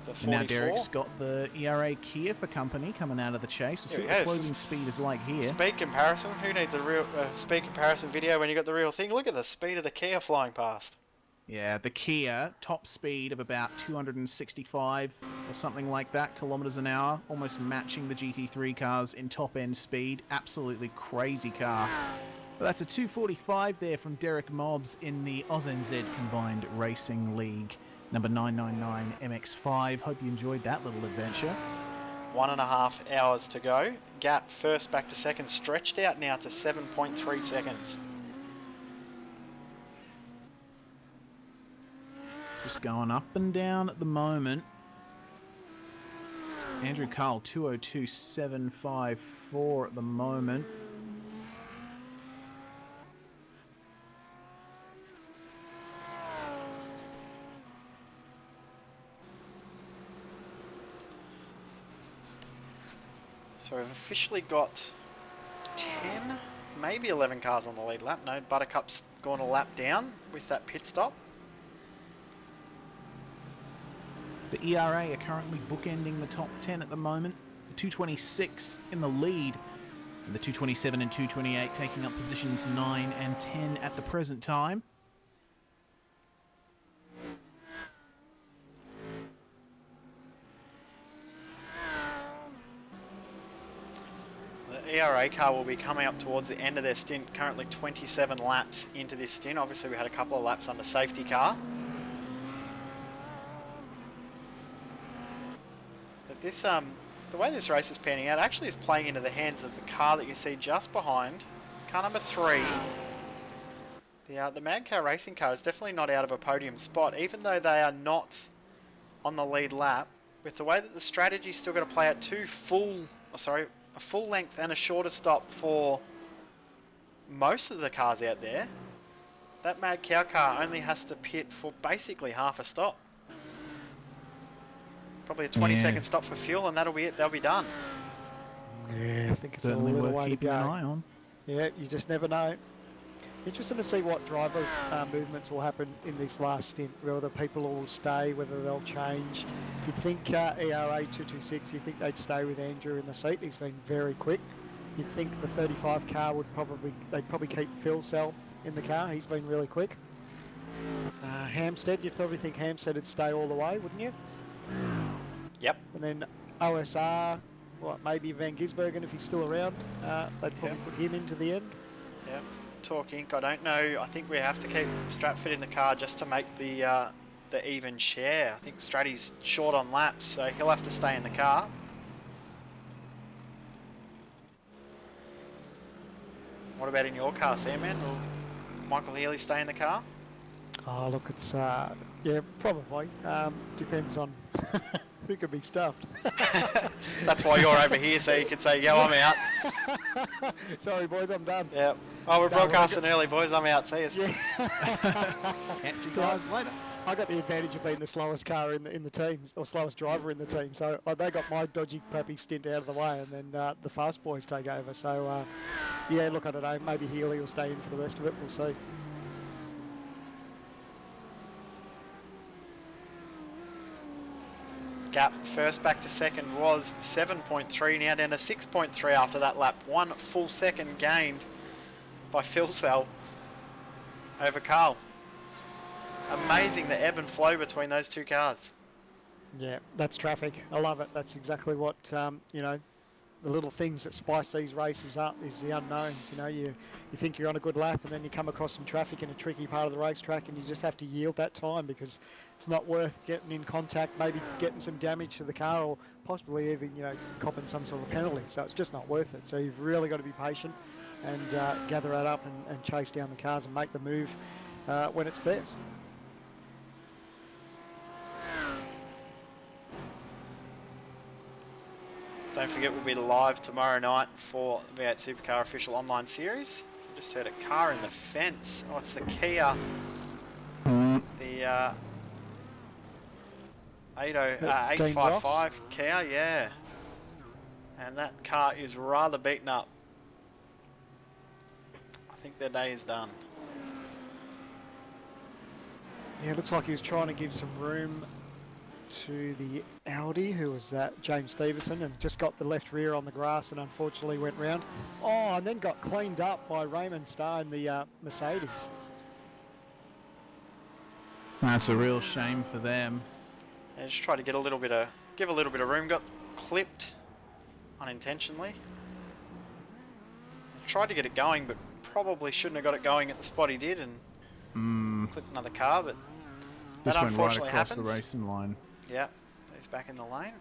The and 44. now Derek's got the ERA Kia for company coming out of the chase. We'll see Here what he the is. closing speed is like here. Speed comparison. Who needs a real speed comparison video when you got the real thing? Look at the speed of the Kia flying past. Yeah, the Kia, top speed of about 265 or something like that kilometers an hour, almost matching the GT3 cars in top end speed. Absolutely crazy car. But that's a 245 there from Derek Mobbs in the AusNZ Combined Racing League, number 999 MX5. Hope you enjoyed that little adventure. 1.5 hours to go. Gap first back to second stretched out now to 7.3 seconds. Just going up and down at the moment. Andrew Carl, 202.754 at the moment. So we've officially got 10, maybe 11 cars on the lead lap. No, Buttercup's gone a lap down with that pit stop. The ERA are currently bookending the top 10 at the moment. The 226 in the lead. And the 227 and 228 taking up positions 9 and 10 at the present time. The ERA car will be coming up towards the end of their stint, currently 27 laps into this stint. Obviously we had a couple of laps under safety car. But this, the way this race is panning out actually is playing into the hands of the car that you see just behind. Car number 3. The Mad Cow Racing car is definitely not out of a podium spot, even though they are not on the lead lap. With the way that the strategy's still going to play out a full length and a shorter stop for most of the cars out there. That Mad Cow car only has to pit for basically half a stop. Probably a 20-second stop for fuel, and that'll be it. They'll be done. Yeah, I think it's Certainly a little worth way to keeping go. an eye on. Yeah, you just never know. Interesting to see what driver movements will happen in this last stint, whether people will stay, whether they'll change. You'd think ERA 226, you think they'd stay with Andrew in the seat. He's been very quick. You'd think the 35 car they'd probably keep Phil Sell in the car. He's been really quick. Hampstead, you'd probably think Hampstead would stay all the way, wouldn't you? Yep. And then OSR, maybe Van Gisbergen if he's still around. They'd probably put him into the end. Yep. TorqueInc, I don't know. I think we have to keep Stratford in the car just to make the even share. I think Stratty's short on laps, so he'll have to stay in the car. What about in your car, Sandman? Will Michael Healy stay in the car? Oh, look, it's, yeah, probably. Depends on who can be stuffed. That's why you're over here, so you can say, yo, I'm out. Sorry, boys, I'm done. Yeah. Oh, we're broadcasting early, boys. I'm out. See you. Yeah. Catch you guys later. I got the advantage of being the slowest car in the team, or slowest driver in the team. So they got my dodgy puppy stint out of the way, and then the fast boys take over. So yeah, look, I don't know. Maybe Healy will stay in for the rest of it. We'll see. gap. First back to second was 7.3, now down to 6.3 after that lap. 1 full second gained by Phil Cell over Carl. Amazing the ebb and flow between those two cars. Yeah, that's traffic. I love it. That's exactly what, you know, the little things that spice these races up is the unknowns. You know, you think you're on a good lap and then you come across some traffic in a tricky part of the racetrack and you just have to yield that time because it's not worth getting in contact, maybe getting some damage to the car or possibly even, you know, copping some sort of penalty. So it's just not worth it. So you've really got to be patient and gather that up and chase down the cars and make the move when it's best. Don't forget we'll be live tomorrow night for V8 Supercar official online series. So just heard a car in the fence. Oh, it's the Kia. The 855 Kia, yeah. And that car is rather beaten up. I think their day is done. Yeah, it looks like he was trying to give some room to the Audi, who was that, James Stevenson, and just got the left rear on the grass and unfortunately went round. Oh, and then got cleaned up by Raymond Starr in the Mercedes. That's a real shame for them. They just tried to get a little bit of, give a little bit of room. Got clipped unintentionally. Tried to get it going, but probably shouldn't have got it going at the spot he did, and clipped another car. But that Just went right unfortunately across happens. the racing line. Yeah, he's back in the lane.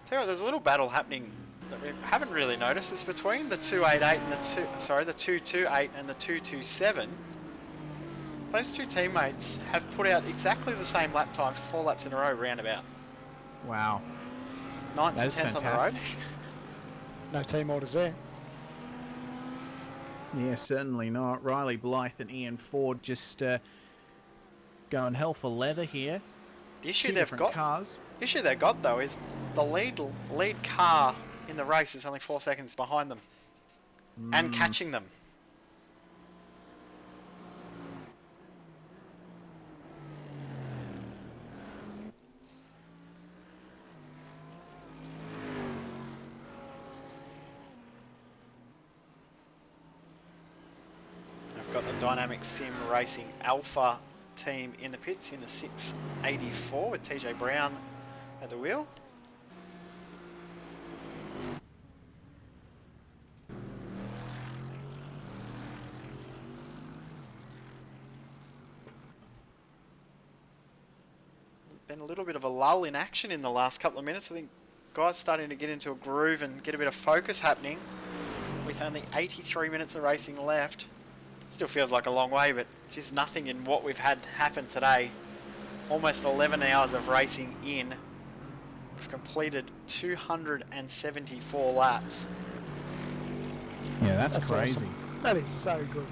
Tell you what, there's a little battle happening that we haven't really noticed. It's between the 288 and the 228 and the 227. Those two teammates have put out exactly the same lap time for 4 laps in a row, roundabout. Wow. 9th That and is 10th fantastic. on the road. No team orders there. Yeah, certainly not. Riley Blythe and Ian Ford just going hell for leather here. The issue Two they've different got, cars. issue they've got though, is the lead car in the race is only 4 seconds behind them and catching them. I've got the Dynamic Sim Racing Alpha team in the pits in the 684 with TJ Brown at the wheel. Been a little bit of a lull in action in the last couple of minutes. I think guys starting to get into a groove and get a bit of focus happening with only 83 minutes of racing left. Still feels like a long way, but just nothing in what we've had happen today. Almost 11 hours of racing in. We've completed 274 laps. Yeah, that's crazy. Awesome. That is so good.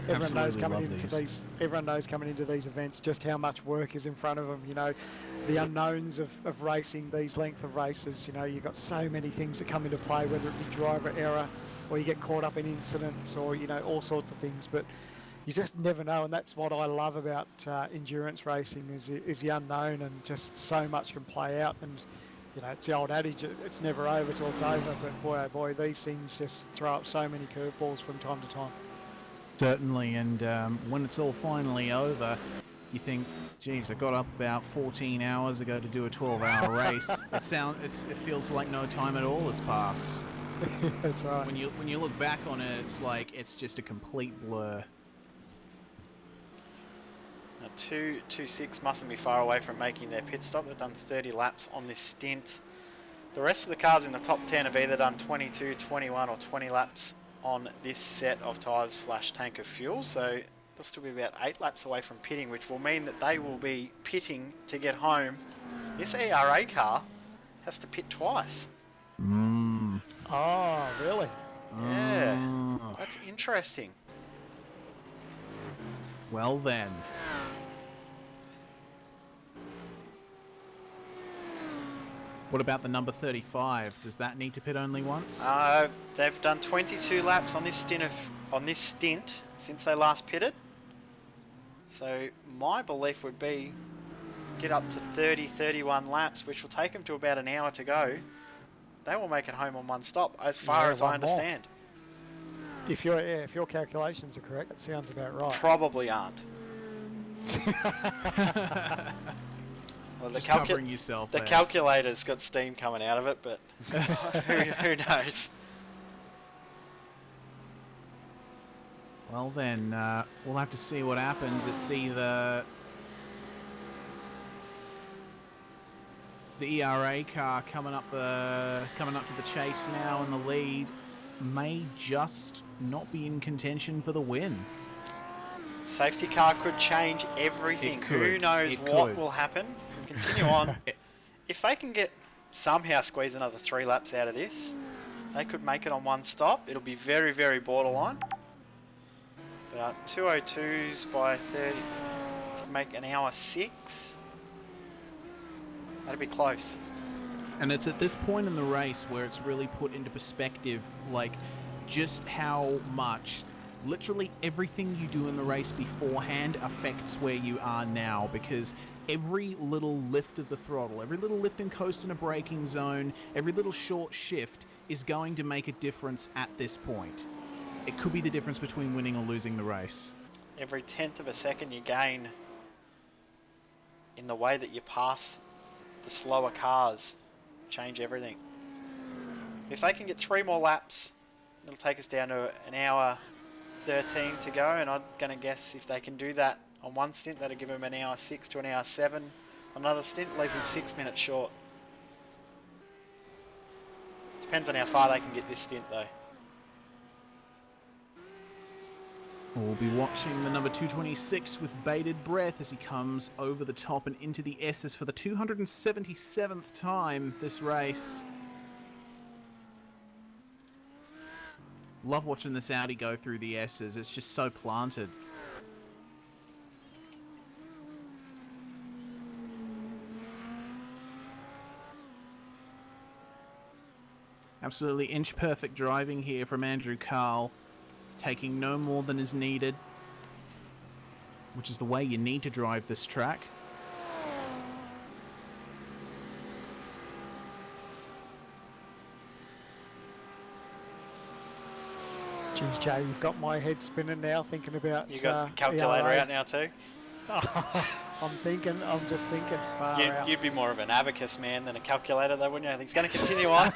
Everyone knows coming into these events just how much work is in front of them. You know, the unknowns of racing these length of races. You know, you've got so many things that come into play, whether it be driver error or you get caught up in incidents or, you know, all sorts of things. But you just never know, and that's what I love about endurance racing is the unknown, and just so much can play out. And you know, it's the old adage, it's never over till it's over. But boy, oh boy, these things just throw up so many curveballs from time to time. Certainly, and when it's all finally over, you think, geez, I got up about 14 hours ago to do a 12-hour race. It feels like no time at all has passed. That's right. When you look back on it, it's like it's just a complete blur. 226 mustn't be far away from making their pit stop. They've done 30 laps on this stint. The rest of the cars in the top 10 have either done 22, 21 or 20 laps on this set of tyres / tank of fuel, so they'll still be about 8 laps away from pitting, which will mean that they will be pitting to get home. This ERA car has to pit twice. Oh, really? Yeah, that's interesting. Well then. What about the number 35? Does that need to pit only once? They've done 22 laps on this stint since they last pitted. So my belief would be get up to 30, 31 laps, which will take them to about an hour to go. They will make it home on one stop, as far as I understand. If your calculations are correct, that sounds about right. Probably aren't. Well, Just covering yourself. The calculator's got steam coming out of it, but who knows? Well then, we'll have to see what happens. It's either the ERA car coming up to the chase now, and the lead may just not be in contention for the win. Safety car could change everything. Who knows what will happen? Continue on. If they can somehow squeeze another 3 laps out of this, they could make it on one stop. It'll be very, very borderline. But 2:02s by 30 to make an hour 6. That'd be close. And it's at this point in the race where it's really put into perspective, like, just how much literally everything you do in the race beforehand affects where you are now, because every little lift of the throttle, every little lift and coast in a braking zone, every little short shift is going to make a difference at this point. It could be the difference between winning or losing the race. Every 1/10 of a second you gain in the way that you pass the slower cars change everything. If they can get 3 more laps, it'll take us down to an hour 13 to go, and I'm going to guess if they can do that on one stint, that'll give them an hour 6 to an hour 7. On another stint, leaves them 6 minutes short. Depends on how far they can get this stint though. We'll be watching the number 226 with bated breath as he comes over the top and into the S's for the 277th time this race. Love watching this Audi go through the S's. It's just so planted. Absolutely inch-perfect driving here from Andrew Carl. Taking no more than is needed, which is the way you need to drive this track. Geez, Jay, you've got my head spinning now, thinking about... You got the calculator ERA. out now too? I'm just thinking. You'd be more of an abacus man than a calculator though, wouldn't you? I think it's going to continue on.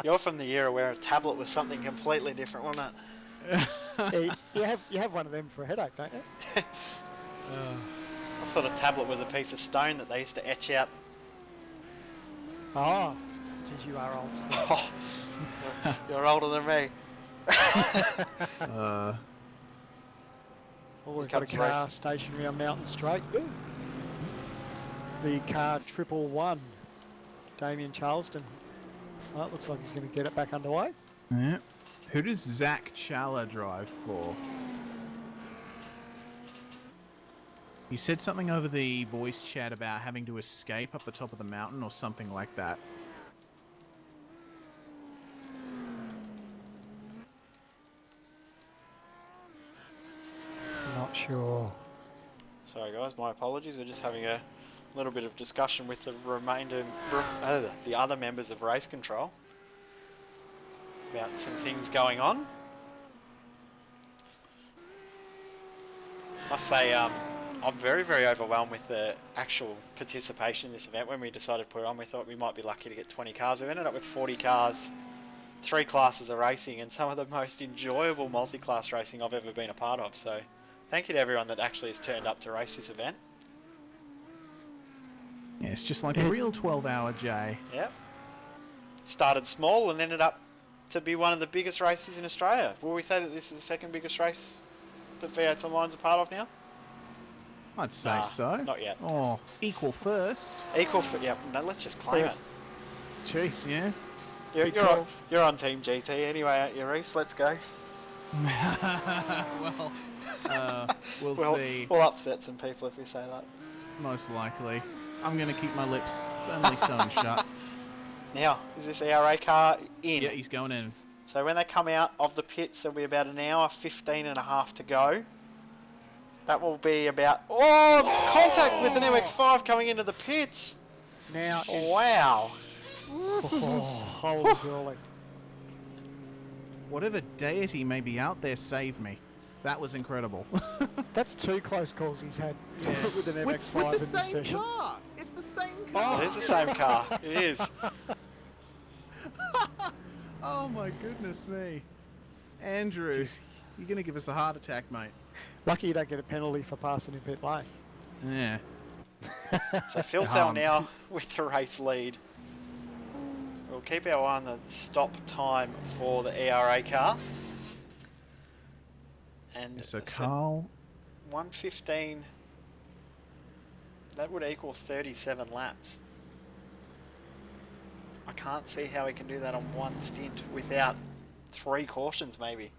You're from the era where a tablet was something completely different, wasn't it? You have one of them for a headache, don't you? I thought a tablet was a piece of stone that they used to etch out. Oh, geez, you are old school. Oh, you're older than me. Well, we've got a car stationary on Mountain Straight. The car 111, Damien Charleston. Well, it looks like he's going to get it back underway. Yeah. Who does Zach Challa drive for? He said something over the voice chat about having to escape up the top of the mountain or something like that. Not sure. Sorry guys, my apologies. We're just having a little bit of discussion with the the other members of race control about some things going on. I must say, I'm very, very overwhelmed with the actual participation in this event. When we decided to put it on, we thought we might be lucky to get 20 cars. We ended up with 40 cars, 3 classes of racing, and some of the most enjoyable multi-class racing I've ever been a part of. So thank you to everyone that actually has turned up to race this event. Yeah, it's just like a real 12-hour J. Yep. Started small and ended up to be one of the biggest races in Australia. Will we say that this is the second biggest race that V8's Online's a part of now? I'd say so. Not yet. Oh, equal first. Equal for, yeah, no, let's just claim it. Jeez. Yeah. You're on Team GT anyway, aren't you, Reese? Let's go. We'll see. We'll upset some people if we say that. Most likely. I'm going to keep my lips firmly sewn shut. Now, is this ERA car in? Yeah, he's going in. So when they come out of the pits, there'll be about an hour, 15 and a half to go. That will be about... Oh, contact with an MX-5 coming into the pits. Now, Wow. oh, holy golly. Whatever deity may be out there, save me. That was incredible. That's 2 close calls he's had with an MX-5 with in the this same session. car. It's the same car. It is the same car. It is. Oh my goodness me. Andrew, Jeez. you're going to give us a heart attack, mate. Lucky you don't get a penalty for passing in pit lane. Yeah. So Phil Sell now with the race lead. We'll keep our eye on the stop time for the ERA car. And So Carl... 1:15. That would equal 37 laps. I can't see how he can do that on one stint without 3 cautions maybe.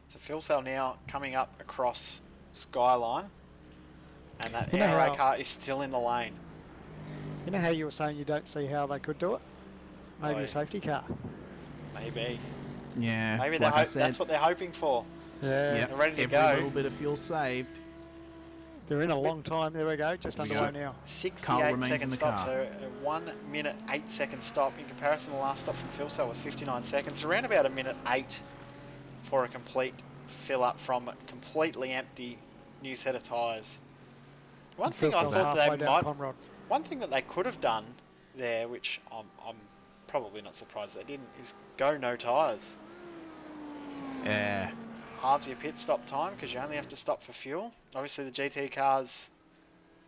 So Phil Sell now coming up across Skyline, and that You know ERA how- car is still in the lane. You know how you were saying you don't see how they could do it? Maybe Oh, a safety car. Maybe. Yeah, Maybe it's they're like I said. that's what they're hoping for. Yeah. Yep, They're ready to every go. little bit of fuel saved. They're in a long time. There we go. Just There we underway go. now. 68 remains in second the stop, car. so a 1 minute 8 second stop. In comparison, the last stop from Phil Sell was 59 seconds. Around about a minute 8 for a complete fill up from a completely empty new set of tyres. One thing I thought they might, one thing that they could have done there, which I'm probably not surprised they didn't, is go no tyres. Yeah. Halves your pit stop time because you only have to stop for fuel. Obviously the GT cars,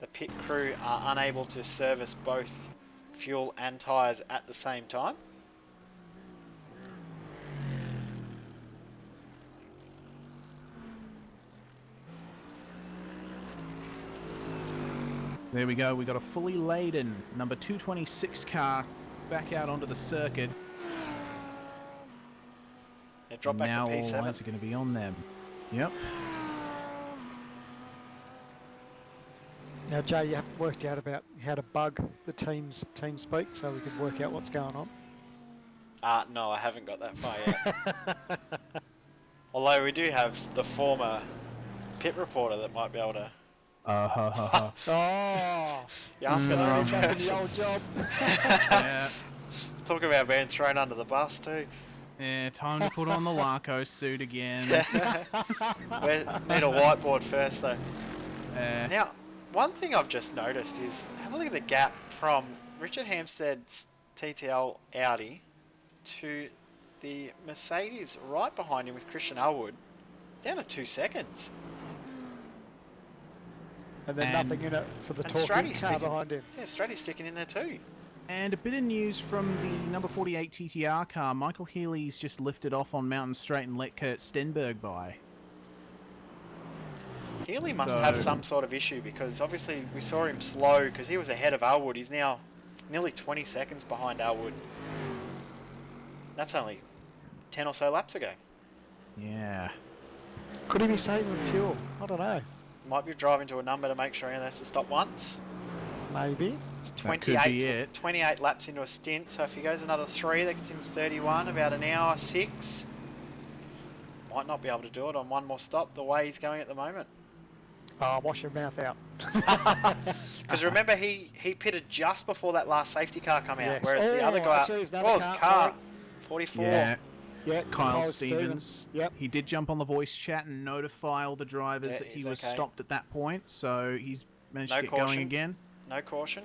the pit crew are unable to service both fuel and tyres at the same time. There we go. We got a fully laden number 226 car back out onto the circuit. They drop back Now to all P7. eyes are going to be on them. Yep. Now, Jay, you haven't worked out about how to bug the team speak so we can work out what's going on. No, I haven't got that far yet. Although we do have the former pit reporter that might be able to... Oh, You're asking the wrong back in the person. old job. Yeah. Talk about being thrown under the bus too. Yeah, time to put on the Larko suit again. We need a whiteboard first though. Now, one thing I've just noticed is, have a look at the gap from Richard Hampstead's TTL Audi to the Mercedes right behind him with Christian Elwood. It's down to 2 seconds. And then And- nothing in it for the And TorqueInc Stratty's car sticking, behind him. yeah, Stratty's sticking in there too. And a bit of news from the number 48 TTR car. Michael Healy's just lifted off on Mountain Straight and let Kurt Stenberg by. Healy must So- have some sort of issue because obviously we saw him slow because he was ahead of Elwood. He's now nearly 20 seconds behind Elwood. That's only 10 or so laps ago. Yeah. Could he be saving fuel? I don't know. Might be driving to a number to make sure he only has to stop once. Maybe. It's That could be it. 28 laps into a stint, so if he goes another 3, that gets him 31, about an hour 6. Might not be able to do it on one more stop the way he's going at the moment. Oh, wash your mouth out. Because remember, he pitted just before that last safety car come out, Yes. whereas the Oh, other guy, actually, there's another was car, car right. 44. Yeah. Yeah, Kyle Stevens. Yep. He did jump on the voice chat and notify all the drivers Yeah, that he he's was okay. stopped at that point, so he's managed No to get going caution. again. No caution.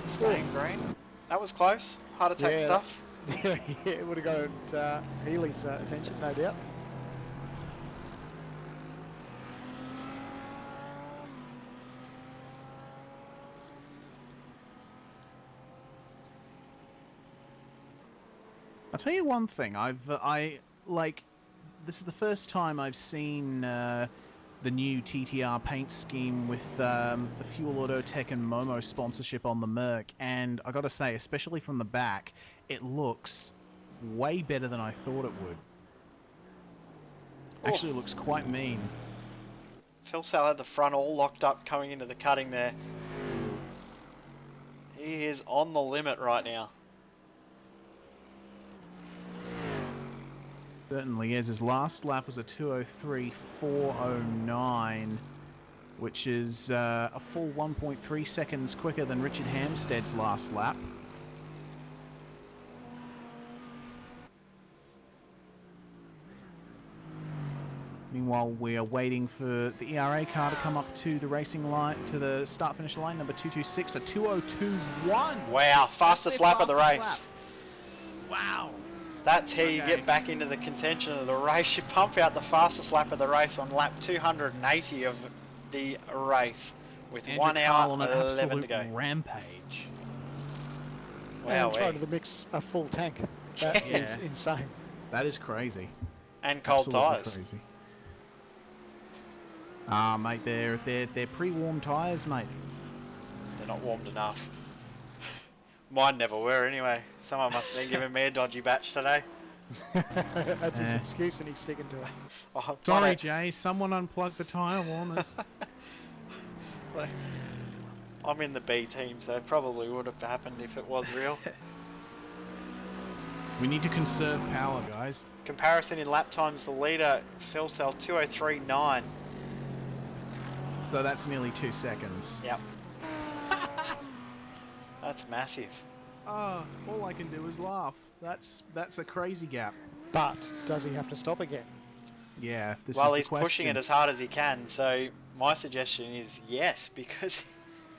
Staying green. That was close. Heart attack Yeah. stuff. Yeah, it would have got Healy's attention, no doubt. I'll tell you one thing. I like this is the first time I've seen the new TTR paint scheme with the Fuel Auto Tech and Momo sponsorship on the Merc, and I gotta say, especially from the back, it looks way better than I thought it would. Actually looks quite mean. Phil Sal had the front all locked up coming into the cutting there. He is on the limit right now. Certainly is. His last lap was a 2:03.409, which is a full 1.3 seconds quicker than Richard Hampstead's last lap. Meanwhile, we are waiting for the ERA car to come up to the racing line, to the start-finish line, number 226, a 2:02.1. Wow, fastest lap of the race. Lap. Wow. That's how you get back into the contention of the race. You pump out the fastest lap of the race on lap 280 of the race with Andrew 1 hour Carl on an 11 to go. absolute rampage. Wow, And throw to the mix a full tank. That is Yeah. insane. That is crazy. And cold Absolutely tyres. crazy. Ah, mate, they're pre-warmed tyres, mate. They're not warmed enough. Mine never were anyway. Someone must have been giving me a dodgy batch today. That's his excuse and he's sticking to it. Oh, Sorry, mate, Jay. Someone unplugged the tyre warmers. I'm in the B team, so it probably would have happened if it was real. We need to conserve power, guys. Comparison in lap times, the leader, Phil Sell, 2:03.9. So that's nearly 2 seconds. Yep. That's massive. Oh, all I can do is laugh. That's a crazy gap. But does he have to stop again? Yeah, this Well, is the he's pushing question. it as hard as he can, so my suggestion is yes, because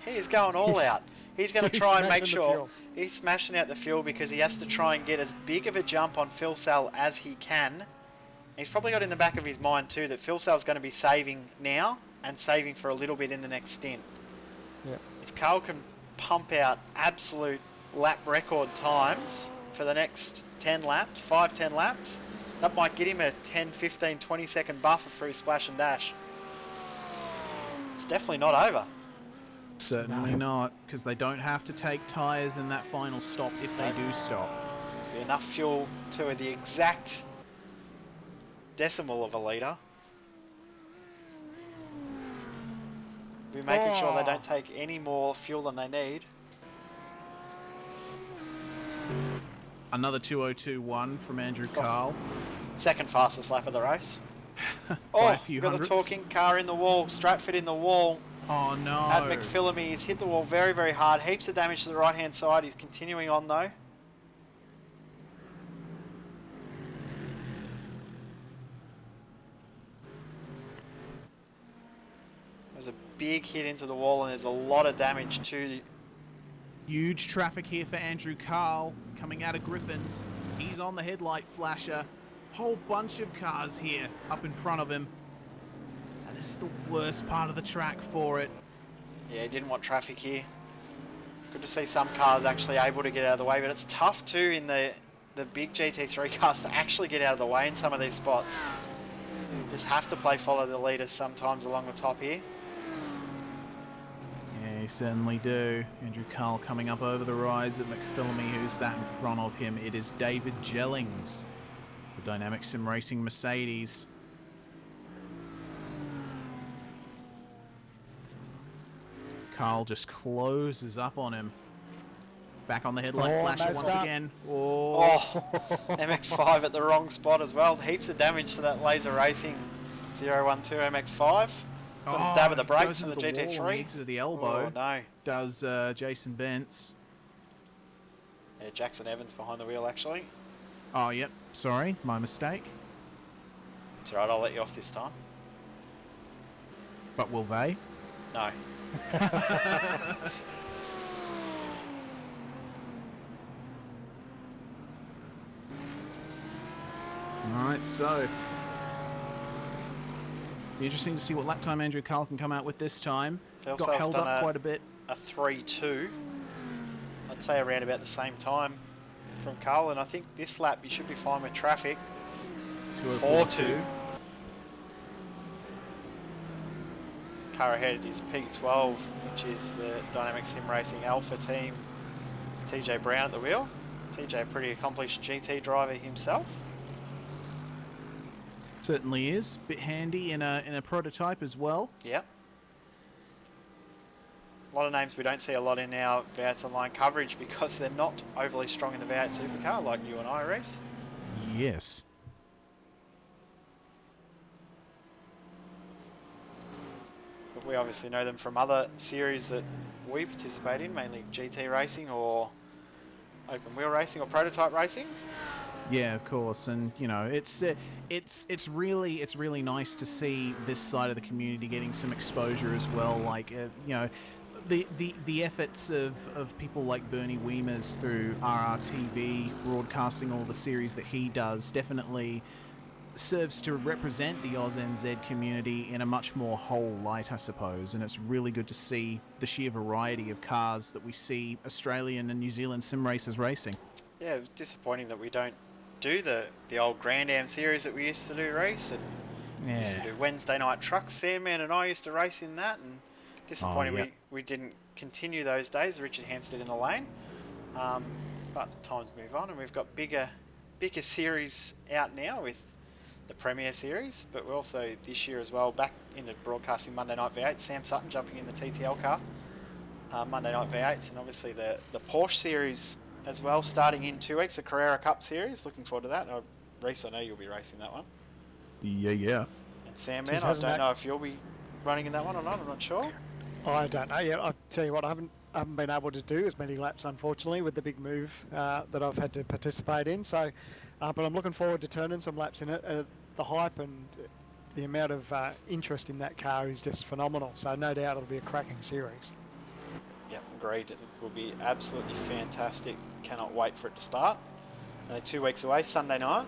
he is going all out. He's going to He's try and make smashing the sure fuel. he's smashing out the fuel because he has to try and get as big of a jump on Phil Sal as he can. He's probably got in the back of his mind too that Phil Sal's going to be saving now and saving for a little bit in the next stint. Yeah. If Carl can pump out absolute lap record times for the next 10 laps, 5-10 laps, that might get him a 10, 15, 20 second buffer for his splash and dash. It's definitely not over. Certainly not, because they don't have to take tyres in that final stop if they do stop. Be enough fuel to the exact decimal of a litre. Be making sure they don't take any more fuel than they need. Another 2:02.1 from Andrew Carl. Second fastest lap of the race. By Oh, a few got the hundredths. TorqueInc car in the wall, Stratford in the wall. Oh no. At McPhillamy, he's hit the wall very, very hard. Heaps of damage to the right-hand side. He's continuing on though. There's a big hit into the wall and there's a lot of damage to the... Huge traffic here for Andrew Carl coming out of Griffin's. He's on the headlight flasher. Whole bunch of cars here up in front of him. And this is the worst part of the track for it. Yeah, he didn't want traffic here. Good to see some cars actually able to get out of the way, but it's tough too in the big GT3 cars to actually get out of the way in some of these spots. Just have to play follow the leaders sometimes along the top here. Yeah, you certainly do. Andrew Carl coming up over the rise at McPhillamy. Who's that in front of him? It is David Jellings, the Dynamic Sim Racing Mercedes. Carl just closes up on him. Back on the headlight flasher messed once up. again. Oh, MX-5 at the wrong spot as well. Heaps of damage to that Laser Racing 012 MX-5. Got a dab of the brakes goes from the into wall on the GT3. exit of the elbow. Oh no. Does Jason Bentz. Yeah, Jackson Evans behind the wheel actually. Oh, yep. Sorry, my mistake. It's alright, I'll let you off this time. But will they? No. Alright, so. Be interesting to see what lap time Andrew Carl can come out with this time. Phil Got Self's held done up quite a bit. a 3-2. I'd say around about the same time from Carl, and I think this lap you should be fine with traffic. 4-2. Car ahead is P12, which is the Dynamic Sim Racing Alpha team. TJ Brown at the wheel. TJ, a pretty accomplished GT driver himself. Certainly is. Bit handy in a prototype as well. Yep. A lot of names we don't see a lot in our V8 Online coverage because they're not overly strong in the V8 supercar like you and I, Reese. Yes. But we obviously know them from other series that we participate in, mainly GT racing or open wheel racing or prototype racing. Yeah, of course, and you know it's really nice to see this side of the community getting some exposure as well. Like you know, the efforts of people like Bernie Weemers through RRTV broadcasting all the series that he does definitely serves to represent the AusNZ community in a much more whole light, I suppose, and it's really good to see the sheer variety of cars that we see Australian and New Zealand sim racers racing. Yeah, it's disappointing that we don't do the old Grand Am series that we used to do race, and we used to do Wednesday night trucks. Sandman and I used to race in that, and disappointing we didn't continue those days. Richard Hampstead in the lane, but times move on, and we've got bigger series out now with the Premier Series, but we're also this year as well back into broadcasting Monday Night V8. Sam Sutton jumping in the TTL car, Monday Night V8s, and obviously the Porsche Series as well, starting in 2 weeks, the Carrera Cup Series. Looking forward to that. Reese, I know you'll be racing that one. Yeah. And Sam, man, I don't know if you'll be running in that one or not. I'm not sure. I don't know yet. I'll tell you what, I haven't been able to do as many laps, unfortunately, with the big move that I've had to participate in. So, but I'm looking forward to turning some laps in it. The hype and the amount of interest in that car is just phenomenal. So no doubt it'll be a cracking series. Yeah, agreed. It will be absolutely fantastic. Cannot wait for it to start. 2 weeks away, Sunday night.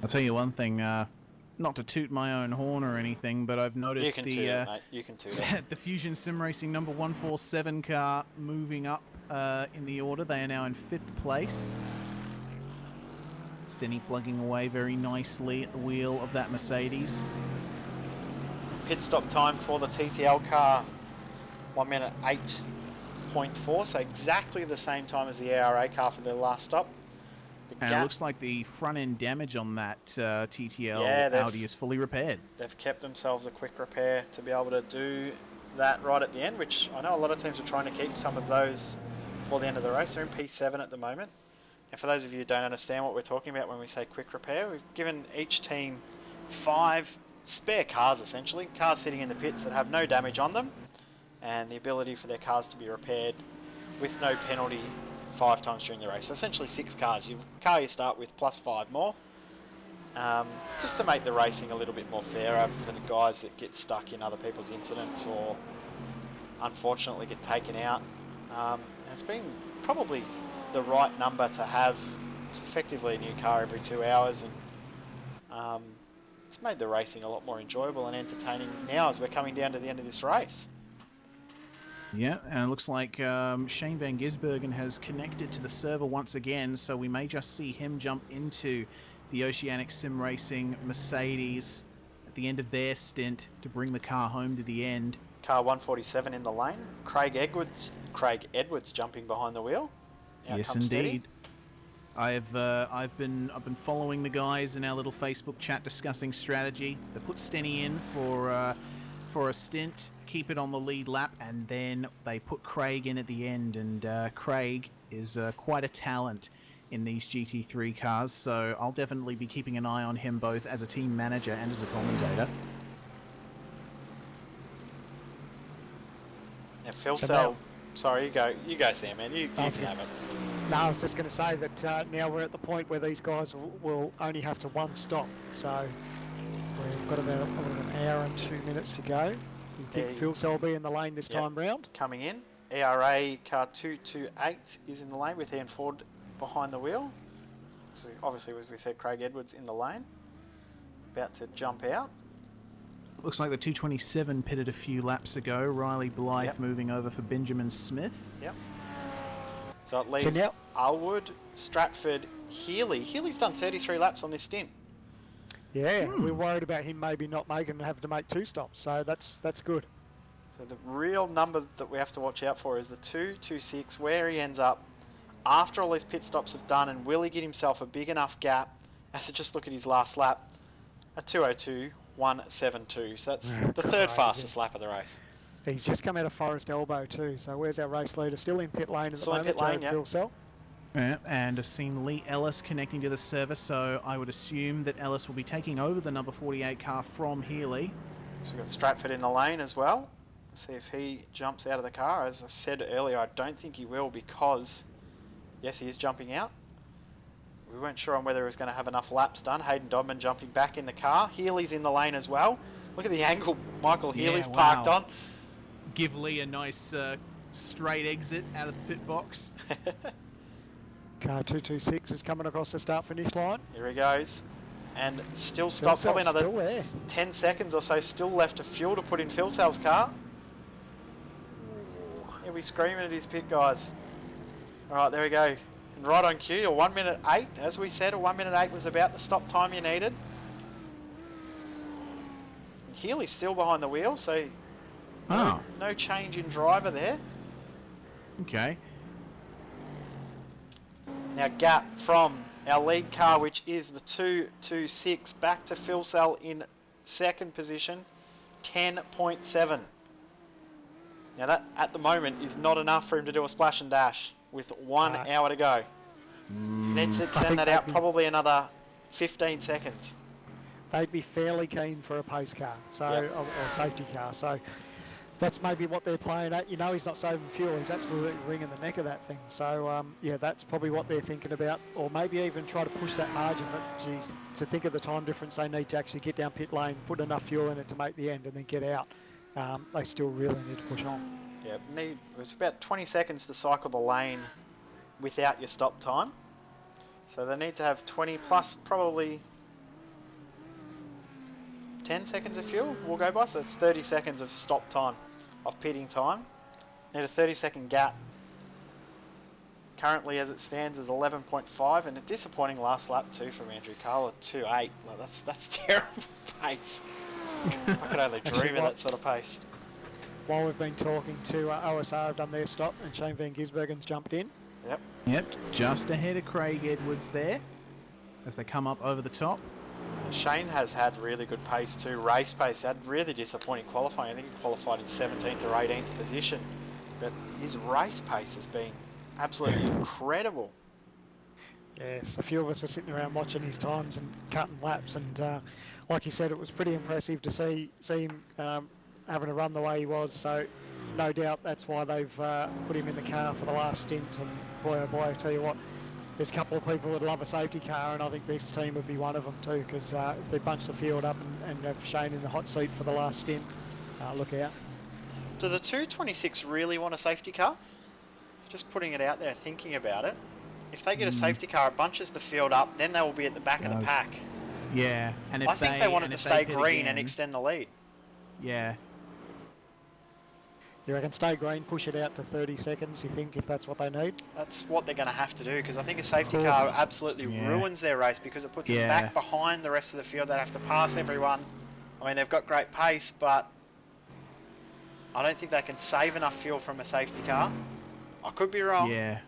I'll tell you one thing, not to toot my own horn or anything, but I've noticed You can toot it, mate. You can toot it. the Fusion Sim Racing number 147 car moving up in the order. They are now in 5th place. Stenny plugging away very nicely at the wheel of that Mercedes. Pit stop time for the TTL car, 1 minute 8.4, so exactly the same time as the ARA car for their last stop. And it looks like the front end damage on that TTL Audi is fully repaired. They've kept themselves a quick repair to be able to do that right at the end, which I know a lot of teams are trying to keep some of those for the end of the race. They're in P7 at the moment. And for those of you who don't understand what we're talking about when we say quick repair, we've given each team 5 spare cars, essentially, cars sitting in the pits that have no damage on them, and the ability for their cars to be repaired with no penalty 5 times during the race. So essentially 6 cars. Car you start with plus 5 more, just to make the racing a little bit more fairer for the guys that get stuck in other people's incidents or unfortunately get taken out. And it's been probably the right number to have. It's effectively a new car every 2 hours, and it's made the racing a lot more enjoyable and entertaining now as we're coming down to the end of this race. Yeah, and it looks like Shane Van Gisbergen has connected to the server once again, so we may just see him jump into the Oceanic Sim Racing Mercedes at the end of their stint to bring the car home to the end. Car 147 in the lane. Craig Edwards jumping behind the wheel. Out yes, comes indeed. Steady. I've been following the guys in our little Facebook chat discussing strategy. They put Stenny in for a stint, keep it on the lead lap, and then they put Craig in at the end. And Craig is quite a talent in these GT3 cars, so I'll definitely be keeping an eye on him both as a team manager and as a commentator. Now, Phil So Sell. Sorry, you go, Sam, man. You can have it. No, I was just going to say that now we're at the point where these guys will only have to one stop. So we've got about an hour and 2 minutes to go. You think Phil Sell will be in the lane this time round? Coming in. ERA car 228 is in the lane with Ian Ford behind the wheel. So obviously, as we said, Craig Edwards in the lane. About to jump out. Looks like the 227 pitted a few laps ago. Riley Blythe moving over for Benjamin Smith. Yep. So it leaves now- Alwood, Stratford, Healy. Healy's done 33 laps on this stint. Yeah, we're worried about him maybe not making and having to make 2 stops, so that's good. So the real number that we have to watch out for is the 2:26, where he ends up after all these pit stops have done, and will he get himself a big enough gap, as to just look at his last lap, a 2:02.172. So that's the third Crazy. fastest lap of the race. He's just come out of Forest Elbow too, so where's our race leader? Still in pit lane at Still the in moment, pit lane, Jared yeah. Philsell. Yeah, and I've seen Lee Ellis connecting to the service, so I would assume that Ellis will be taking over the number 48 car from Healy. So we've got Stratford in the lane as well. See if he jumps out of the car. As I said earlier, I don't think he will, because, yes, he is jumping out. We weren't sure on whether he was going to have enough laps done. Hayden Dodman jumping back in the car. Healy's in the lane as well. Look at the angle Michael Healy's parked on. Give Lee a nice straight exit out of the pit box. Car 226 is coming across the start-finish line. Here he goes. And still stopped, probably Philsell's another still there. 10 seconds or so still left of fuel to put in Philsell's car. He'll be screaming at his pit guys. Alright, there we go. And right on cue, a 1:08. As we said, a 1:08 was about the stop time you needed. And Healy's still behind the wheel, so no change in driver there. Okay. Now gap from our lead car, which is the 226, back to Philsell in second position, 10.7. Now that, at the moment, is not enough for him to do a splash and dash with 1 hour to go. Needs to extend that out probably another 15 seconds. They'd be fairly keen for a pace car, so Yep. or safety car. So that's maybe what they're playing at. You know, he's not saving fuel. He's absolutely wringing the neck of that thing. So yeah, that's probably what they're thinking about, or maybe even try to push that margin. But geez, to think of the time difference they need to actually get down pit lane, put enough fuel in it to make the end, and then get out. They still really need to push on. Yeah, it was about 20 seconds to cycle the lane without your stop time. So they need to have 20 plus probably 10 seconds of fuel we'll go by. So that's 30 seconds of stop time, of pitting time. Need a 30-second gap. Currently, as it stands, is 11.5, and a disappointing last lap too from Andrew Carl at 2.8. Like, that's terrible pace. I could only dream of that sort of pace. While we've been talking to OSR, have done their stop, and Shane Van Gisbergen's jumped in. Yep. Yep, just ahead of Craig Edwards there as they come up over the top. And Shane has had really good pace too, race pace. He had really disappointing qualifying. I think he qualified in 17th or 18th position. But his race pace has been absolutely incredible. Yes, a few of us were sitting around watching his times and cutting laps, and like you said, it was pretty impressive to see him having to run the way he was. So no doubt that's why they've put him in the car for the last stint. And boy, oh boy, I tell you what, there's a couple of people that love a safety car, and I think this team would be one of them too, because if they bunch the field up and have Shane in the hot seat for the last stint, look out. Do the 226 really want a safety car? Just putting it out there, thinking about it. If they get a safety car, it bunches the field up, then they will be at the back of the pack. Yeah, and if I think they wanted to stay green and again, extend the lead. Yeah. You reckon stay green, push it out to 30 seconds, you think, if that's what they need? That's what they're going to have to do, because I think a safety car absolutely ruins their race, because it puts them back behind the rest of the field. They have to pass everyone. I mean, they've got great pace, but I don't think they can save enough fuel from a safety car. I could be wrong. Yeah.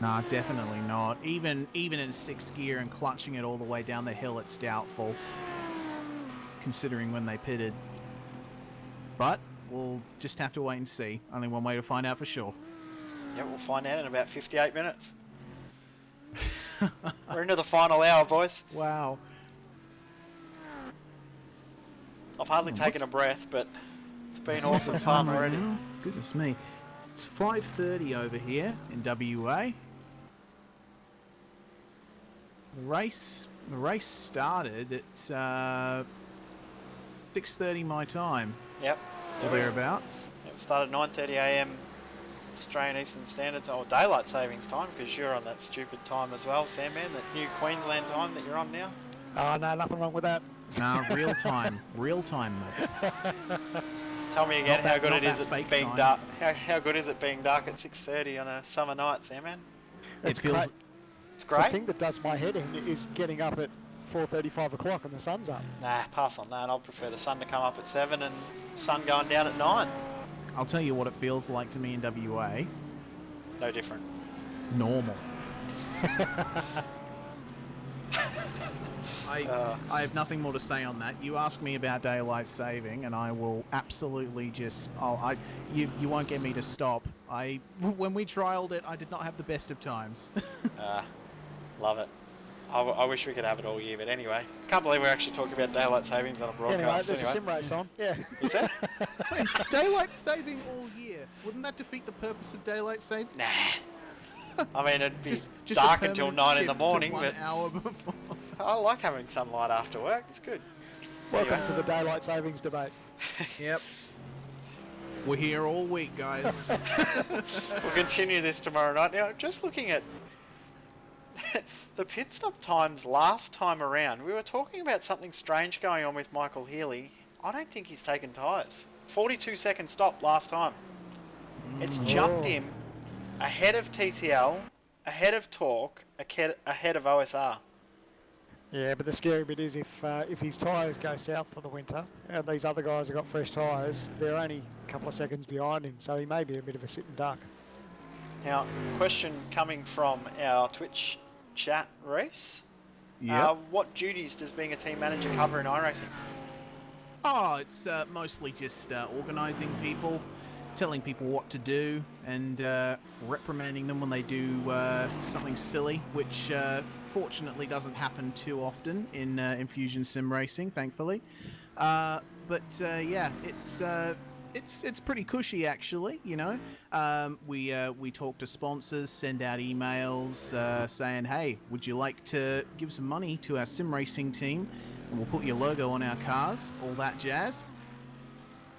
Nah, definitely not. Even in sixth gear and clutching it all the way down the hill, it's doubtful, considering when they pitted. But we'll just have to wait and see. Only one way to find out for sure. Yeah, we'll find out in about 58 minutes. We're into the final hour, boys. Wow. I've hardly taken a breath, but it's been awesome fun already. Now? Goodness me. It's 5:30 over here in WA. The race started at 6:30 my time. Yep. Or thereabouts. It started 9:30 a.m. Australian Eastern Standard Time, or Daylight Savings Time, because you're on that stupid time as well, Sandman, that new Queensland time that you're on now. Oh, no, nothing wrong with that. Nah, real time. Real time, mate. Tell me again Not how that- good not it is that at fake being time. dark. How good is it being dark at 6:30 on a summer night, Sam, man? It's feels- great. It's The great. thing that does my head in is getting up at 4:30, 5 o'clock and the sun's up. Nah, pass on that. I'd prefer the sun to come up at 7 and sun going down at 9. I'll tell you what it feels like to me in WA. No different. Normal. I have nothing more to say on that. You ask me about daylight saving, and I will absolutely just. You won't get me to stop. When we trialed it, I did not have the best of times. Love it. I wish we could have it all year, but anyway. Can't believe we're actually talking about daylight savings on a Anyway, broadcast. there's a sim race on. Yeah. Is that? Daylight saving all year. Wouldn't that defeat the purpose of daylight saving? Nah. I mean, it'd be Just a dark until permanent 9 in the shift to morning, 1 but hour before. I like having sunlight after work. It's good. Welcome Anyway. to the daylight savings debate. Yep. We're here all week, guys. We'll continue this tomorrow night. Now, just looking at the pit stop times last time around, we were talking about something strange going on with Michael Healy. I don't think he's taken tyres. 42-second stop last time. It's jumped him ahead of TTL, ahead of Torque, ahead of OSR. Yeah, but the scary bit is if his tyres go south for the winter and these other guys have got fresh tyres, they're only a couple of seconds behind him, so he may be a bit of a sitting duck. Now, question coming from our Twitch chat, Reese. Yep. What duties does being a team manager cover in iRacing? Oh, it's mostly just organising people, telling people what to do, and reprimanding them when they do something silly, which fortunately doesn't happen too often in Fusion Sim Racing, thankfully. Yeah, it's pretty cushy actually. You know, we talk to sponsors, send out emails saying, hey, would you like to give some money to our sim racing team? And we'll put your logo on our cars, all that jazz.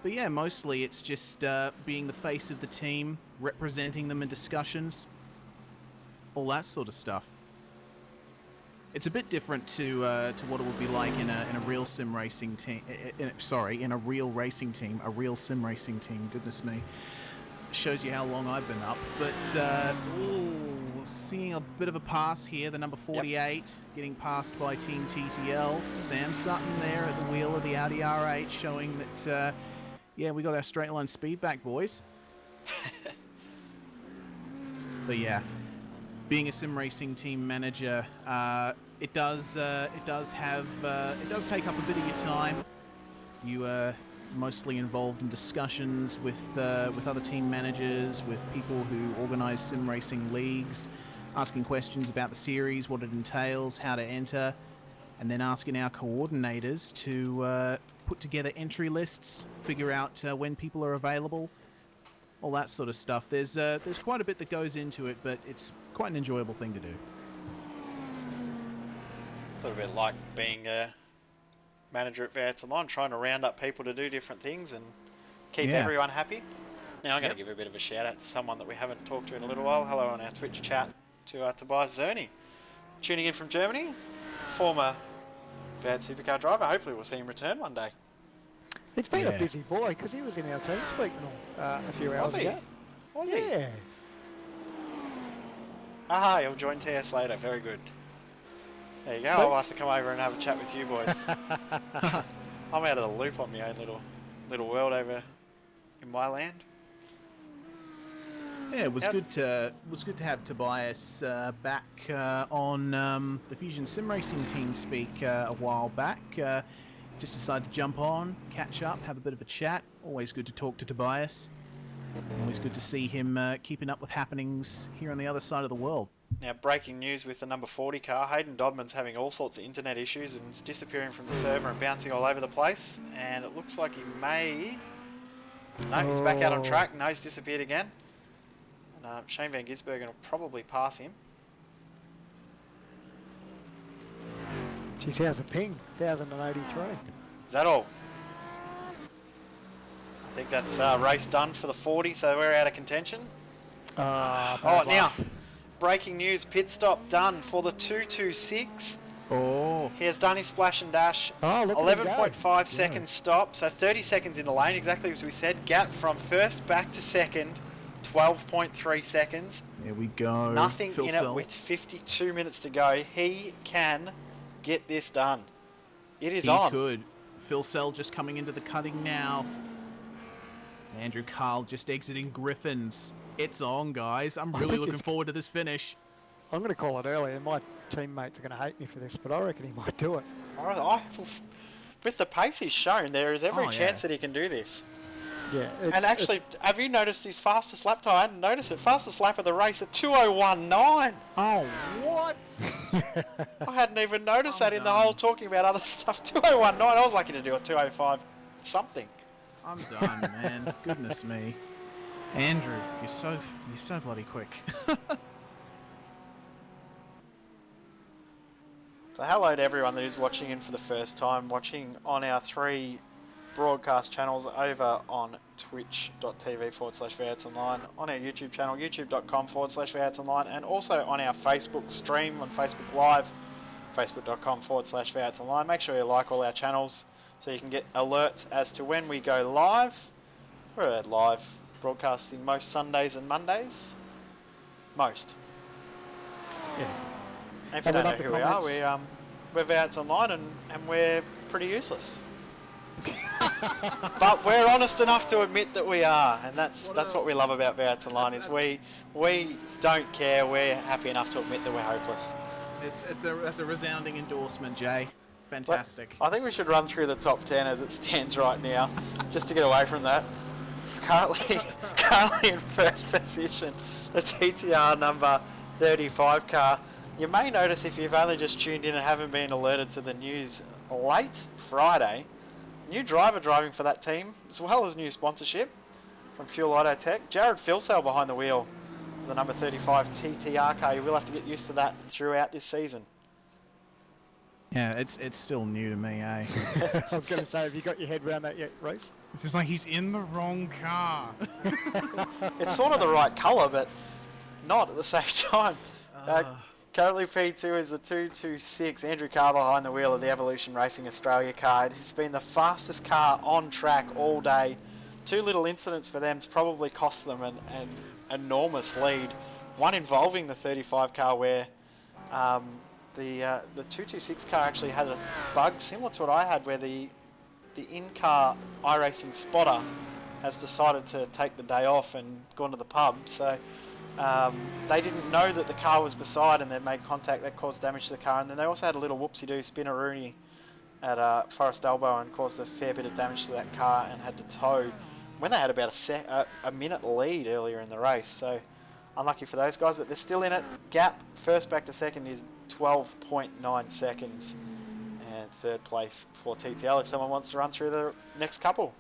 But yeah, mostly it's just being the face of the team, representing them in discussions, all that sort of stuff. It's a bit different to what it would be like in a real sim racing team. In a real racing team, a real sim racing team. Goodness me, shows you how long I've been up. But seeing a bit of a pass here, the number 48 getting passed by Team TTL. Sam Sutton there at the wheel of the Audi R8, showing that yeah, we got our straight line speed back, boys. But yeah, being a sim racing team manager, it does take up a bit of your time. You are mostly involved in discussions with other team managers, with people who organise sim racing leagues, asking questions about the series, what it entails, how to enter, and then asking our coordinators to put together entry lists, figure out when people are available, all that sort of stuff. There's quite a bit that goes into it, but it's quite an enjoyable thing to do. A little bit like being a manager at Variants Online, trying to round up people to do different things and keep everyone happy. Now I'm going to give a bit of a shout out to someone that we haven't talked to in a little while. Hello on our Twitch chat to Tobias Zerny, tuning in from Germany, former bad supercar driver. Hopefully we'll see him return one day. It's been a busy boy because he was in our team speak a few hours ago. Was he? Yeah. Aha, he'll join TS later. Very good. There you go. I'll have to come over and have a chat with you boys. I'm out of the loop on my own little world over in my land. Yeah, it was good to have Tobias back on the Fusion Sim Racing team speak a while back. Just decided to jump on, catch up, have a bit of a chat. Always good to talk to Tobias. Always good to see him keeping up with happenings here on the other side of the world. Now, breaking news with the number 40 car. Hayden Dodman's having all sorts of internet issues and is disappearing from the server and bouncing all over the place. And it looks like he may... No, he's back out on track. No, he's disappeared again. And Shane Van Gisbergen will probably pass him. Geez, how's a ping? 1,083. Is that all? I think that's race done for the 40, so we're out of contention. Bad Now, luck. breaking news, pit stop done for the 226. Oh, He has done his splash and dash. Oh, look at him go. 11.5 seconds stop, so 30 seconds in the lane, exactly as we said. Gap from first back to second, 12.3 seconds. there we go. Nothing Phil in Sell. it with 52 minutes to go. He can get this done. It is He on. could. Phil Sell just coming into the cutting now. Andrew Carl just exiting Griffins. It's on, guys. I'm really think looking it's- forward to this finish. I'm going to call it early, and my teammates are going to hate me for this, but I reckon he might do it. With the pace he's shown, there is every Oh, yeah. chance that he can do this. Yeah. And actually, have you noticed his fastest lap time? I hadn't noticed it. Fastest lap of the race at 2:01.9. Oh, what? I hadn't even noticed I'm that in the done. whole talking about other stuff. 2:01.9. I was lucky to do a 2:05 something. I'm done, man. Goodness me. Andrew, you're so bloody quick. So hello to everyone that is watching in for the first time, watching on our 3 broadcast channels over on twitch.tv/VAtsOnline, on our YouTube channel, youtube.com/VAtsOnline, and also on our Facebook stream on Facebook Live, facebook.com/VAtsOnline. Make sure you like all our channels so you can get alerts as to when we go live. We're live broadcasting most Sundays and Mondays. Most. Yeah. And if you And don't know above the who we are, comments- we're Vouts Online and we're pretty useless. But we're honest enough to admit that we are, and that's what we love about Vouts Online is we don't care. We're happy enough to admit that we're hopeless. That's a resounding endorsement, Jay. Fantastic. I think we should run through the top 10 as it stands right now, just to get away from that. It's currently in first position, the TTR number 35 car. You may notice if you've only just tuned in and haven't been alerted to the news late Friday, new driver driving for that team, as well as new sponsorship from Fuel Auto Tech. Jared Philsell behind the wheel of the number 35 TTR car. You will have to get used to that throughout this season. Yeah, it's still new to me, eh? I was going to say, have you got your head around that yet, Reece? It's just like he's in the wrong car. It's sort of the right colour, but not at the same time. Currently P2 is the 226, Andrew Carr behind the wheel of the Evolution Racing Australia car. It's been the fastest car on track all day. 2 little incidents for them has probably cost them an enormous lead. One involving the 35 car where the 226 car actually had a bug similar to what I had, where the in-car iRacing spotter has decided to take the day off and gone to the pub. So they didn't know that the car was beside, and they made contact that caused damage to the car. And then they also had a little whoopsie-doo spinneroonie at Forest Elbow and caused a fair bit of damage to that car and had to tow when they had about a minute lead earlier in the race. So unlucky for those guys, but they're still in it. Gap first back to second is 12.9 seconds, and third place for TTL if someone wants to run through the next couple.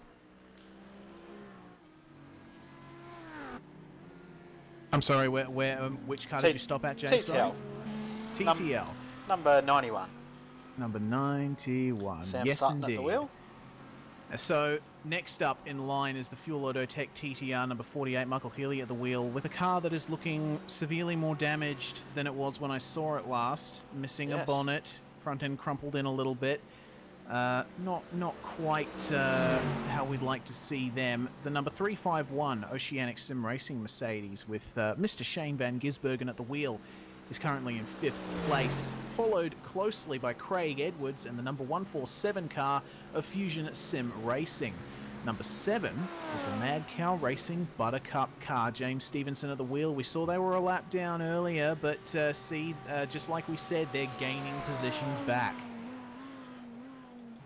I'm sorry, which car did you stop at, James? TTL. TTL. Number 91. Number 91. Sam yes, Sutton indeed. at the wheel. So, next up in line is the Fuel Auto Tech TTR number 48, Michael Healy at the wheel, with a car that is looking severely more damaged than it was when I saw it last. Missing a Yes. bonnet, front end crumpled in a little bit. Not quite how we'd like to see them. The number 351 Oceanic Sim Racing Mercedes with Mr. Shane Van Gisbergen at the wheel is currently in 5th place, followed closely by Craig Edwards and the number 147 car of Fusion Sim Racing. Number 7 is the Mad Cow Racing Buttercup car. James Stevenson at the wheel. We saw they were a lap down earlier, but just like we said, they're gaining positions back.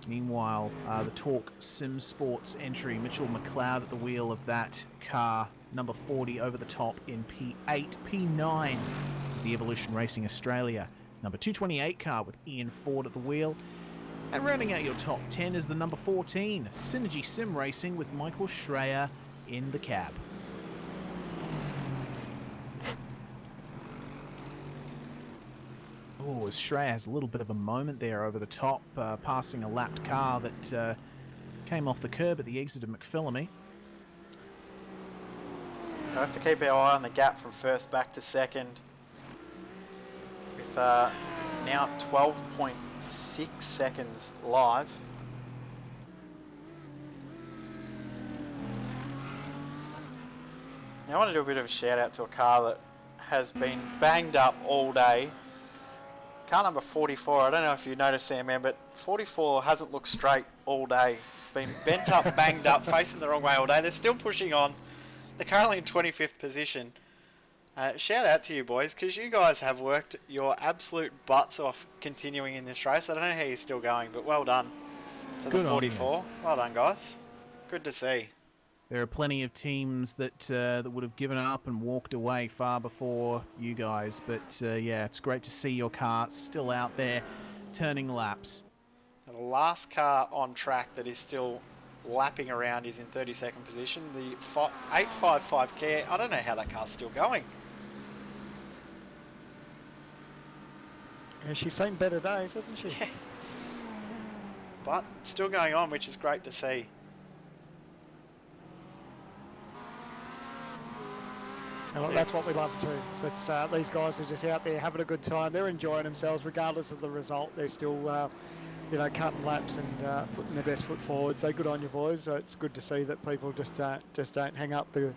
Meanwhile, the Torque Sim Sports entry, Mitchell McLeod at the wheel of that car, number 40 over the top in P8. P9 is the Evolution Racing Australia, number 228 car with Ian Ford at the wheel. And rounding out your top 10 is the number 14, Synergy Sim Racing with Michael Schreier in the cab. Oh, as Schreier has a little bit of a moment there over the top, passing a lapped car that came off the curb at the exit of McPhillamy. We have to keep our eye on the gap from first back to second, with now 12.6 seconds live. Now I want to do a bit of a shout out to a car that has been banged up all day. Car number 44, I don't know if you noticed, Sam, man, but 44 hasn't looked straight all day. It's been bent up, banged up, facing the wrong way all day. They're still pushing on. They're currently in 25th position. Shout out to you boys, because you guys have worked your absolute butts off continuing in this race. I don't know how you're still going, but well done to Good the on 44. yous. Well done, guys. Good to see. There are plenty of teams that would have given up and walked away far before you guys, but yeah, it's great to see your car still out there turning laps. The last car on track that is still lapping around is in 32nd position. The 855 Care. I don't know how that car's still going. Yeah, she's seen better days, hasn't she? Yeah. But still going on, which is great to see. And look, that's what we love too. That's these guys are just out there having a good time. They're enjoying themselves regardless of the result. They're still, cutting laps and putting their best foot forward. So good on you boys. So it's good to see that people just don't hang up the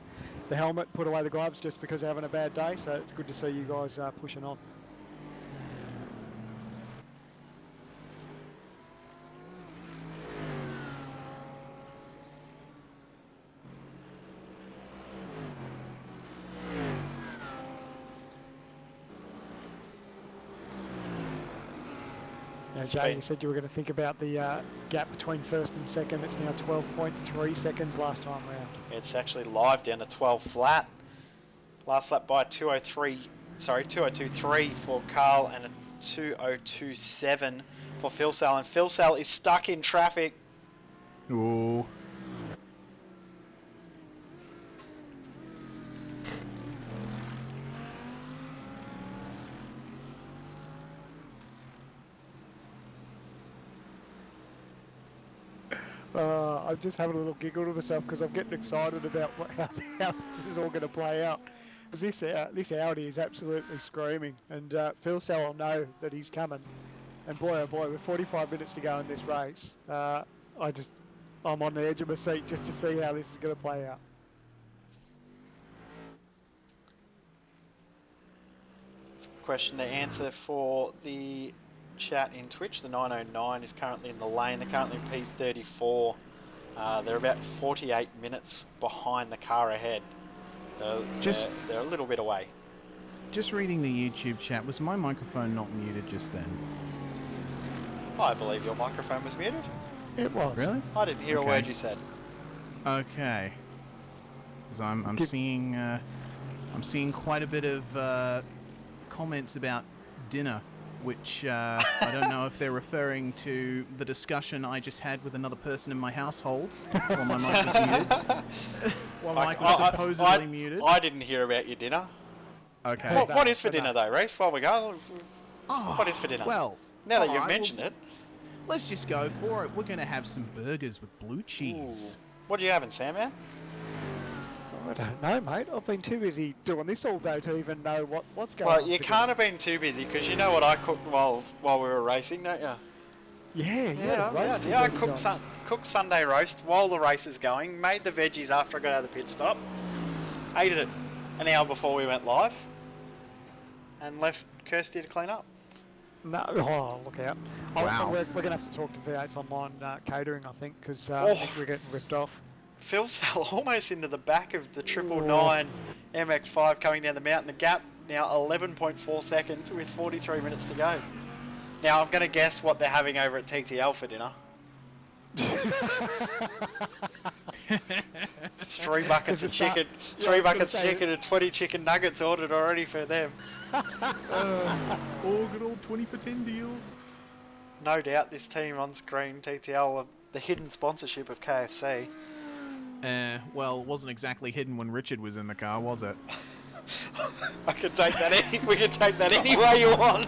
helmet, put away the gloves just because they're having a bad day. So it's good to see you guys pushing on. Now, Jay, you said you were going to think about the gap between first and second. It's now 12.3 seconds last time round. It's actually live down to 12 flat. Last lap by 202.3 for Carl and a 202.7 for Phil Sal. And Phil Sal is stuck in traffic. Ooh. I'm just having a little giggle to myself because I'm getting excited about how this is all going to play out. Because this Audi is absolutely screaming, and Phil Sal will know that he's coming. And boy, oh boy, with 45 minutes to go in this race, I'm on the edge of my seat just to see how this is going to play out. Question to answer for the chat in Twitch. The 909 is currently in the lane. They're currently in P34. They're about 48 minutes behind the car ahead. They're a little bit away. Just reading the YouTube chat, was my microphone not muted just then? I believe your microphone was muted. It was. Really? I didn't hear a Okay. word you said. Okay. Because I'm seeing quite a bit of comments about dinner, which I don't know if they're referring to the discussion I just had with another person in my household while my mic was muted. While my mic was supposedly muted. I didn't hear about your dinner. Okay. What is for dinner though, Reese? While we go, what is for dinner? Well, now that you've alright, mentioned well, it. let's just go for it. We're going to have some burgers with blue cheese. What are you having, Sam, man? I don't know, mate. I've been too busy doing this all day to even know what's going on. Well, you can't have been too busy because you know what I cooked while we were racing, don't you? Yeah. I cooked Sunday roast while the race is going. Made the veggies after I got out of the pit stop. Ate it an hour before we went live, and left Kirsty to clean up. No, oh, look out. Wow. We're going to have to talk to V8's online catering, I think, because I Oh. think we're getting ripped off. Phil Sal almost into the back of the 999 MX-5 coming down the mountain. The gap now 11.4 seconds with 43 minutes to go. Now I'm going to guess what they're having over at TTL for dinner. 3 buckets of chicken, 3 buckets of chicken and 20 chicken nuggets ordered already for them. Good old 20 for 10 deal. No doubt this team on screen, TTL, the hidden sponsorship of KFC. Well, it wasn't exactly hidden when Richard was in the car, was it? I can take that. We can take that any way you want.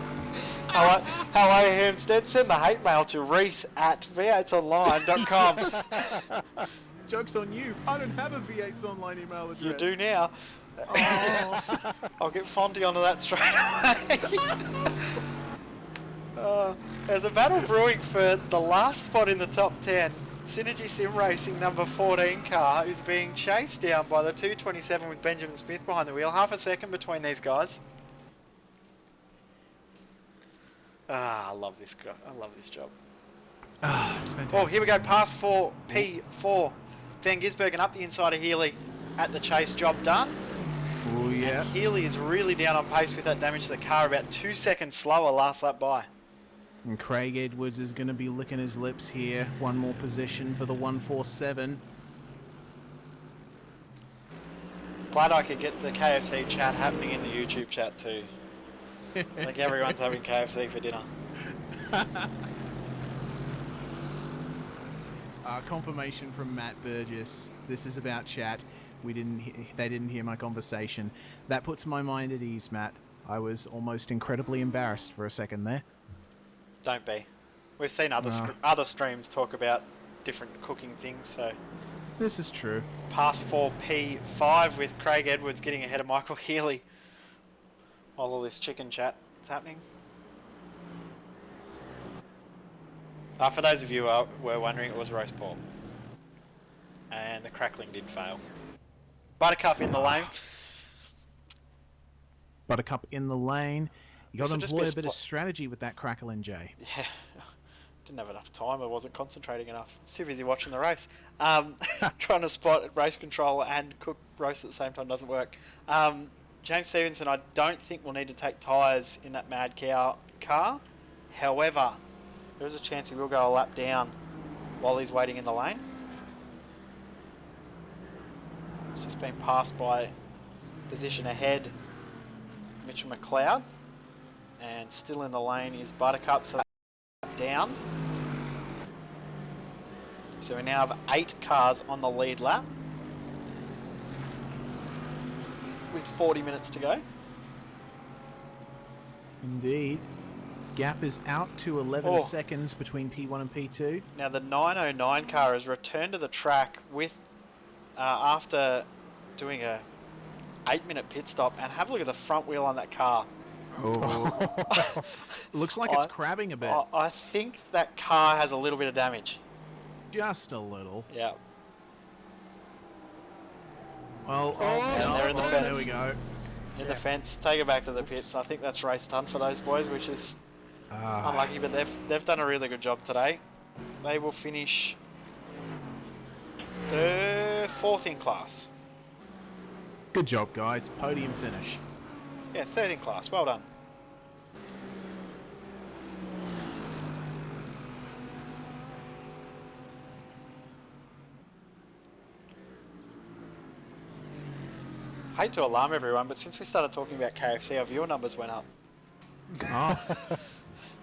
How are you, Hampstead? Send the hate mail to reese@v8online.com. Joke's on you. I don't have a V8's online email address. You do now. Oh. I'll get Fonty onto that straight away. There's a battle brewing for the last spot in the top 10. Synergy Sim Racing number 14 car is being chased down by the 227 with Benjamin Smith behind the wheel. Half a second between these guys. I love this guy. I love this job. It's fantastic. Oh, here we go. Pass 4, P4. Van Gisbergen up the inside of Healy at the chase. Job done. Oh, yeah. And Healy is really down on pace with that damage to the car. About 2 seconds slower last lap by. And Craig Edwards is going to be licking his lips here. One more position for the 147. Glad I could get the KFC chat happening in the YouTube chat too. Like everyone's having KFC for dinner. Confirmation from Matt Burgess. This is about chat. They didn't hear my conversation. That puts my mind at ease, Matt. I was almost incredibly embarrassed for a second there. Don't be. We've seen other streams talk about different cooking things, so... This is true. Pass 4, P5 with Craig Edwards getting ahead of Michael Healy while all this chicken chat is happening. For those of you who were wondering, it was roast pork. And the crackling did fail. Buttercup in the lane. Buttercup in the lane. You got to This'll just employ be a bit of strategy with that crackling, Jay. Yeah, didn't have enough time. I wasn't concentrating enough. Too busy watching the race. Trying to spot race control and cook roast at the same time doesn't work. James Stevenson, I don't think will need to take tyres in that Mad Cow car. However, there is a chance he will go a lap down while he's waiting in the lane. It's just been passed by position ahead Mitchell McLeod. And still in the lane is Buttercup, so down. So we now have 8 cars on the lead lap with 40 minutes to go. Indeed. Gap is out to 11 seconds between P1 and P2. Now the 909 car has returned to the track with after doing a 8-minute pit stop, and have a look at the front wheel on that car. Oh. Looks like it's crabbing a bit. I think that car has a little bit of damage. Just a little. Yeah. Well, and they're in the fence. There we go. In the fence. Take it back to the pits. I think that's race done for those boys, which is unlucky, but they've done a really good job today. They will finish 4th in class. Good job, guys. Podium finish. Yeah, 3rd in class. Well done. Hate to alarm everyone, but since we started talking about KFC, our viewer numbers went up. Oh.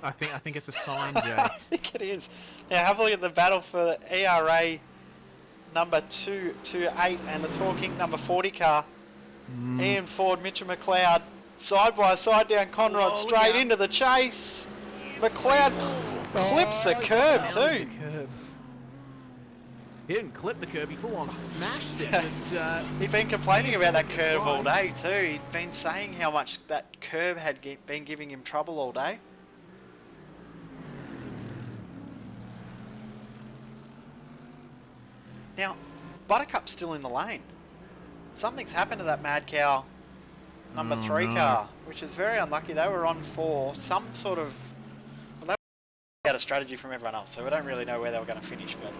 I think it's a sign, Jay. I think it is. Now have a look at the battle for the ERA number 228 and the TorqueInc number 40 car. Ian Ford, Mitchell McLeod, side by side down Conrod, straight into the chase. McLeod clips the curb too. He didn't clip the curb, he full on smashed it. But, he'd been complaining about that curb all day too. He'd been saying how much that curb had been giving him trouble all day. Now, Buttercup's still in the lane. Something's happened to that Mad Cow number 3 car, which is very unlucky. They were on for some sort of... Well, they had a strategy from everyone else, so we don't really know where they were going to finish, but...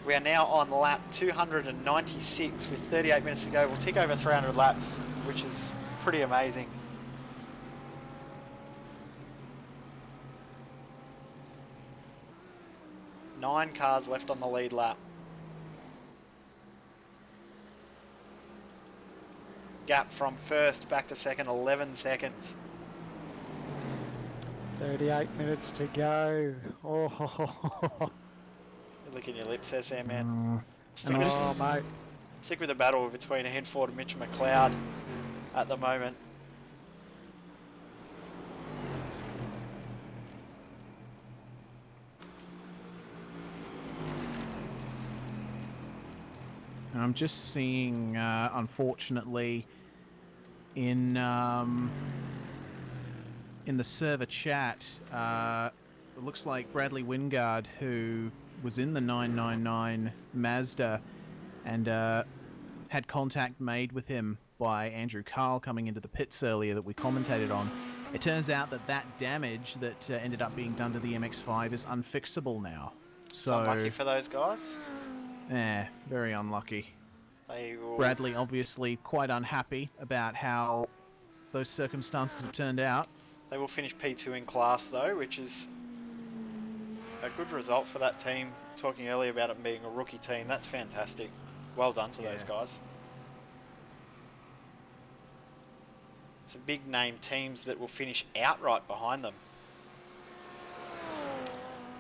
We are now on lap 296 with 38 minutes to go. We'll tick over 300 laps, which is pretty amazing. Nine cars left on the lead lap. Gap from first back to second, 11 seconds. 38 minutes to go. Oh, You're licking your lips there, Sam, man. mate. Stick with the battle between Ian Ford and Mitchell McLeod at the moment. I'm just seeing, unfortunately, in in the server chat, it looks like Bradley Wingard, who was in the 999 Mazda and had contact made with him by Andrew Carl coming into the pits earlier that we commentated on. It turns out that that damage that ended up being done to the MX-5 is unfixable now. It's So, unlucky for those guys. very unlucky. They will... Bradley obviously quite unhappy about how those circumstances have turned out. They will finish P2 in class though, which is a good result for that team. Talking earlier about it being a rookie team, that's fantastic. Well done to those guys. It's a big name teams that will finish outright behind them.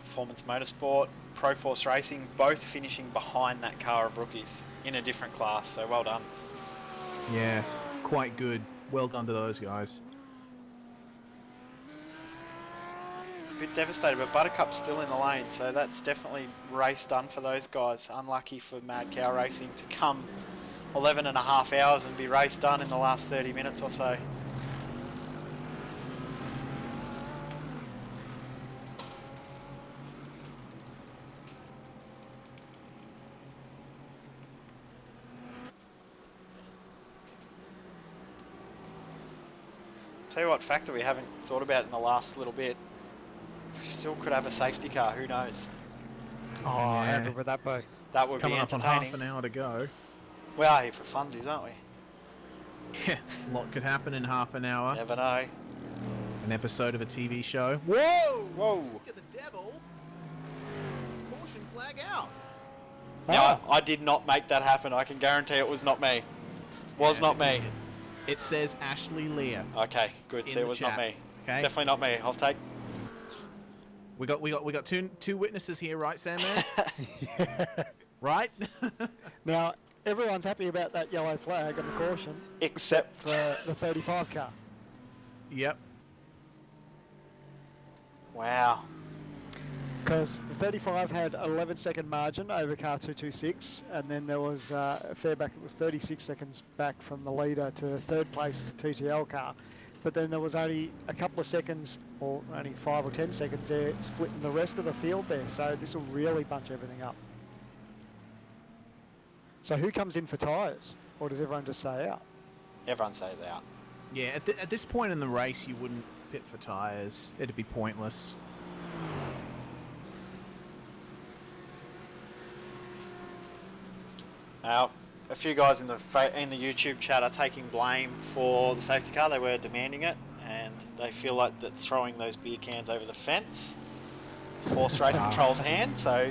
Performance Motorsport, Pro Force Racing, both finishing behind that car of rookies in a different class, so well done. Yeah, quite good. Well done to those guys. A bit devastated, but Buttercup's still in the lane, so that's definitely race done for those guys. Unlucky for Mad Cow Racing to come 11 and a half hours and be race done in the last 30 minutes or so. Tell you what factor we haven't thought about in the last little bit. We still could have a safety car, who knows? Oh, how good would that be? That would Coming be up on entertaining. half an hour to go. We are here for funsies, aren't we? Yeah, a lot could happen in half an hour. Never know. An episode of a TV show. Whoa! Whoa! Look at the devil! Caution flag out. Now, I did not make that happen. I can guarantee it was not me. Was not me. It says Ashley Lear. Okay, good. In So it the was chat. not me. Okay. Definitely not me. I'll take. We got two witnesses here, right, Sandman? Right? Now, everyone's happy about that yellow flag and the caution Except for the 35 car. Yep. wow. Because the 35 had 11-second margin over car 226, and then there was a fair back that was 36 seconds back from the leader to third place TTL car. But then there was only a couple of seconds, or only 5 or 10 seconds there, splitting the rest of the field there. So this will really bunch everything up. So who comes in for tyres, or does everyone just stay out? Everyone stays out. Yeah, at this point in the race, you wouldn't pit for tyres. It'd be pointless. Now, a few guys in the YouTube chat are taking blame for the safety car. They were demanding it, and they feel like that throwing those beer cans over the fence is Force Race Control's hand. So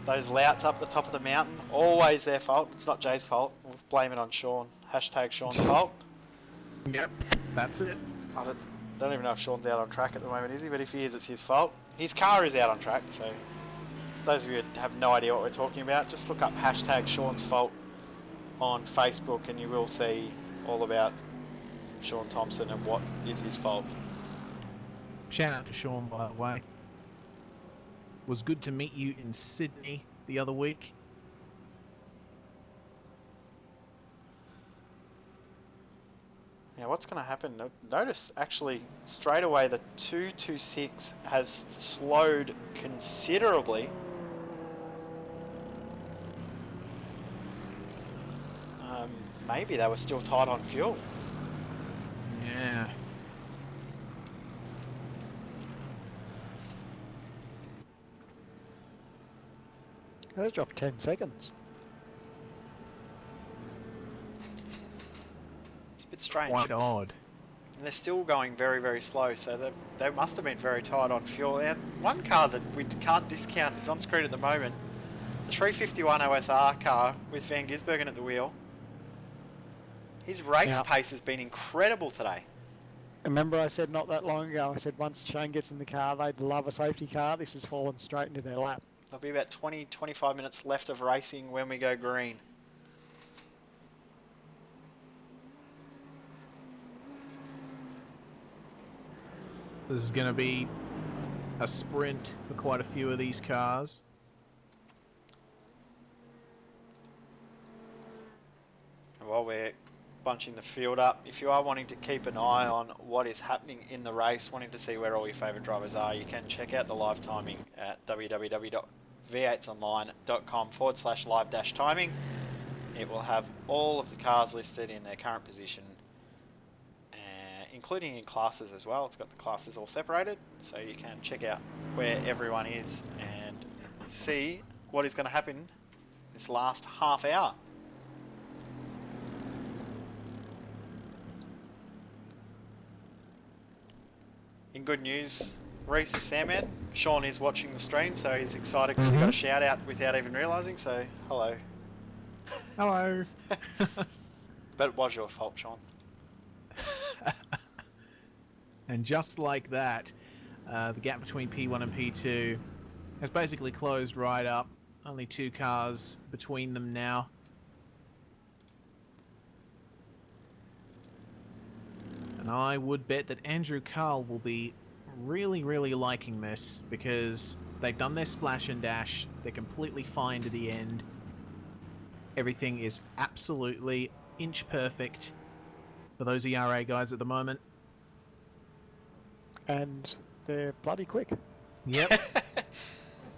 those louts up the top of the mountain, always their fault. It's not Jay's fault. We'll blame it on Sean. Hashtag Sean's fault. Yep, that's it. I don't even know if Sean's out on track at the moment, is he? But if he is, it's his fault. His car is out on track, so those of you who have no idea what we're talking about, just look up hashtag Sean's fault on Facebook and you will see all about Sean Thompson and what is his fault. Shout out to Sean, by the way. Was good to meet you in Sydney the other week. Now what's going to happen? Notice actually straight away the 226 has slowed considerably. Maybe they were still tight on fuel. Yeah. They dropped 10 seconds. It's a bit strange. Quite odd. And they're still going very, very slow, so they must have been very tight on fuel. And one car that we can't discount is on screen at the moment. The 351 OSR car with Van Gisbergen at the wheel. His race pace has been incredible today. Remember I said not that long ago, I said once Shane gets in the car, they'd love a safety car. This has fallen straight into their lap. There'll be about 20-25 minutes left of racing when we go green. This is going to be a sprint for quite a few of these cars. And while we're bunching the field up. If you are wanting to keep an eye on what is happening in the race, wanting to see where all your favourite drivers are, you can check out the live timing at www.v8online.com/live-timing. It will have all of the cars listed in their current position, including in classes as well. It's got the classes all separated, so you can check out where everyone is and see what is going to happen this last half hour. In good news, Reese, Sandman, Sean is watching the stream, so he's excited because he got a shout out without even realising, so hello. Hello. But it was your fault, Sean. And just like that, the gap between P1 and P2 has basically closed right up. Only 2 cars between them now. And I would bet that Andrew Carl will be really, really liking this, because they've done their splash and dash. They're completely fine to the end. Everything is absolutely inch perfect for those ERA guys at the moment. And they're bloody quick. Yep.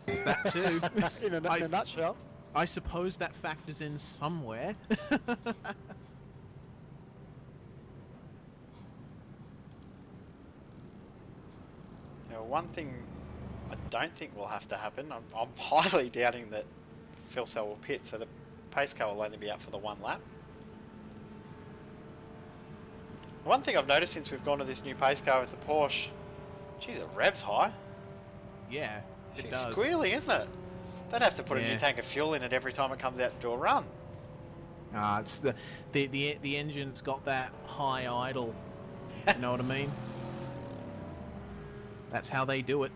That too. in a nutshell. I suppose that factors in somewhere. Now, one thing I don't think will have to happen, I'm highly doubting that Phil Cell will pit, so the pace car will only be out for the 1 lap. One thing I've noticed since we've gone to this new pace car with the Porsche, geez, it revs high. Yeah, it She's does. squealing, isn't it? They'd have to put a new tank of fuel in it every time it comes out to do a run. It's the engine's got that high idle. You know what I mean? That's how they do it.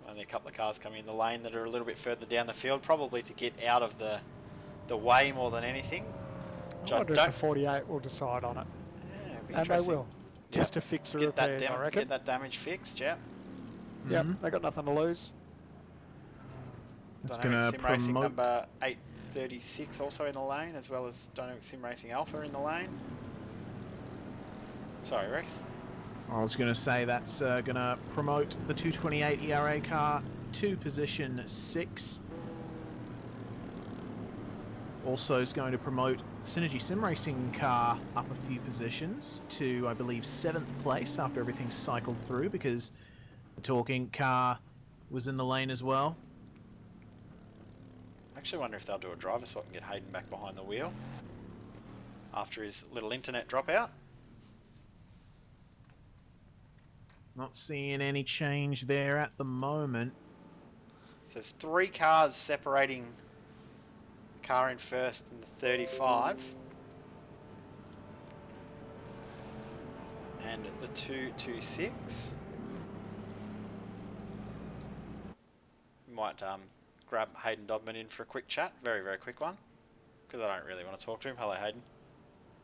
Only a couple of cars coming in the lane that are a little bit further down the field, probably to get out of the way more than anything. I wonder if the 48 will decide on it. Yeah, it'd be And they interesting. will. Just to fix the Get that repairs, I reckon. get that damage fixed, yeah. Yep, they got nothing to lose. It's Dynamic gonna Sim Racing promote. number 836 also in the lane, as well as Dynamic Sim Racing Alpha in the lane. Sorry, Rex. I was going to say that's going to promote the 228 ERA car to position 6. Also is going to promote Synergy Sim Racing car up a few positions to, I believe, 7th place after everything's cycled through, because the TorqueInc car was in the lane as well. I actually wonder if they'll do a driver swap and get Hayden back behind the wheel after his little internet dropout. Not seeing any change there at the moment. So there's 3 cars separating the car in first and the 35. And the 226. Might grab Hayden Dodman in for a quick chat. Very, very quick one. Because I don't really want to talk to him. Hello, Hayden.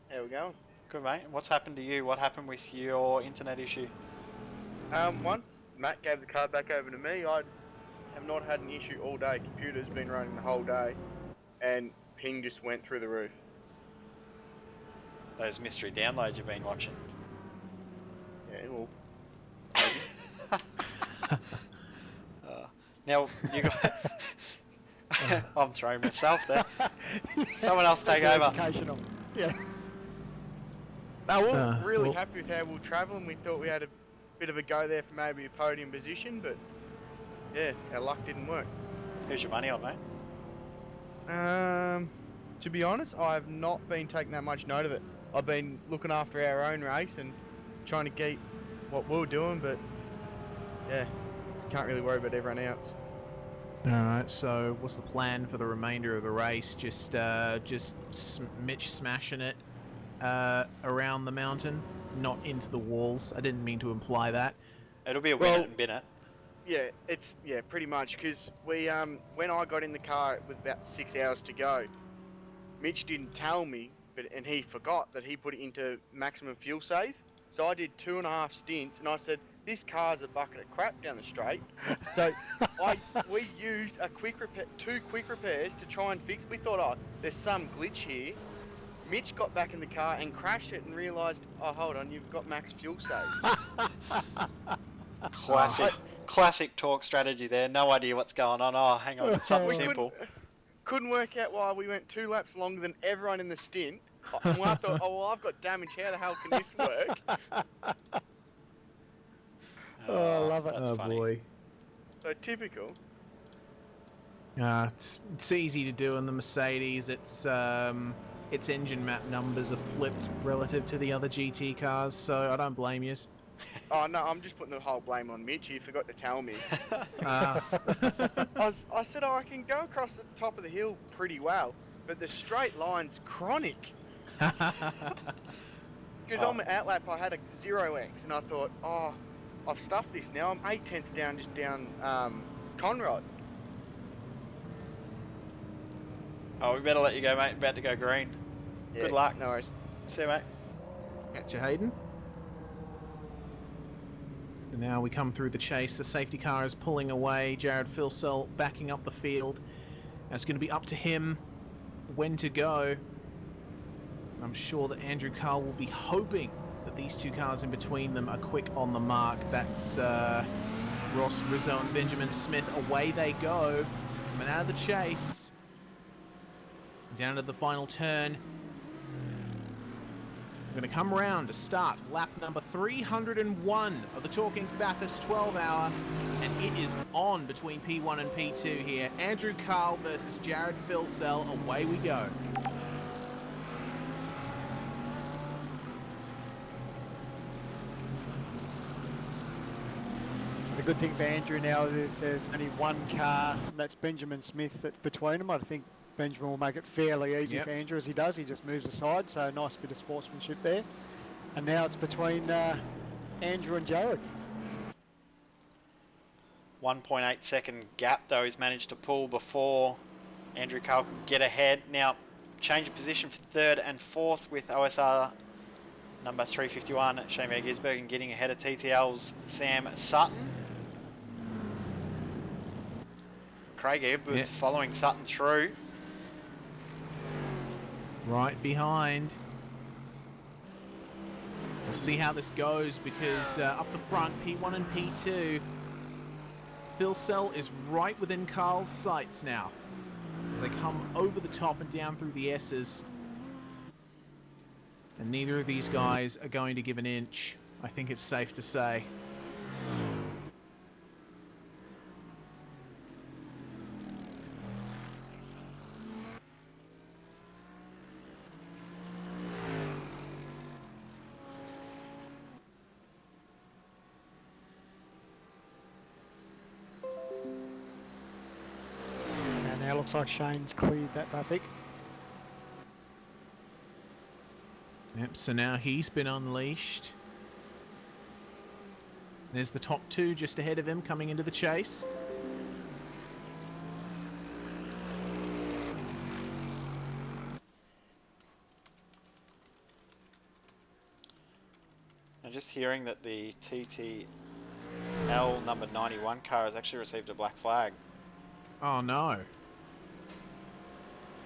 How we going? Good, mate. What's happened to you? What happened with your internet issue? Once Matt gave the car back over to me, I have not had an issue all day. Computer's been running the whole day, and ping just went through the roof. Those mystery downloads you've been watching. Yeah, well, Now, you got... I'm throwing myself there. Someone else take over. Educational. Yeah. no, we're really well- happy with how we're travelling. We thought we had a bit of a go there for maybe a podium position, but yeah, our luck didn't work. Who's your money on, mate? To be honest, I have not been taking that much note of it. I've been looking after our own race and trying to keep what we're doing, but yeah, can't really worry about everyone else. Alright, so what's the plan for the remainder of the race? Just Mitch smashing it around the mountain, not into the walls. I didn't mean to imply that. It'll be a win Well- it and bin it. Yeah, pretty much, because we when I got in the car with about 6 hours to go, Mitch didn't tell me, and he forgot that he put it into maximum fuel save. So I did 2.5 stints, and I said, this car's a bucket of crap down the straight. So we used two quick repairs to try and fix. We thought, oh, there's some glitch here. Mitch got back in the car and crashed it and realised, oh, hold on, you've got max fuel save. Classic Torque strategy there. No idea what's going on. Oh, hang on, something We simple. couldn't work out why we went 2 laps longer than everyone in the stint. And I thought, oh, well, I've got damage. How the hell can this work? Oh, I love it. That's Oh funny. boy. So typical. It's easy to do in the Mercedes. Its engine map numbers are flipped relative to the other GT cars, so I don't blame you. Oh, no, I'm just putting the whole blame on Mitch. He forgot to tell me. Uh, I said, oh, I can go across the top of the hill pretty well, but the straight line's chronic. Because on my outlap, I had a 0x, and I thought, oh, I've stuffed this now. I'm 8/10 down, just down Conrod. Oh, we better let you go, mate. About to go green. Yeah, Good luck. No worries. See you, mate. Catch you, Hayden. So now we come through the chase. The safety car is pulling away. Jared Filsell backing up the field. Now it's going to be up to him when to go. I'm sure that Andrew Carl will be hoping that these two cars in between them are quick on the mark. That's Ross Rizzo and Benjamin Smith. Away they go. Coming out of the chase. Down to the final turn. We're going to come around to start lap number 301 of the TorqueInc Bathurst 12 hour. And it is on between P1 and P2 here. Andrew Carl versus Jared Filsell. Away we go. The good thing for Andrew now is there's only one car, and that's Benjamin Smith, that's between them. I think Benjamin will make it fairly easy for Andrew as he does. He just moves aside, so a nice bit of sportsmanship there. And now it's between Andrew and Jared. 1.8 second gap though he's managed to pull before Andrew Carl could get ahead. Now change of position for third and fourth with OSR number 351 Shane Gisbergen getting ahead of TTL's Sam Sutton. Craig Edwards following Sutton through. Right behind. We'll see how this goes because up the front, P1 and P2, Filsell is right within Carl's sights now as they come over the top and down through the S's. And neither of these guys are going to give an inch, I think it's safe to say. And now looks like Shane's cleared that traffic. Yep, so now he's been unleashed. There's the top two just ahead of him coming into the chase. I'm just hearing that the TTL number 91 car has actually received a black flag. Oh no.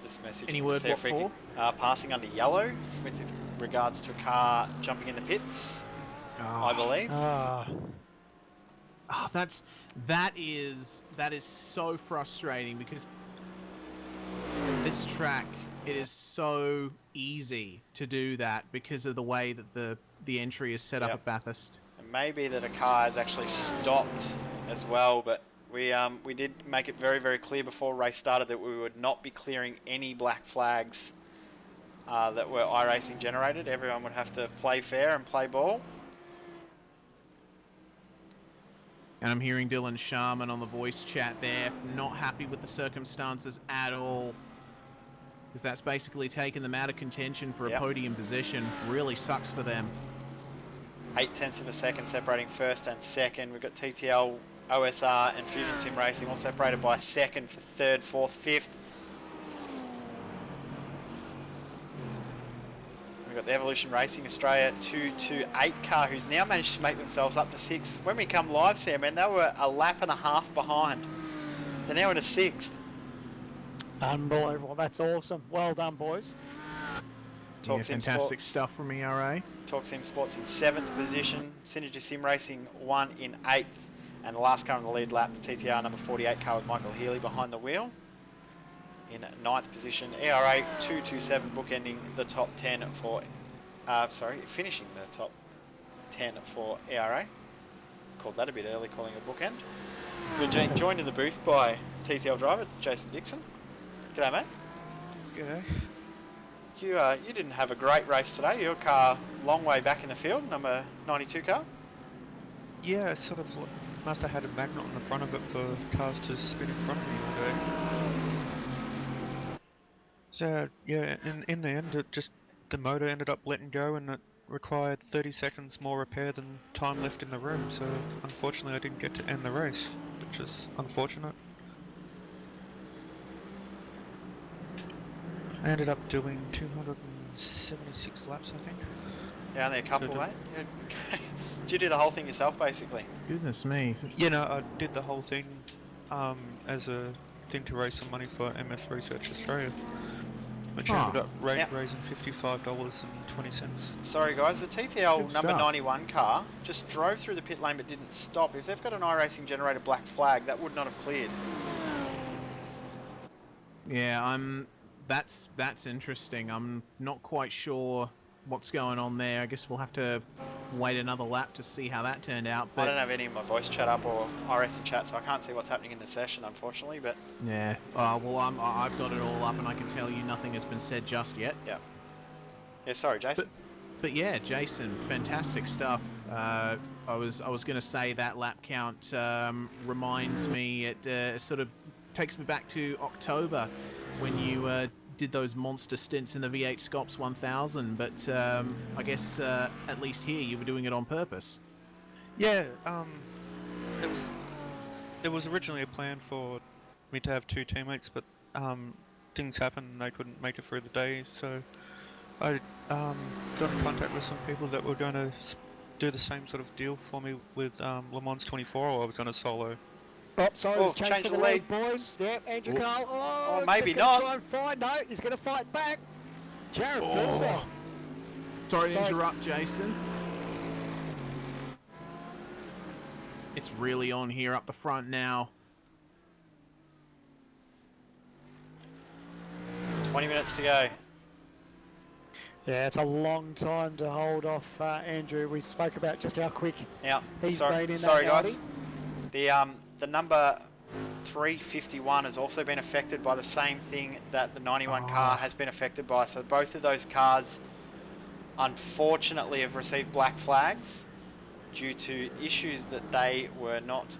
Just messaging Any to word see what if we for? can- passing under yellow with regards to a car jumping in the pits, I believe. Oh, that is so frustrating because this track it is so easy to do that because of the way that the entry is set up at Bathurst. It may be that a car has actually stopped as well, but we did make it very, very clear before race started that we would not be clearing any black flags that were iRacing generated. Everyone would have to play fair and play ball. And I'm hearing Dylan Sharman on the voice chat there, not happy with the circumstances at all. Because that's basically taken them out of contention for a podium position. Really sucks for them. 0.8 of a second separating first and second. We've got TTL, OSR and Fusion Sim Racing all separated by a second for third, fourth, fifth. We've got the Evolution Racing Australia 228 car, who's now managed to make themselves up to 6th. When we come live, Sam, man, they were a lap and a half behind. They're now in a 6th. Unbelievable. That's awesome. Well done, boys. Yeah, fantastic stuff from ERA. TorqueInc Sports in 7th position. Synergy Sim Racing 1 in 8th. And the last car on the lead lap, the TTR number 48 car with Michael Healy behind the wheel. In 9th position, ERA 227, bookending the top 10 for, finishing the top 10 for ERA. Called that a bit early, calling a bookend. We're joined in the booth by TTL driver Jason Dixon. G'day, mate. G'day. You didn't have a great race today. Your car, long way back in the field, number 92 car. Yeah, sort of must have had a magnet on the front of it for cars to spin in front of me all day. So yeah, in the end, the motor ended up letting go, and it required 30 seconds more repair than time left in the room. So unfortunately, I didn't get to end the race, which is unfortunate. I ended up doing 276 laps, I think. Yeah, only a couple, mate. Did you do the whole thing yourself, basically? Goodness me. You know, I did the whole thing as a thing to raise some money for MS Research Australia, which ended up raising $55.20. Sorry, guys. The TTL Good number stuff. 91 car just drove through the pit lane but didn't stop. If they've got an iRacing generated black flag, that would not have cleared. Yeah, that's interesting. I'm not quite sure what's going on there. I guess we'll have to wait another lap to see how that turned out. I don't have any of my voice chat up or iRacing chat, so I can't see what's happening in the session, unfortunately. But yeah, well, I've got it all up, and I can tell you nothing has been said just yet. yeah, sorry, Jason. But yeah, Jason, fantastic stuff. I was going to say that lap count reminds me. It sort of takes me back to October when you did those monster stints in the V8 Scops 1000. But I guess at least here you were doing it on purpose. Yeah, it was originally a plan for me to have two teammates, but things happened and they couldn't make it through the day, so I got in contact with some people that were going to do the same sort of deal for me with Le Mans 24, or I was going to solo. Oh, sorry, Oh, change change for the the lead. lead, boys. Yep, Andrew Carl. Oh, Oh, maybe just gonna not. Try and find. No, he's going to fight back. Jared Oh. Purcell. Sorry to Sorry. interrupt, Jason. It's really on here up the front now. 20 minutes to go. Yeah, it's a long time to hold off Andrew. We spoke about just how quick Now, he's sorry, been in sorry that guys. Audi. The number 351 has also been affected by the same thing that the 91 car has been affected by. So both of those cars, unfortunately, have received black flags due to issues that they were not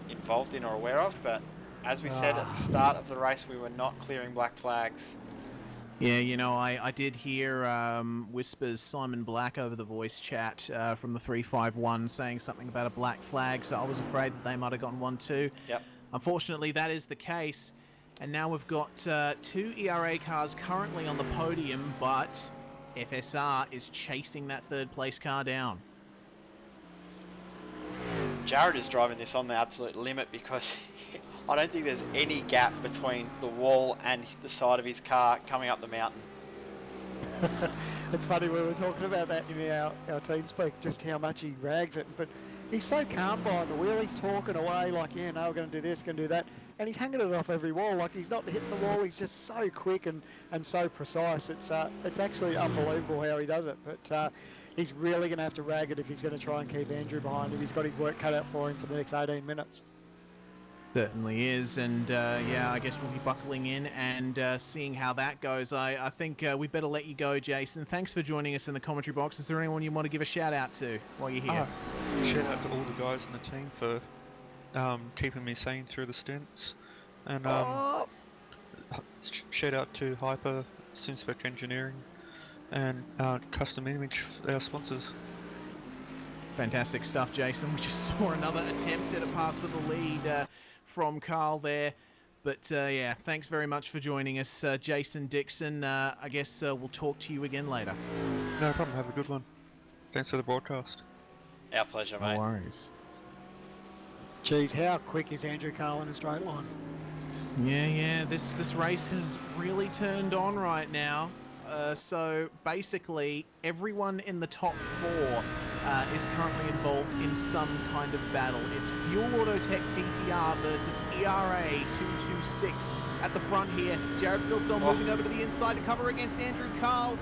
involved in or aware of. But as we said at the start of the race, we were not clearing black flags. Yeah, you know, I did hear whispers Simon Black over the voice chat from the 351 saying something about a black flag, so I was afraid that they might have gotten one too. Yep. Unfortunately, that is the case, and now we've got two ERA cars currently on the podium, but FSR is chasing that third place car down. Jared is driving this on the absolute limit because I don't think there's any gap between the wall and the side of his car coming up the mountain. It's funny, we were talking about that in our team speak, just how much he rags it. But he's so calm behind the wheel. He's talking away like, yeah, no, we're going to do this, going to do that. And he's hanging it off every wall. Like, he's not hitting the wall. He's just so quick and so precise. It's actually unbelievable how he does it. But he's really going to have to rag it if he's going to try and keep Andrew behind him. He's got his work cut out for him for the next 18 minutes. Certainly is, and yeah, I guess we'll be buckling in and seeing how that goes. I think we better let you go, Jason. Thanks for joining us in the commentary box. Is there anyone you want to give a shout out to while you're here? Shout out to all the guys in the team for keeping me sane through the stints, and shout out to Hyper, Synspec Engineering, and Custom Image, our sponsors. Fantastic stuff, Jason. We just saw another attempt at a pass for the lead from Carl there. But yeah, thanks very much for joining us, Jason Dixon. I guess we'll talk to you again later. No problem. Have a good one. Thanks for the broadcast. Our pleasure, No mate. worries. Geez, how quick is Andrew Carl in a straight line? Yeah. This race has really turned on right now. So basically, everyone in the top 4 is currently involved in some kind of battle. It's Fuel Autotech TTR versus ERA 226 at the front here. Jared Filsell moving over to the inside to cover against Andrew Carl.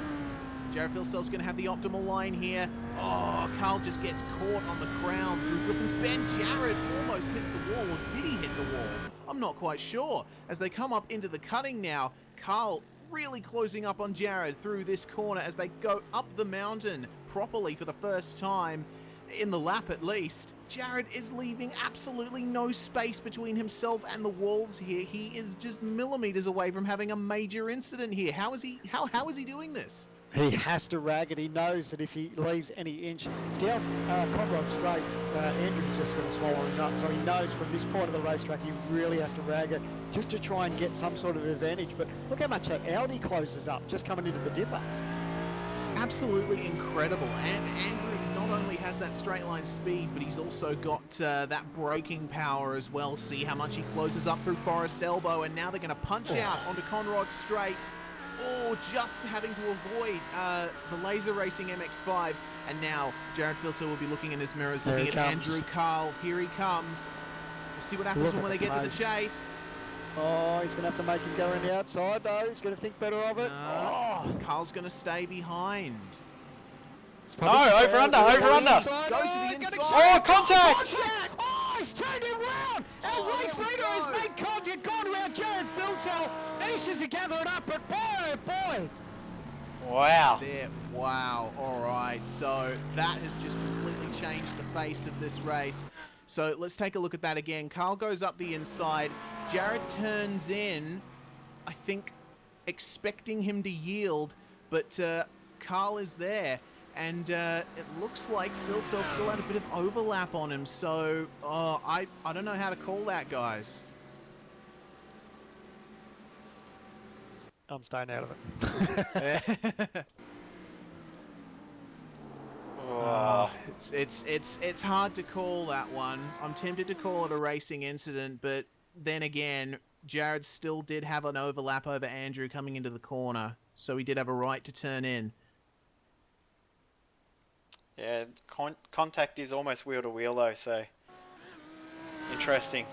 Jared Filsell's going to have the optimal line here. Oh, Carl just gets caught on the crown through Griffin's Bend. Jared almost hits the wall, or did he hit the wall? I'm not quite sure. As they come up into the cutting now, Carl really closing up on Jared through this corner as they go up the mountain properly for the first time in the lap at least. Jared is leaving absolutely no space between himself and the walls here. He is just millimeters away from having a major incident here. How is he doing this? He has to rag it. He knows that if he leaves any inch, it's down Conrod straight. Andrew's just going to swallow him up. So he knows from this point of the racetrack he really has to rag it just to try and get some sort of advantage. But look how much that Audi closes up just coming into the dipper. Absolutely incredible. And Andrew not only has that straight line speed, but he's also got that braking power as well. See how much he closes up through Forest Elbow, and now they're going to punch out onto Conrod Straight. Oh, just having to avoid the Laser Racing MX-5. And now Jared Filsell will be looking in his mirrors, looking at Andrew Carl. Here he comes. We'll see what happens when they get to the chase. Oh, he's going to have to make him go around the outside, though. He's going to think better of it. Carl's going to stay behind. No, over under. Goes to the inside. Oh, contact! Oh, he's turned him round! And race leader has made contact, gone around Jared Filsell. Finishes to gather it up, but boy, oh boy. Wow. There, wow, all right. So that has just completely changed the face of this race. So let's take a look at that again. Carl goes up the inside. Jared turns in, I think, expecting him to yield, but Carl is there. And it looks like Filsell still had a bit of overlap on him. So I don't know how to call that, guys. I'm staying out of it. It's hard to call that one. I'm tempted to call it a racing incident, but then again, Jared still did have an overlap over Andrew coming into the corner, so he did have a right to turn in. Yeah, contact is almost wheel to wheel though, so interesting.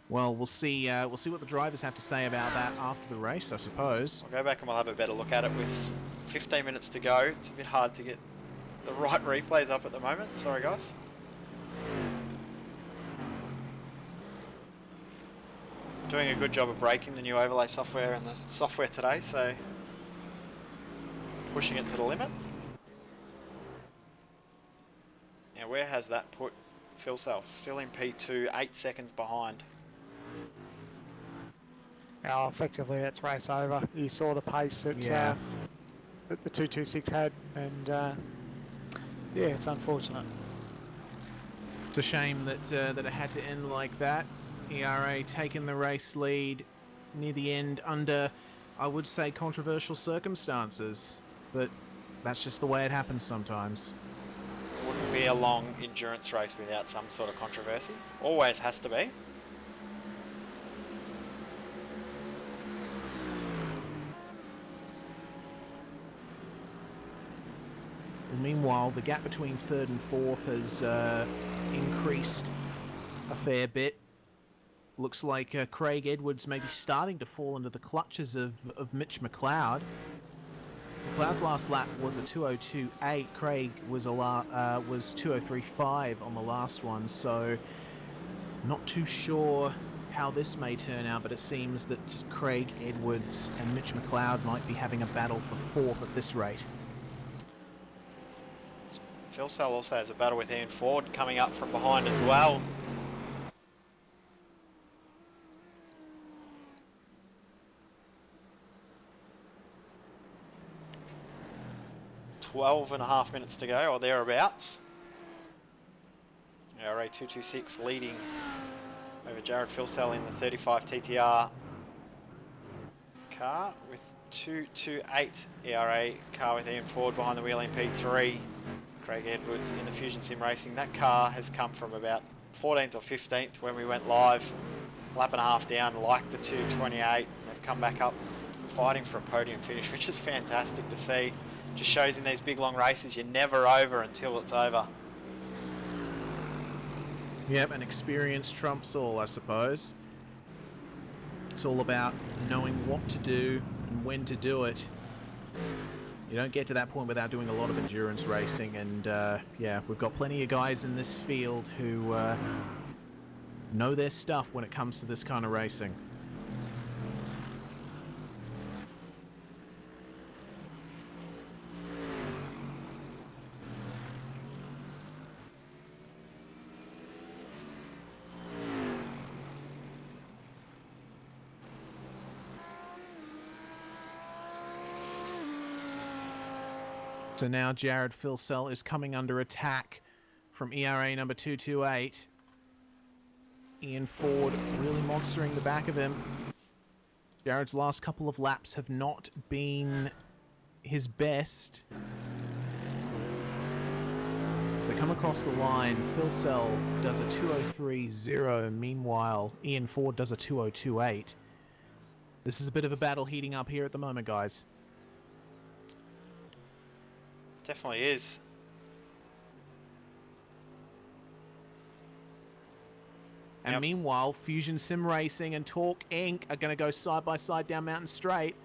Well, we'll see what the drivers have to say about that after the race, I suppose. We'll go back and we'll have a better look at it with 15 minutes to go. It's a bit hard to get the right replays up at the moment. Sorry, guys. Doing a good job of breaking the new overlay software and the software today, so pushing it to the limit. Now, where has that put Filsell? Still in P2, 8 seconds behind. Oh, effectively, that's race over. You saw the pace that, that the 226 had, and yeah, it's unfortunate. It's a shame that that it had to end like that. ERA taking the race lead near the end under, I would say, controversial circumstances, but that's just the way it happens sometimes. It wouldn't be a long endurance race without some sort of controversy. Always has to be. Meanwhile, the gap between third and fourth has increased a fair bit. Looks like Craig Edwards may be starting to fall into the clutches of Mitch McLeod. McLeod's last lap was a 2:02.8. Craig was 2:03.5 on the last one, so not too sure how this may turn out, but it seems that Craig Edwards and Mitch McLeod might be having a battle for fourth at this rate. Filsell also has a battle with Ian Ford coming up from behind as well. .12.5 minutes to go, or thereabouts. ERA 226 leading over Jared Filsell in the 35 TTR car with 2.28 ERA car with Ian Ford behind the wheel in P3. Craig Edwards in the Fusion Sim Racing. That car has come from about 14th or 15th when we went live, lap and a half down, like the 2.28. They've come back up fighting for a podium finish, which is fantastic to see. Just shows in these big long races you're never over until it's over. Yep, and experience trumps all, I suppose. It's all about knowing what to do and when to do it. You don't get to that point without doing a lot of endurance racing, and yeah, we've got plenty of guys in this field who know their stuff when it comes to this kind of racing. So now Jared Filsell is coming under attack from ERA number 228. Ian Ford really monstering the back of him. Jared's last couple of laps have not been his best. They come across the line. Filsell does a 2:03.0. Meanwhile, Ian Ford does a 2:02.8. This is a bit of a battle heating up here at the moment, guys. Definitely is. And Yep. meanwhile, Fusion Sim Racing and TorqueInc are going to go side by side down Mountain Straight.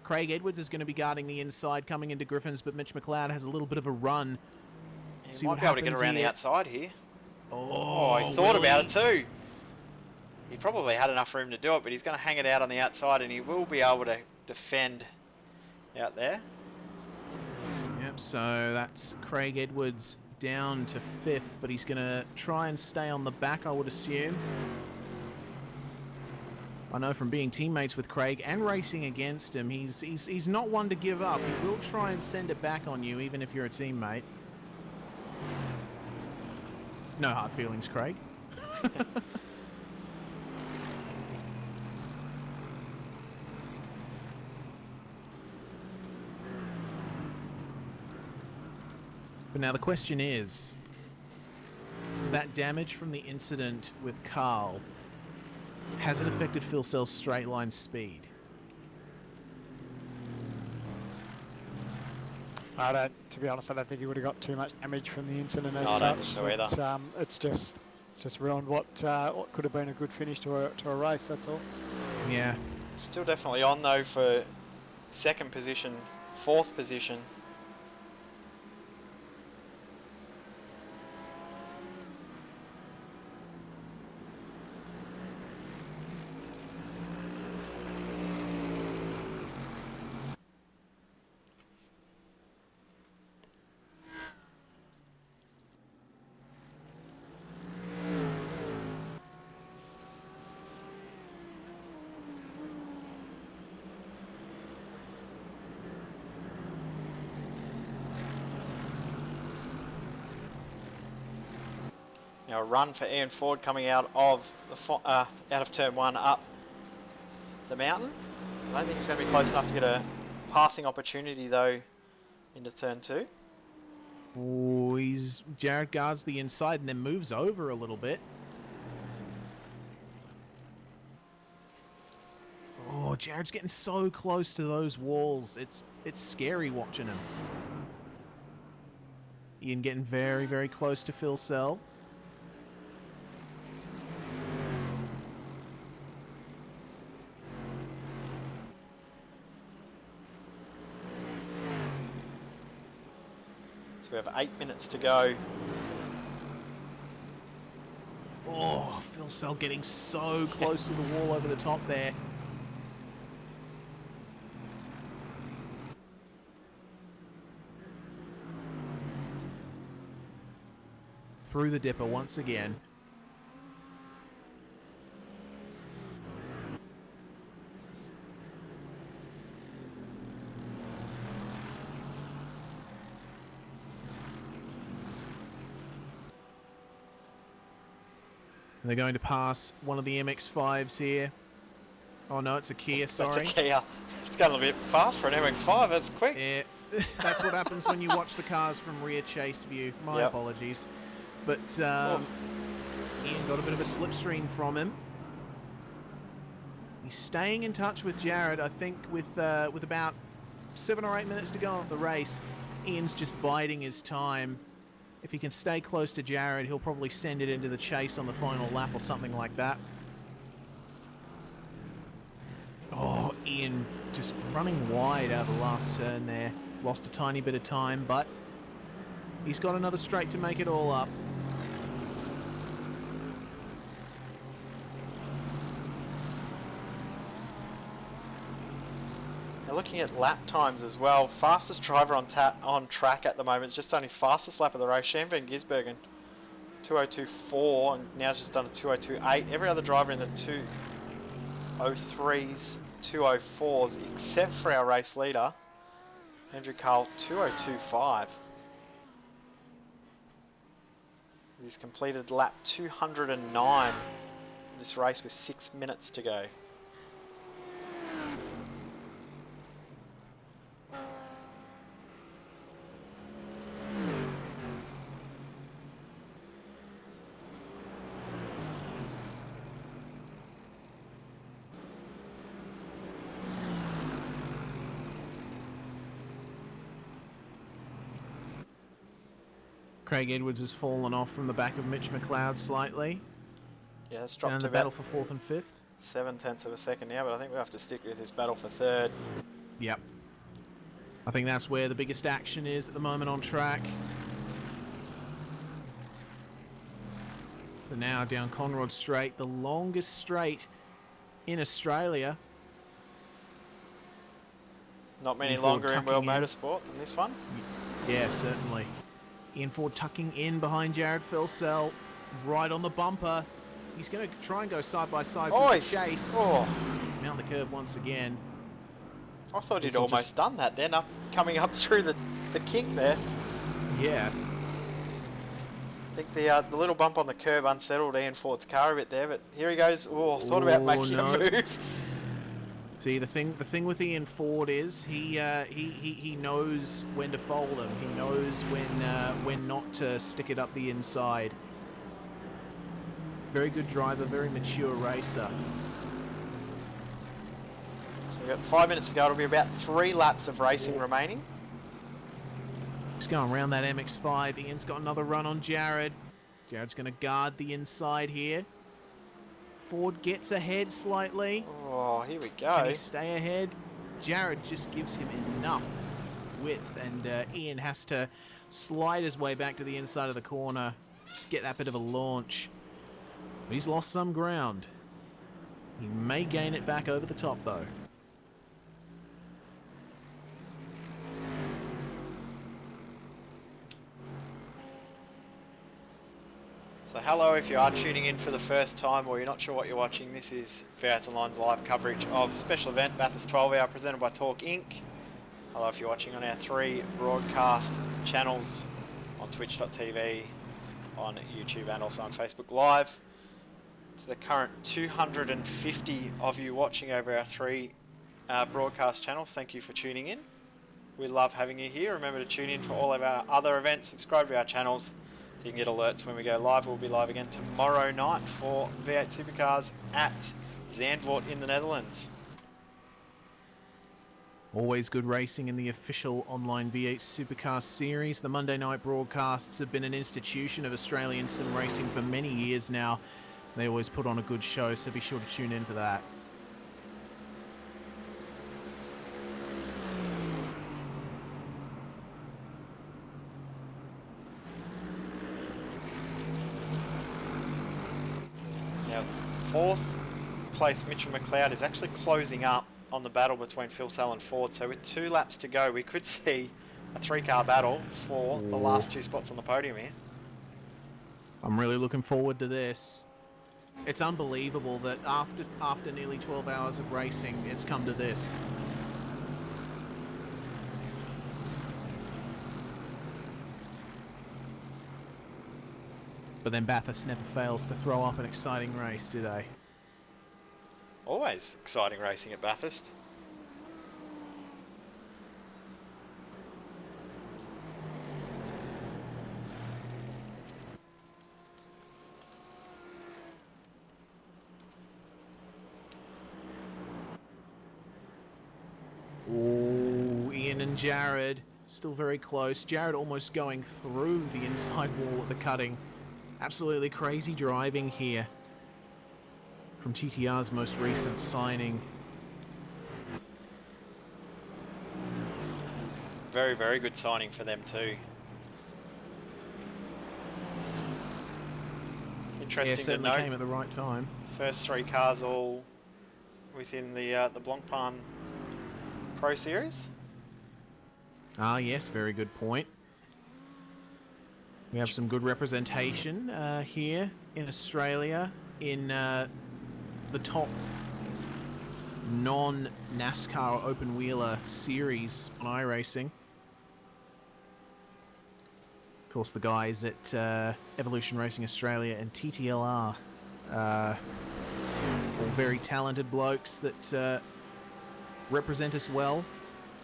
Craig Edwards is going to be guarding the inside coming into Griffins, but Mitch McLeod has a little bit of a run. He See might what be able to get happens around the here. outside here. Oh, He thought will about he? it too. He probably had enough room to do it, but he's going to hang it out on the outside, and he will be able to defend out there. Yep, so that's Craig Edwards down to 5th, but he's going to try and stay on the back, I would assume. I know from being teammates with Craig and racing against him, he's not one to give up. He will try and send it back on you, even if you're a teammate. No hard feelings, Craig. But now the question is, that damage from the incident with Carl, has it affected Filsell's straight line speed? To be honest, I don't think he would have got too much damage from the incident as No, I such. don't think so either. It's just ruined what could have been a good finish to a race. That's all. Yeah. Still definitely on though for second position, fourth position. Now a run for Ian Ford coming out of turn 1 up the mountain. I don't think he's going to be close enough to get a passing opportunity though into turn 2. Oh, Jared guards the inside and then moves over a little bit. Oh, Jared's getting so close to those walls. It's scary watching him. Ian getting very, very close to Filsell. So we have 8 minutes to go. Oh, Filsell getting so close to the wall over the top there. Through the dipper once again. And they're going to pass one of the MX-5s here. Oh no, it's a Kia, sorry. That's a Kia. It's going a little bit fast for an MX-5. That's quick. Yeah, that's what happens when you watch the cars from rear chase view. My Yep. apologies. But Ian got a bit of a slipstream from him. He's staying in touch with Jared, I think, with about 7 or 8 minutes to go of the race. Ian's just biding his time. If he can stay close to Jared, he'll probably send it into the chase on the final lap or something like that. Oh, Ian just running wide out of the last turn there. Lost a tiny bit of time, but he's got another straight to make it all up. Now looking at lap times as well, fastest driver on track at the moment has just done his fastest lap of the race, Shan van Gisbergen, 2:02.4, and now he's just done a 2:02.8. Every other driver in the 2:03s, 2:04s, except for our race leader, Andrew Carl, 2:02.5. He's completed lap 209 this race with 6 minutes to go. Craig Edwards has fallen off from the back of Mitch McLeod slightly. Yeah, that's Down in dropped to the battle about for 4th and 5th. 7/10 of a second now, but I think we have to stick with this battle for 3rd. Yep. I think that's where the biggest action is at the moment on track. So now down Conrod Straight, the longest straight in Australia. Not many Ian Ford longer in tucking World in. Motorsport than this one. Yeah, certainly. Ian Ford tucking in behind Jared Filsell, right on the bumper. He's going to try and go side by side with the chase. Oh, Mount the curb once again. I thought he'd This'll almost just- done that then, coming up through the kink there. Yeah. I think the little bump on the curb unsettled Ian Ford's car a bit there, but here he goes. Oh, thought about Oh, making no. a move. See, the thing with Ian Ford is he knows when to fold him. He knows when not to stick it up the inside. Very good driver, very mature racer. So we've got 5 minutes to go. It'll be about 3 laps of racing remaining. He's going around that MX-5. Ian's got another run on Jared. Jared's going to guard the inside here. Ford gets ahead slightly. Oh, here we Can go. he stay ahead? Jared just gives him enough width, and Ian has to slide his way back to the inside of the corner. Just get that bit of a launch. But he's lost some ground. He may gain it back over the top, though. So hello if you are tuning in for the first time or you're not sure what you're watching. This is V8 Online's live coverage of a special event, Bathurst 12 Hour, presented by TorqueInc. Hello if you're watching on our 3 broadcast channels on twitch.tv, on YouTube and also on Facebook Live. To the current 250 of you watching over our 3 broadcast channels, thank you for tuning in. We love having you here. Remember to tune in for all of our other events, subscribe to our channels, so you can get alerts when we go live. We'll be live again tomorrow night for V8 Supercars at Zandvoort in the Netherlands. Always good racing in the official online V8 Supercar series. The Monday night broadcasts have been an institution of Australian sim racing for many years now. They always put on a good show, so be sure to tune in for that. Now, 4th place Mitchell McLeod is actually closing up on the battle between Filsell and Ford. So with 2 laps to go, we could see a 3-car battle for the last 2 spots on the podium here. I'm really looking forward to this. It's unbelievable that after nearly 12 hours of racing, it's come to this. But then Bathurst never fails to throw up an exciting race, do they? Always exciting racing at Bathurst. Ooh, Ian and Jared still very close. Jared almost going through the inside wall at the cutting. Absolutely crazy driving here from TTR's most recent signing. Very, very good signing for them too. Yeah, Interesting to certainly note. came at the right time. First 3 cars all within the Blancpain Pro Series. Ah, yes, very good point. We have some good representation here in Australia in the top non-NASCAR open-wheeler series on iRacing. Of course, the guys at Evolution Racing Australia and TTLR, all very talented blokes that represent us well.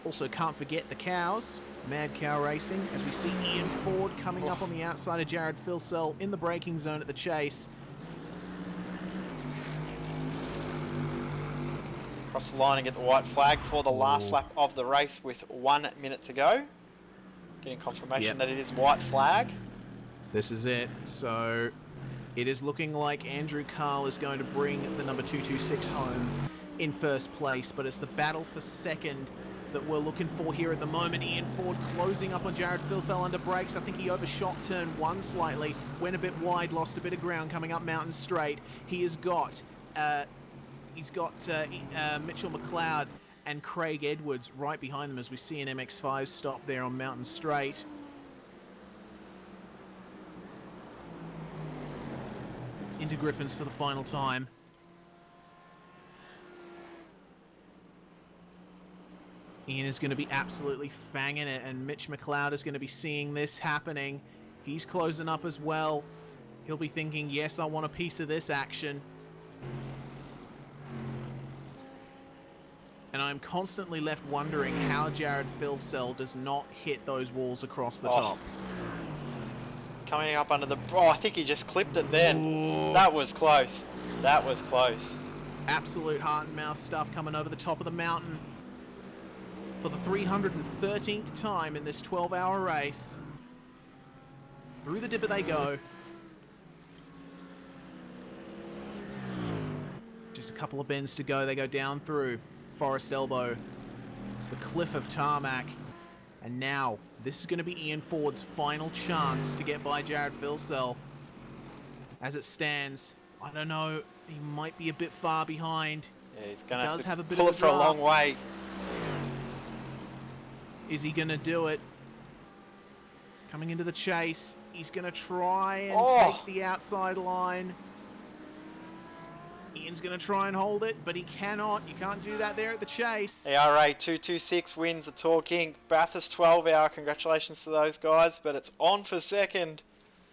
Also, can't forget the cows, Mad Cow Racing, as we see Ian Ford coming up on the outside of Jared Filsell in the braking zone at the chase. Cross the line and get the white flag for the last lap of the race with 1 minute to go. Getting confirmation that it is white flag. This is it. So it is looking like Andrew Carl is going to bring the number 226 home in first place, but it's the battle for second that we're looking for here at the moment. Ian Ford closing up on Jared Filsell under brakes. I think he overshot turn 1 slightly, went a bit wide, lost a bit of ground coming up Mountain Straight. He has got Mitchell McLeod and Craig Edwards right behind them as we see an MX-5 stop there on Mountain Straight. Into Griffins for the final time. Ian is going to be absolutely fanging it, and Mitch McLeod is going to be seeing this happening. He's closing up as well. He'll be thinking, yes, I want a piece of this action. And I'm constantly left wondering how Jared Filsell does not hit those walls across the top. Coming up under the... Oh, I think he just clipped it then. Ooh. That was close. That was close. Absolute heart and mouth stuff coming over the top of the mountain. For the 313th time in this 12-hour race. Through the dipper they go. Just a couple of bends to go. They go down through Forest Elbow, the cliff of tarmac. And now, this is going to be Ian Ford's final chance to get by Jared Filsell. As it stands, I don't know, he might be a bit far behind. Yeah, he's going to have to a bit pull of it for a long way. Is he going to do it? Coming into the chase, he's going to try and take the outside line. Ian's going to try and hold it, but he cannot. You can't do that there at the chase. ERA 226 wins the TorqueInc Bathurst 12-hour. Congratulations to those guys, but it's on for second.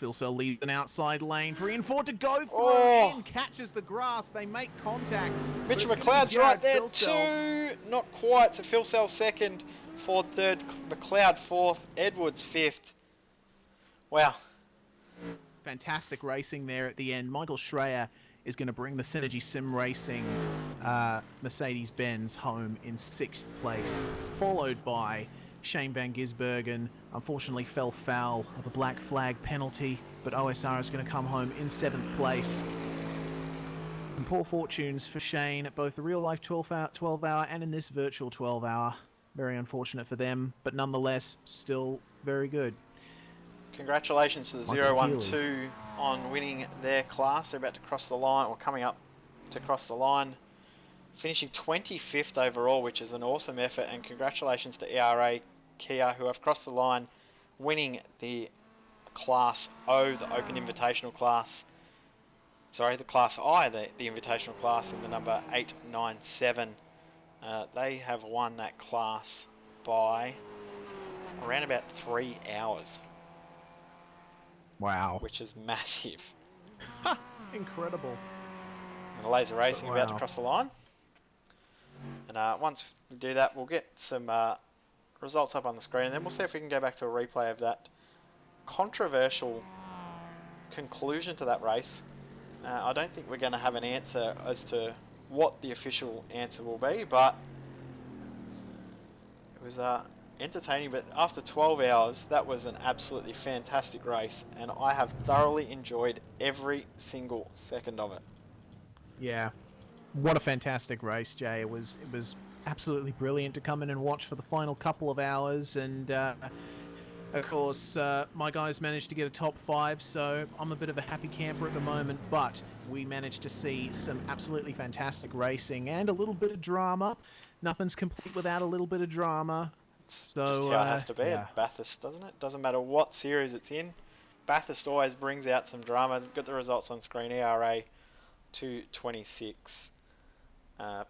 Filsell leaves an outside lane for Ian Ford to go through. Ian catches the grass. They make contact. Mitch McLeod's right there too. Not quite. So Filsell second, Ford third, McLeod fourth, Edwards fifth. Wow. Fantastic racing there at the end. Michael Schreier is going to bring the Synergy Sim Racing Mercedes-Benz home in 6th place, followed by Shane Van Gisbergen. Unfortunately fell foul of a black flag penalty, but OSR is going to come home in 7th place. And poor fortunes for Shane at both the real-life 12-hour and in this virtual 12-hour. Very unfortunate for them, but nonetheless, still very good. Congratulations to the 012 on winning their class. They're about to cross the line, or coming up to cross the line. Finishing 25th overall, which is an awesome effort. And congratulations to ERA Kia, who have crossed the line, winning the Class O, the Open Invitational class. Sorry, the Class I, the Invitational class in the number 897. They have won that class by around about 3 hours. Wow. which is massive. Incredible. And Laser Racing about to Wow. cross the line. And once we do that, we'll get some results up on the screen, and then we'll see if we can go back to a replay of that controversial conclusion to that race. I don't think we're going to have an answer as to what the official answer will be, but it was entertaining. But after 12 hours, that was an absolutely fantastic race, and I have thoroughly enjoyed every single second of it. Yeah. What a fantastic race, Jay. It was absolutely brilliant to come in and watch for the final couple of hours, and of course, my guys managed to get a top 5, so I'm a bit of a happy camper at the moment, but we managed to see some absolutely fantastic racing and a little bit of drama. Nothing's complete without a little bit of drama. It's So, just how it has to be yeah. at Bathurst, doesn't it? Doesn't matter what series it's in. Bathurst always brings out some drama. Got the results on screen. ERA 226.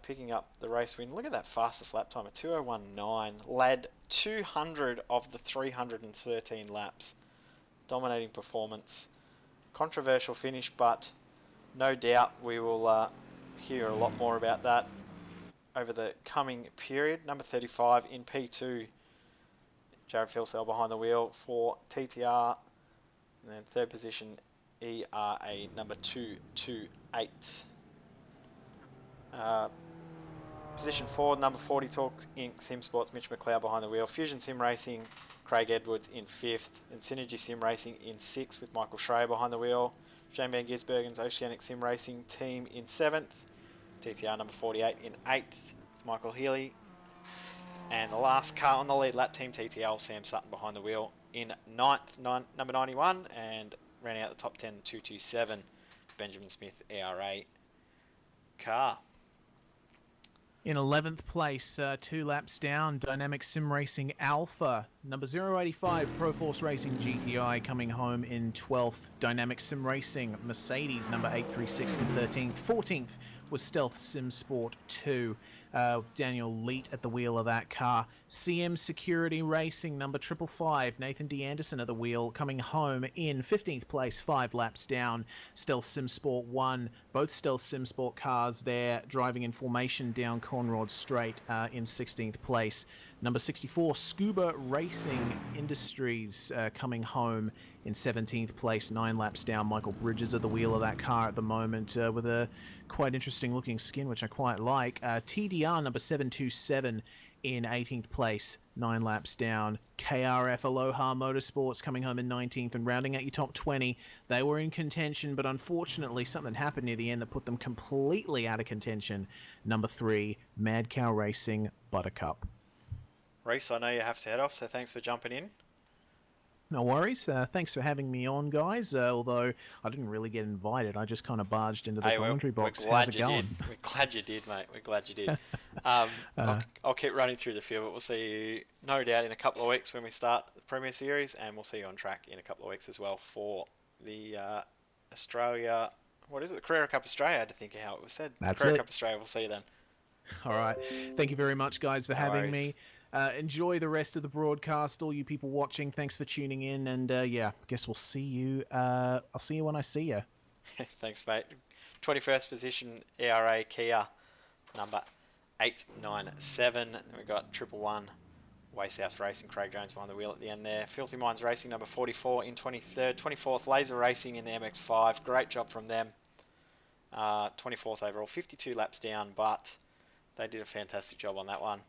Picking up the race win. Look at that fastest lap time at 2:01.9. Led 200 of the 313 laps. Dominating performance. Controversial finish, but no doubt we will hear a lot more about that over the coming period. Number 35 in P2. Jared Filsell behind the wheel for TTR. And then third position, ERA number 228. Position 4, number 40, TorqueInc Sim Sports, Mitch McLeod behind the wheel. Fusion Sim Racing, Craig Edwards in 5th. And Synergy Sim Racing in 6th with Michael Schreier behind the wheel. Shane Van Gisbergen's Oceanic Sim Racing team in 7th. TTR number 48 in 8th with Michael Healy. And the last car on the lead lap, Team TTL, Sam Sutton behind the wheel in 9th, number 91. And rounding out the top 10, 227, Benjamin Smith ERA car. In 11th place, 2 laps down, Dynamic Sim Racing Alpha. Number 085, Proforce Racing GTI coming home in 12th. Dynamic Sim Racing Mercedes, number 836 and 13th. 14th was Stealth Sim Sport 2. Daniel Leet at the wheel of that car. CM Security Racing, number 555, Nathan D. Anderson at the wheel, coming home in 15th place, 5 laps down. Stealth Sim Sport 1, both Stealth Sim Sport cars there, driving in formation down Conrod Straight in 16th place. Number 64, Scuba Racing Industries coming home in 17th place, 9 laps down. Michael Bridges at the wheel of that car at the moment with a quite interesting looking skin, which I quite like. TDR number 727 in 18th place, 9 laps down. KRF Aloha Motorsports coming home in 19th and rounding out your top 20. They were in contention, but unfortunately something happened near the end that put them completely out of contention. Number 3, Mad Cow Racing Buttercup. Reese, I know you have to head off, so thanks for jumping in. No worries. Thanks for having me on, guys. Although I didn't really get invited, I just kind of barged into the commentary box. How's it going? We're glad you did, mate. We're glad you did. I'll keep running through the field, but we'll see you, no doubt, in a couple of weeks when we start the Premier Series, and we'll see you on track in a couple of weeks as well for the Australia. What is it? The Carrera Cup Australia. I had to think of how it was said. That's Carrera it. Cup Australia. We'll see you then. All right. Thank you very much, guys, for having worries. me. Enjoy the rest of the broadcast, all you people watching. Thanks for tuning in, and yeah, guess we'll see you. I'll see you when I see you. Thanks, mate. 21st position, ERA Kia, number 897. Then we've got 111, Way South Racing, Craig Jones behind the wheel at the end there. Filthy Minds Racing, number 44 in 23rd. 24th, Laser Racing in the MX-5. Great job from them. 24th overall, 52 laps down, but they did a fantastic job on that one.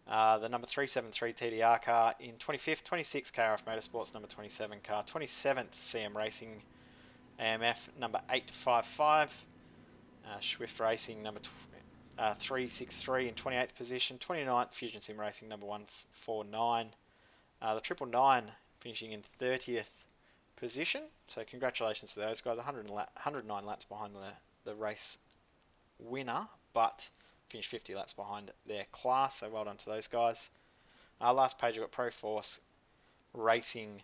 The number 373 TDR car in 25th, 26th KRF Motorsports, number 27 car, 27th CM Racing AMF, number 855, Swift Racing, number 363 in 28th position, 29th Fusion Sim Racing, number 149, the 999 finishing in 30th position, so congratulations to those guys, 109 laps behind the race winner, but finished 50 laps behind their class, so well done to those guys. Last page, we've got Proforce Racing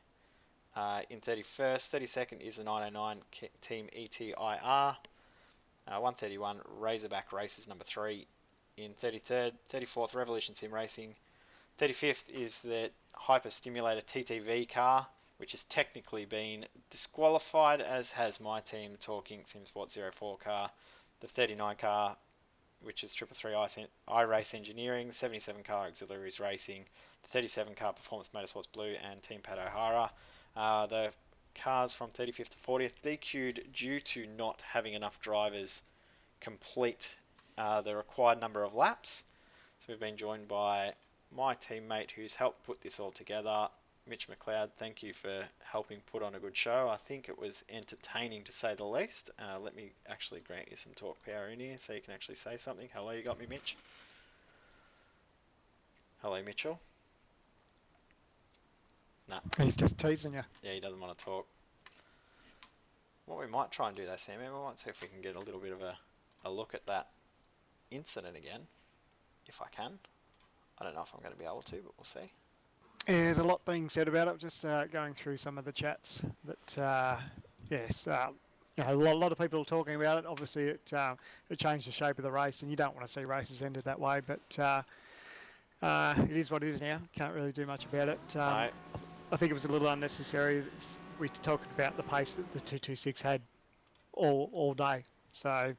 in 31st. 32nd is the 909 Team ETIR. 131 Razorback Races number 3 in 33rd. 34th Revolution Sim Racing. 35th is the Hyper Stimulator TTV car, which has technically been disqualified, as has my team, TorqueInc Sim Sport 04 car, the 39 car, which is 333 iRace Engineering, 77 car Auxiliaries Racing, the 37 car Performance Motorsports Blue, and Team Pat O'Hara. The cars from 35th to 40th DQ'd due to not having enough drivers complete the required number of laps. So we've been joined by my teammate who's helped put this all together, Mitch McLeod. Thank you for helping put on a good show. I think it was entertaining to say the least. Let me actually grant you some talk power in here so you can actually say something. Hello, you got me, Mitch? Hello, Mitchell? Nah. He's just teasing you. Yeah, he doesn't want to talk. What we might try and do though, Sam, we might see if we can get a little bit of a look at that incident again, if I can. I don't know if I'm going to be able to, but we'll see. Yeah, there's a lot being said about it. Just going through some of the chats that, yes, you know, a lot of people are talking about it. Obviously, it changed the shape of the race, and you don't want to see races ended that way. But it is what it is now. Can't really do much about it. No. I think it was a little unnecessary. We talked about the pace that the 226 had all day. So I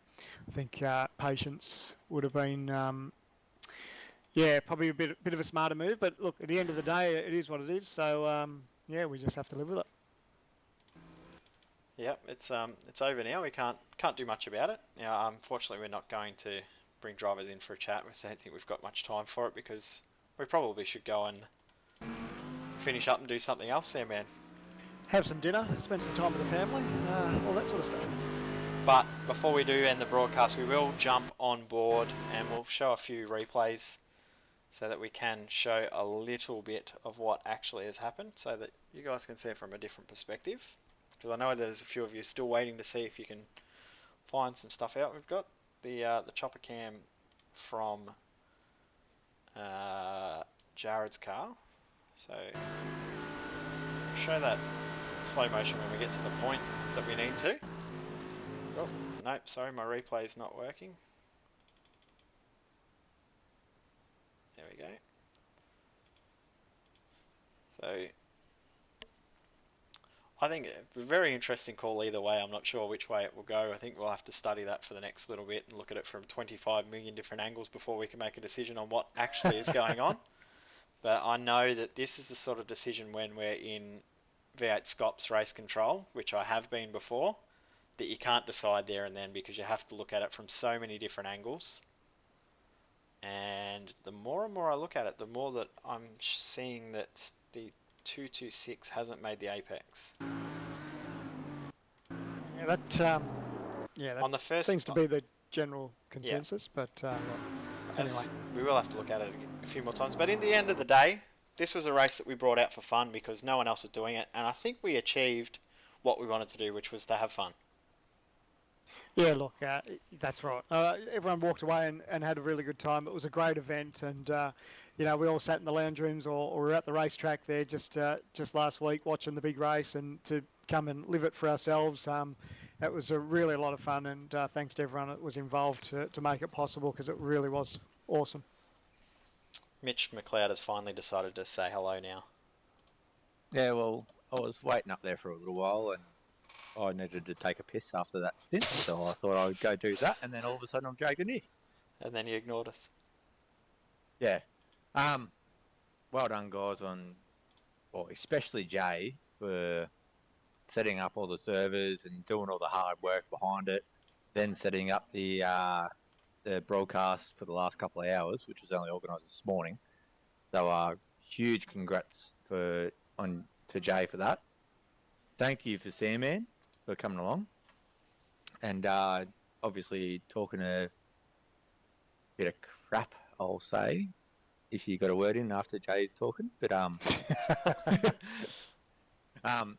think patience would have been, yeah, probably a bit of a smarter move. But look, at the end of the day, it is what it is. So yeah, we just have to live with it. Yep, it's over now. We can't do much about it. Now, unfortunately, we're not going to bring drivers in for a chat. I don't think we've got much time for it because we probably should go and finish up and do something else there, man. Have some dinner, spend some time with the family, all that sort of stuff. But before we do end the broadcast, we will jump on board and we'll show a few replays so that we can show a little bit of what actually has happened so that you guys can see it from a different perspective. Because I know there's a few of you still waiting to see if you can find some stuff out. We've got the chopper cam from Jared's car. So show that slow motion when we get to the point that we need to. Oh, nope, sorry, my replay's not working. There we go. So I think a very interesting call either way. I'm not sure which way it will go. I think we'll have to study that for the next little bit and look at it from 25 million different angles before we can make a decision on what actually is going on. But I know that this is the sort of decision when we're in V8 Scops race control, which I have been before, that you can't decide there and then because you have to look at it from so many different angles. And the more and more I look at it, the more that I'm seeing that the 226 hasn't made the apex. Yeah, that On the first, seems to be the general consensus. Yeah. But anyway, we will have to look at it a few more times. But in the end of the day, this was a race that we brought out for fun because no one else was doing it, and I think we achieved what we wanted to do, which was to have fun. Yeah, look, that's right. Everyone walked away and had a really good time. It was a great event, and you know, we all sat in the lounge rooms or were at the racetrack there just last week watching the big race, and to come and live it for ourselves. It was really a lot of fun, and thanks to everyone that was involved to make it possible because it really was awesome. Mitch McLeod has finally decided to say hello now. Yeah, well, I was waiting up there for a little while, and I needed to take a piss after that stint, so I thought I would go do that, and then all of a sudden I'm dragging here. And then he ignored us. Yeah. Well done, guys, well, especially Jay, for setting up all the servers and doing all the hard work behind it, then setting up the broadcast for the last couple of hours, which was only organised this morning. So huge congrats to Jay for that. Thank you for Sandman for coming along, and obviously talking a bit of crap, I'll say, if you got a word in after Jay's talking. But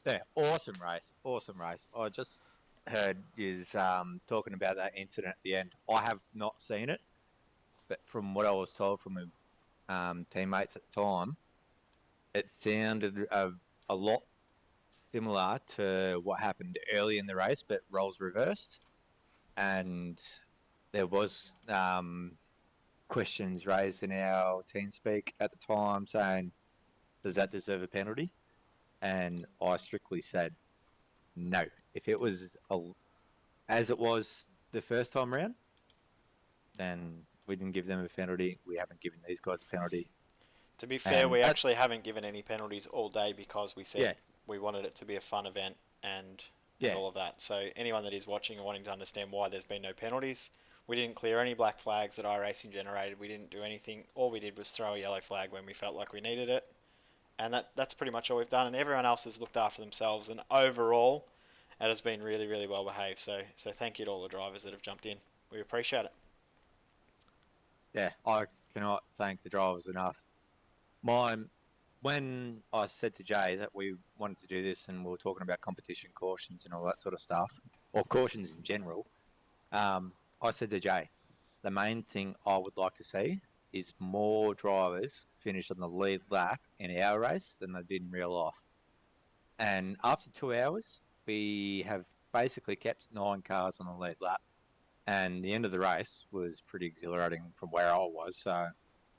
yeah, awesome race. I just heard is talking about that incident at the end. I have not seen it, but from what I was told from teammates at the time, it sounded a lot similar to what happened early in the race, but roles reversed, and there was questions raised in our team speak at the time saying, does that deserve a penalty? and I strictly said no. If it was as it was the first time round, then we didn't give them a penalty. We haven't given these guys a penalty. To be fair, And we actually haven't given any penalties all day because we said Yeah. we wanted it to be a fun event and Yeah. all of that. So anyone that is watching and wanting to understand why there's been no penalties, we didn't clear any black flags that iRacing generated. We didn't do anything. All we did was throw a yellow flag when we felt like we needed it. And that's pretty much all we've done. And everyone else has looked after themselves. And overall, it has been really, really well behaved. So thank you to all the drivers that have jumped in. We appreciate it. Yeah, I cannot thank the drivers enough. When I said to Jay that we wanted to do this and we were talking about competition cautions and all that sort of stuff, or cautions in general, I said to Jay, the main thing I would like to see is more drivers finish on the lead lap in our race than they did in real life. And after 2 hours, we have basically kept 9 cars on the lead lap. And the end of the race was pretty exhilarating from where I was. So I'm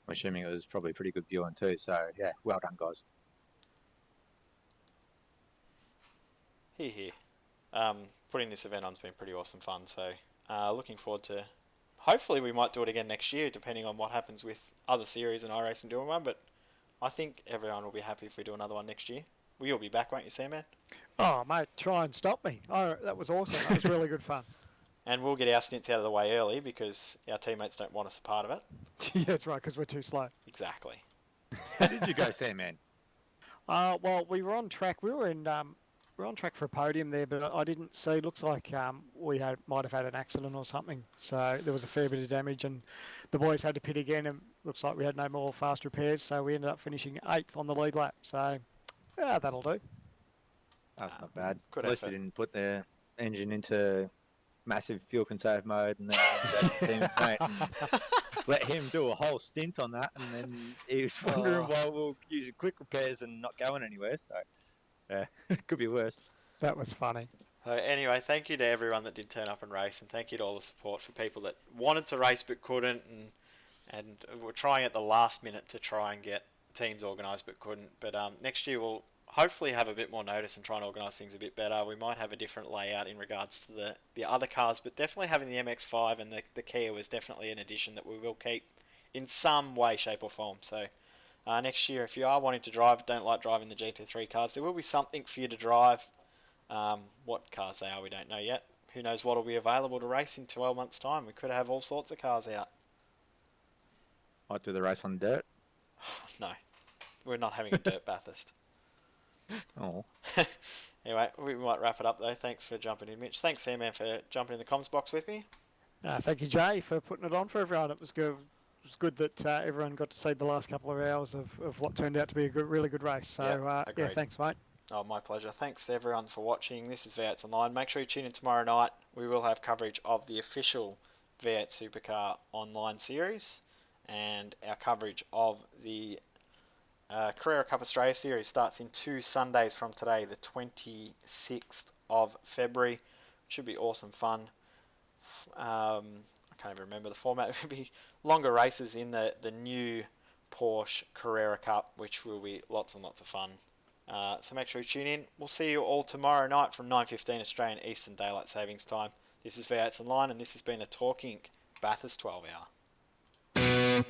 assuming it was probably pretty good viewing too. So yeah, well done, guys. Here. Putting this event on's been pretty awesome fun. So looking forward to. Hopefully we might do it again next year, depending on what happens with other series and iRacing doing one. But I think everyone will be happy if we do another one next year. Well, you'll be back, won't you, Sam, man? Oh, mate, try and stop me. Oh, that was awesome. That was really good fun. And we'll get our stints out of the way early because our teammates don't want us a part of it. Yeah, that's right, because we're too slow. Exactly. How did you go, Sam, man? Well, we were on track. We were on track for a podium there, but I didn't see. Looks like we might have had an accident or something. So there was a fair bit of damage, and the boys had to pit again. And looks like we had no more fast repairs, so we ended up finishing 8th on the lead lap. So yeah, that'll do. That's not bad. Good At least effort. they didn't put the engine into massive fuel conserve mode and then let him do a whole stint on that, and then he was wondering why we were using quick repairs and not going anywhere. So yeah, it could be worse. That was funny. So anyway, thank you to everyone that did turn up and race, and thank you to all the support for people that wanted to race but couldn't, and were trying at the last minute to try and get teams organised but couldn't. But next year we'll hopefully have a bit more notice and try and organise things a bit better. We might have a different layout in regards to the other cars, but definitely having the MX-5 and the Kia was definitely an addition that we will keep in some way, shape or form. So next year, if you are wanting to drive, don't like driving the GT3 cars, there will be something for you to drive. What cars they are, we don't know yet. Who knows what will be available to race in 12 months' time. We could have all sorts of cars out. Might do the race on dirt. No, we're not having a dirt Bathurst. Oh. Anyway, we might wrap it up though. Thanks for jumping in, Mitch. Thanks, Sam, man, for jumping in the comms box with me. Thank you, Jay, for putting it on for everyone. It was good. It was good that everyone got to see the last couple of hours of what turned out to be a really good race. So yeah, agreed. Thanks, mate. Oh, my pleasure. Thanks to everyone for watching. This is V8's Online. Make sure you tune in tomorrow night. We will have coverage of the official V8 Supercar Online series and our coverage of the Carrera Cup Australia Series starts in 2 Sundays from today, the 26th of February. Should be awesome fun. I can't even remember the format. It will be longer races in the new Porsche Carrera Cup, which will be lots and lots of fun. So make sure you tune in. We'll see you all tomorrow night from 9:15 Australian Eastern Daylight Savings Time. This is V8's Online, and this has been the TorqueInc Bathurst 12 Hour.